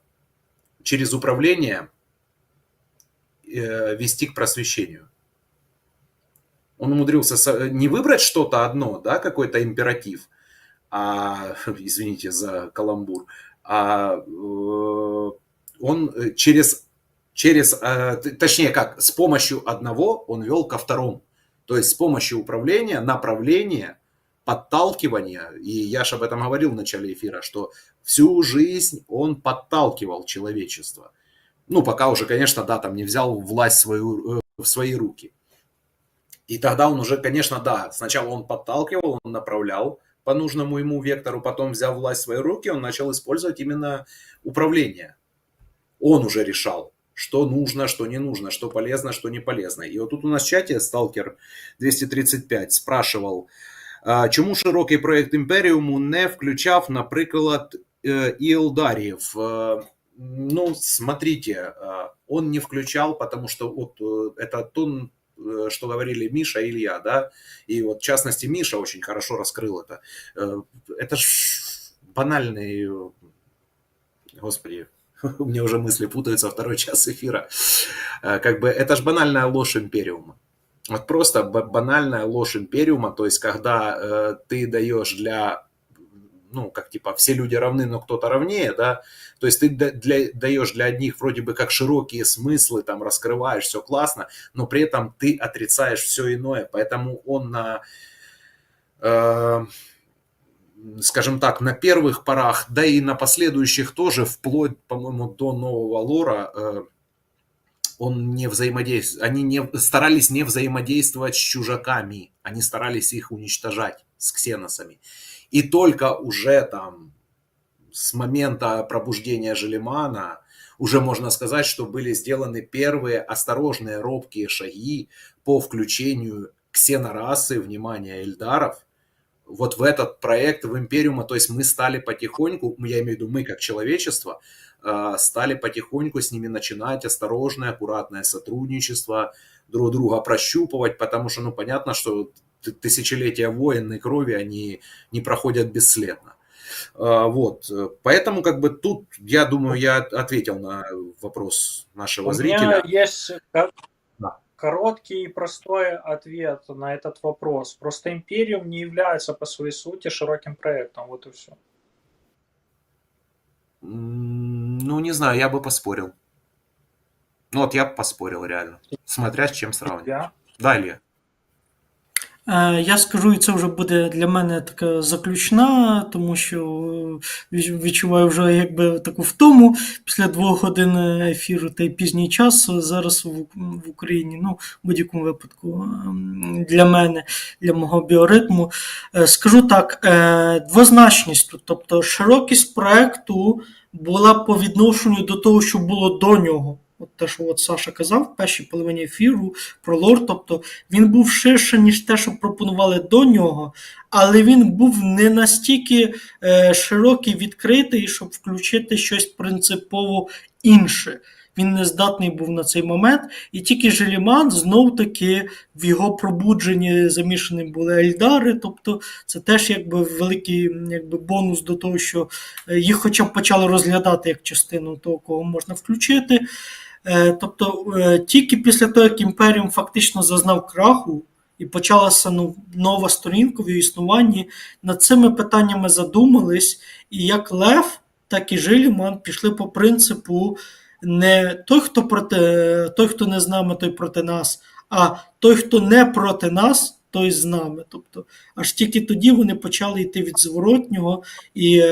через управление вести к просвещению. Он умудрился не выбрать что-то одно, да, какой-то императив, извините за каламбур, он точнее как, с помощью одного он вел ко второму. То есть с помощью управления, направления, подталкивания, и я же об этом говорил в начале эфира, что всю жизнь он подталкивал человечество. Ну, пока уже, конечно, да, там не взял власть в свои руки. И тогда он уже, конечно, да, сначала он подталкивал, он направлял по нужному ему вектору, потом, взяв власть в свои руки, он начал использовать именно управление. Он уже решал, что нужно, что не нужно, что полезно, что не полезно. И вот тут у нас в чате Сталкер 235 спрашивал, чому широкий проект Імперіуму не включав, наприклад, и Элдариев? Ну, смотрите, он не включал, потому что вот это то, что говорили Миша и Илья, да, и вот в частности Миша очень хорошо раскрыл это. Это ж банальный, господи, у меня уже мысли путаются, второй час эфира. Как бы это ж банальная ложь Империума. Вот просто банальная ложь Империума, то есть когда ты даешь для, ну, как типа все люди равны, но кто-то равнее, да, то есть ты даешь для одних вроде бы как широкие смыслы, там раскрываешь, все классно, но при этом ты отрицаешь все иное, поэтому он скажем так, на первых порах, да и на последующих тоже, вплоть, по-моему, до нового лора, они старались не взаимодействовать с чужаками, они старались их уничтожать, с ксеносами. И только уже там с момента пробуждения Желимана уже можно сказать, что были сделаны первые осторожные, робкие шаги по включению ксенорасы, внимания, эльдаров, вот в этот проект, в Империума. То есть мы стали потихоньку, я имею в виду мы как человечество, стали потихоньку с ними начинать осторожное, аккуратное сотрудничество, друг друга прощупывать, потому что, ну, понятно, что тысячелетия войн и крови, они не проходят бесследно. Вот. Поэтому как бы тут, я думаю, я ответил на вопрос нашего У зрителя. меня есть Да. короткий и простой ответ на этот вопрос. Просто Imperium не является по своей сути широким проектом. Вот и все. Ну, не знаю, я бы поспорил. Ну, вот я бы поспорил реально. Смотря с чем сравнивать. Я? Да, Илья? Я скажу, і це вже буде для мене така заключна, тому що відчуваю вже якби таку втому після 2 годин ефіру та й пізній час зараз в Україні. Ну, в будь-якому випадку для мене, для мого біоритму. Скажу так, двозначність тут, тобто широкість проекту була по відношенню до того, що було до нього. От те, що от Саша казав в першій половині ефіру про лор, тобто він був ширше, ніж те, що пропонували до нього, але він був не настільки широкий, відкритий, щоб включити щось принципово інше. Він не здатний був на цей момент, і тільки Желіман знов-таки в його пробудженні замішані були Ельдари, тобто це теж якби великий якби, бонус до того, що їх хоча б почали розглядати як частину того, кого можна включити. Тобто тільки після того, як Імперіум фактично зазнав краху і почалася нова сторінка в її існуванні, над цими питаннями задумались, і як Лев, так і Жиліман пішли по принципу не той, хто не з нами, той проти нас, а той, хто не проти нас, той з нами. Тобто, аж тільки тоді вони почали йти від зворотнього і,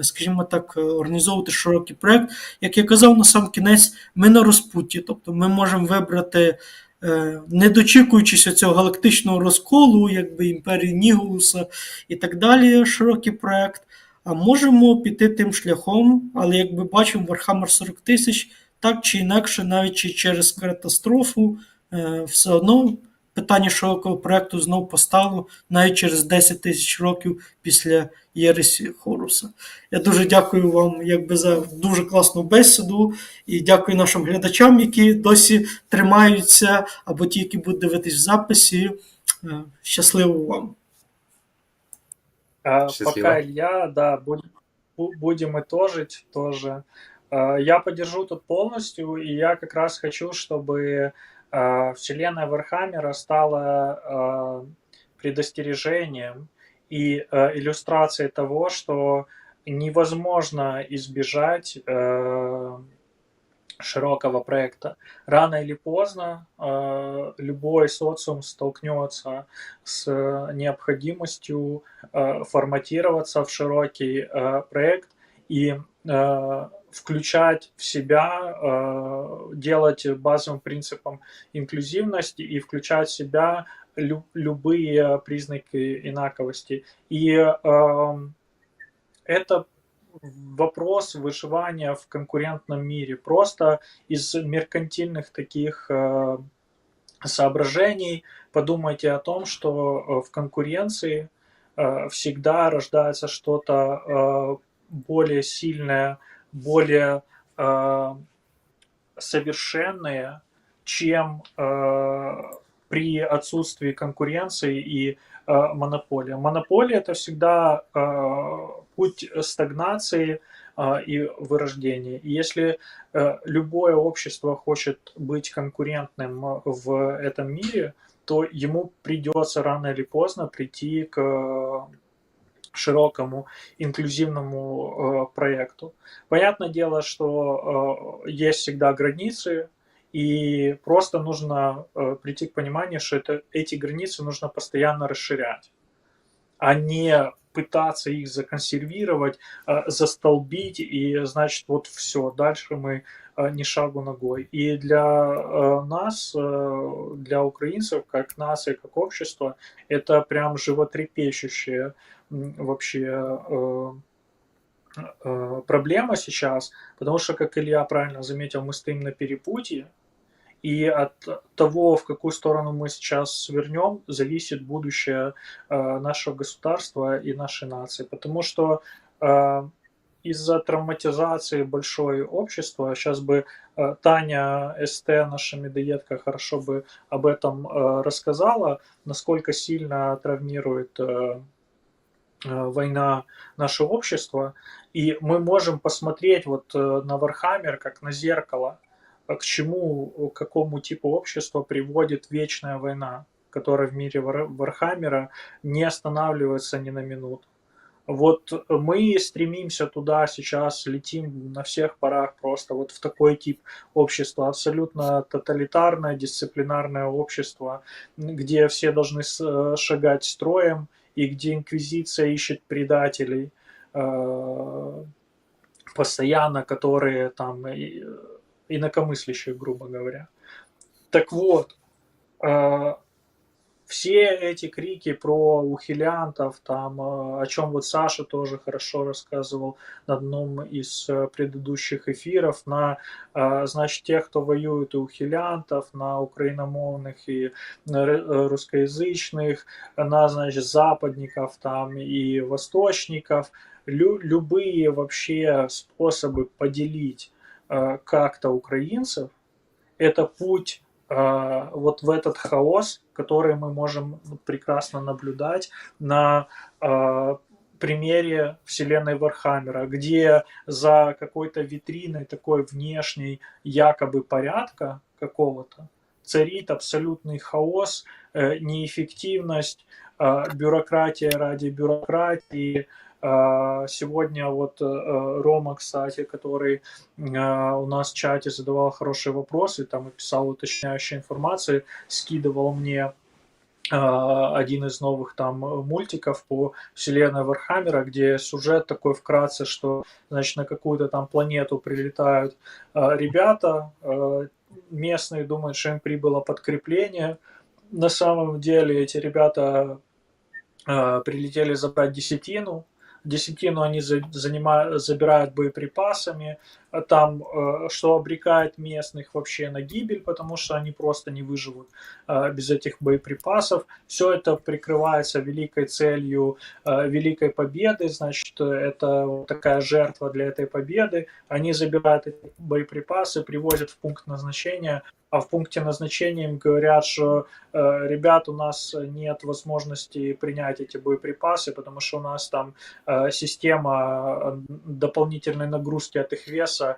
скажімо так, організовувати широкий проєкт. Як я казав, на сам кінець, ми на розпутті. Тобто ми можемо вибрати, не дочікуючись цього галактичного розколу, якби імперії Нігулуса і так далі, широкий проєкт, а можемо піти тим шляхом, але, як ми бачимо, Warhammer 40 тисяч, так чи інакше, навіть чи через катастрофу, все одно питання широкого проєкту знов постало навіть через 10 тисяч років після Єресі Хоруса. Я дуже дякую вам якби, за дуже класну бесіду і дякую нашим глядачам, які досі тримаються, або ті, які будуть дивитись в записі. Щасливо вам! Пока Илья, да, будем итожить тоже. Я поддержу тут полностью, и я как раз хочу, чтобы вселенная Вархаммера стала предостережением и иллюстрацией того, что невозможно избежать широкого проекта. Рано или поздно любой социум столкнется с необходимостью форматироваться в широкий проект и включать в себя, делать базовым принципом инклюзивности и включать в себя любые признаки инаковости. И это вопрос выживания в конкурентном мире. Просто из меркантильных таких соображений подумайте о том, что в конкуренции всегда рождается что-то более сильное, более совершенное, чем при отсутствии конкуренции и монополии. Монополия – это всегда путь стагнации и вырождения. И если любое общество хочет быть конкурентным в этом мире, то ему придется рано или поздно прийти к широкому инклюзивному проекту. Понятное дело, что есть всегда границы, и просто нужно прийти к пониманию, что эти границы нужно постоянно расширять, а не пытаться их законсервировать, застолбить, и значит вот все, дальше мы ни шагу ногой. И для нас, для украинцев, как нации, как общество, это прям животрепещущая вообще проблема сейчас, потому что, как Илья правильно заметил, мы стоим на перепутье, и от того, в какую сторону мы сейчас свернем, зависит будущее нашего государства и нашей нации. Потому что из-за травматизации большое общество, сейчас бы Таня СТ, наша медоедка, хорошо бы об этом рассказала, насколько сильно травмирует война наше общество, и мы можем посмотреть вот на Вархаммер как на зеркало, к чему, к какому типу общества приводит вечная война, которая в мире Вархаммера не останавливается ни на минуту. Вот мы стремимся туда сейчас, летим на всех парах просто вот в такой тип общества, абсолютно тоталитарное, дисциплинарное общество, где все должны шагать строем, и где инквизиция ищет предателей постоянно, которые там инакомыслящие, грубо говоря. Так вот, все эти крики про ухилянтов, там, о чем вот Саша тоже хорошо рассказывал на одном из предыдущих эфиров, на, значит, тех, кто воюет, и ухилянтов, на украиномовных и русскоязычных, на, значит, западников там и восточников, любые вообще способы поделить как-то украинцев, это путь вот в этот хаос, который мы можем прекрасно наблюдать на примере вселенной Вархаммера, где за какой-то витриной такой внешней якобы порядка какого-то царит абсолютный хаос, неэффективность, бюрократия ради бюрократии. Сегодня вот Рома, кстати, который у нас в чате задавал хорошие вопросы, там и писал уточняющие информации, скидывал мне один из новых там мультиков по вселенной Вархаммера, где сюжет такой вкратце, что, значит, на какую-то там планету прилетают ребята, местные думают, что им прибыло подкрепление. На самом деле эти ребята прилетели забрать десятину. Десятину они забирают боеприпасами, там, что обрекает местных вообще на гибель, потому что они просто не выживут без этих боеприпасов. Все это прикрывается великой целью великой победы, значит, это вот такая жертва для этой победы. Они забирают эти боеприпасы, привозят в пункт назначения, а в пункте назначения им говорят, что ребят, у нас нет возможности принять эти боеприпасы, потому что у нас там система дополнительной нагрузки от их веса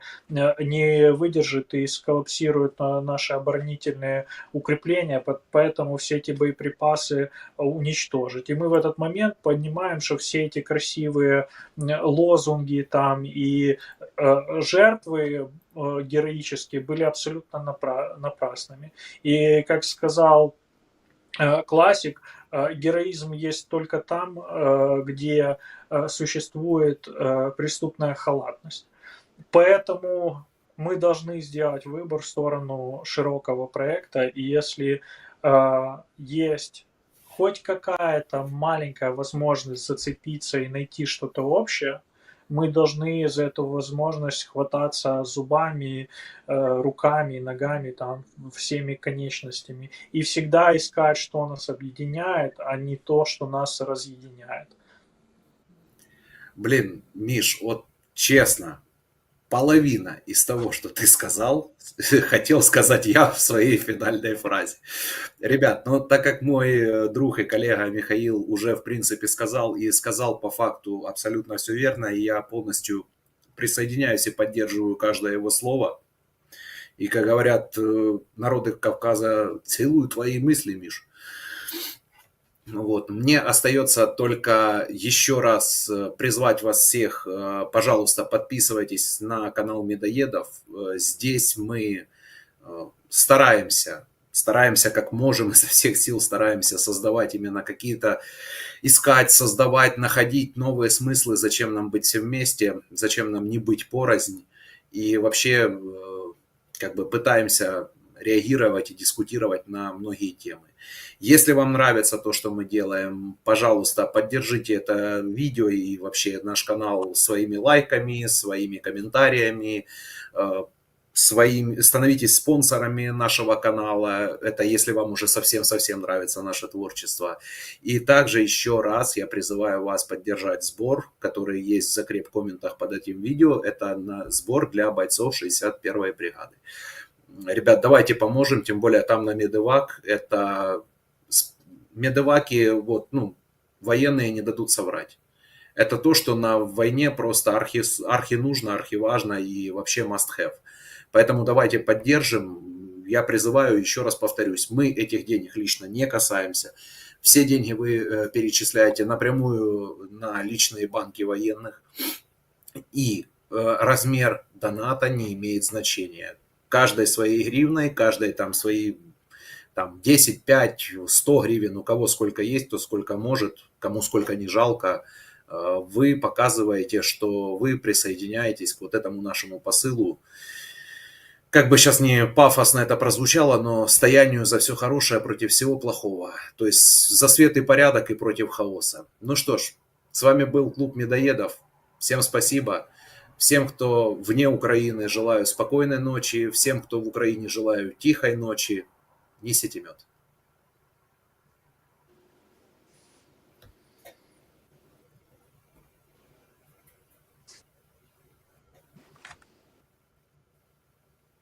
не выдержит и сколлапсирует наши оборонительные укрепления, поэтому все эти боеприпасы уничтожить. И мы в этот момент понимаем, что все эти красивые лозунги там и жертвы героические были абсолютно напрасными. И, как сказал классик, героизм есть только там, где существует преступная халатность. Поэтому мы должны сделать выбор в сторону широкого проекта, и если есть хоть какая-то маленькая возможность зацепиться и найти что-то общее, мы должны за эту возможность хвататься зубами, руками, ногами, там, всеми конечностями. И всегда искать, что нас объединяет, а не то, что нас разъединяет. Блин, Миш, вот честно, половина из того, что ты сказал, хотел сказать я в своей финальной фразе. Ребят, ну так как мой друг и коллега Михаил уже в принципе сказал и сказал по факту абсолютно все верно, и я полностью присоединяюсь и поддерживаю каждое его слово. И, как говорят народы Кавказа, целую твои мысли, Миш. Вот. Мне остается только еще раз призвать вас всех, пожалуйста, подписывайтесь на канал Медоедов. Здесь мы стараемся как можем, изо всех сил стараемся создавать именно какие-то, искать, создавать, находить новые смыслы, зачем нам быть все вместе, зачем нам не быть порознь. И вообще как бы пытаемся реагировать и дискутировать на многие темы. Если вам нравится то, что мы делаем, пожалуйста, поддержите это видео и вообще наш канал своими лайками, своими комментариями, становитесь спонсорами нашего канала. Это если вам уже совсем-совсем нравится наше творчество. И также еще раз я призываю вас поддержать сбор, который есть в закреп-комментах под этим видео. Это сбор для бойцов 61-й бригады. Ребят, давайте поможем, тем более там на Медевак. Это Медеваки, вот, ну, военные не дадут соврать. Это то, что на войне просто архи нужно, архиважно и вообще must have. Поэтому давайте поддержим. Я призываю, еще раз повторюсь, мы этих денег лично не касаемся. Все деньги вы перечисляете напрямую на личные банки военных. И размер доната не имеет значения. Каждой своей гривной, каждой там свои там 10, 5, 100 гривен, у кого сколько есть, кто сколько может, кому сколько не жалко, вы показываете, что вы присоединяетесь к вот этому нашему посылу. Как бы сейчас не пафосно это прозвучало, но стоянию за все хорошее против всего плохого. То есть за свет и порядок и против хаоса. Ну что ж, с вами был клуб Медоедов. Всем спасибо. Всем, кто вне Украины, желаю спокойной ночи. Всем, кто в Украине, желаю тихой ночи. Несите мед.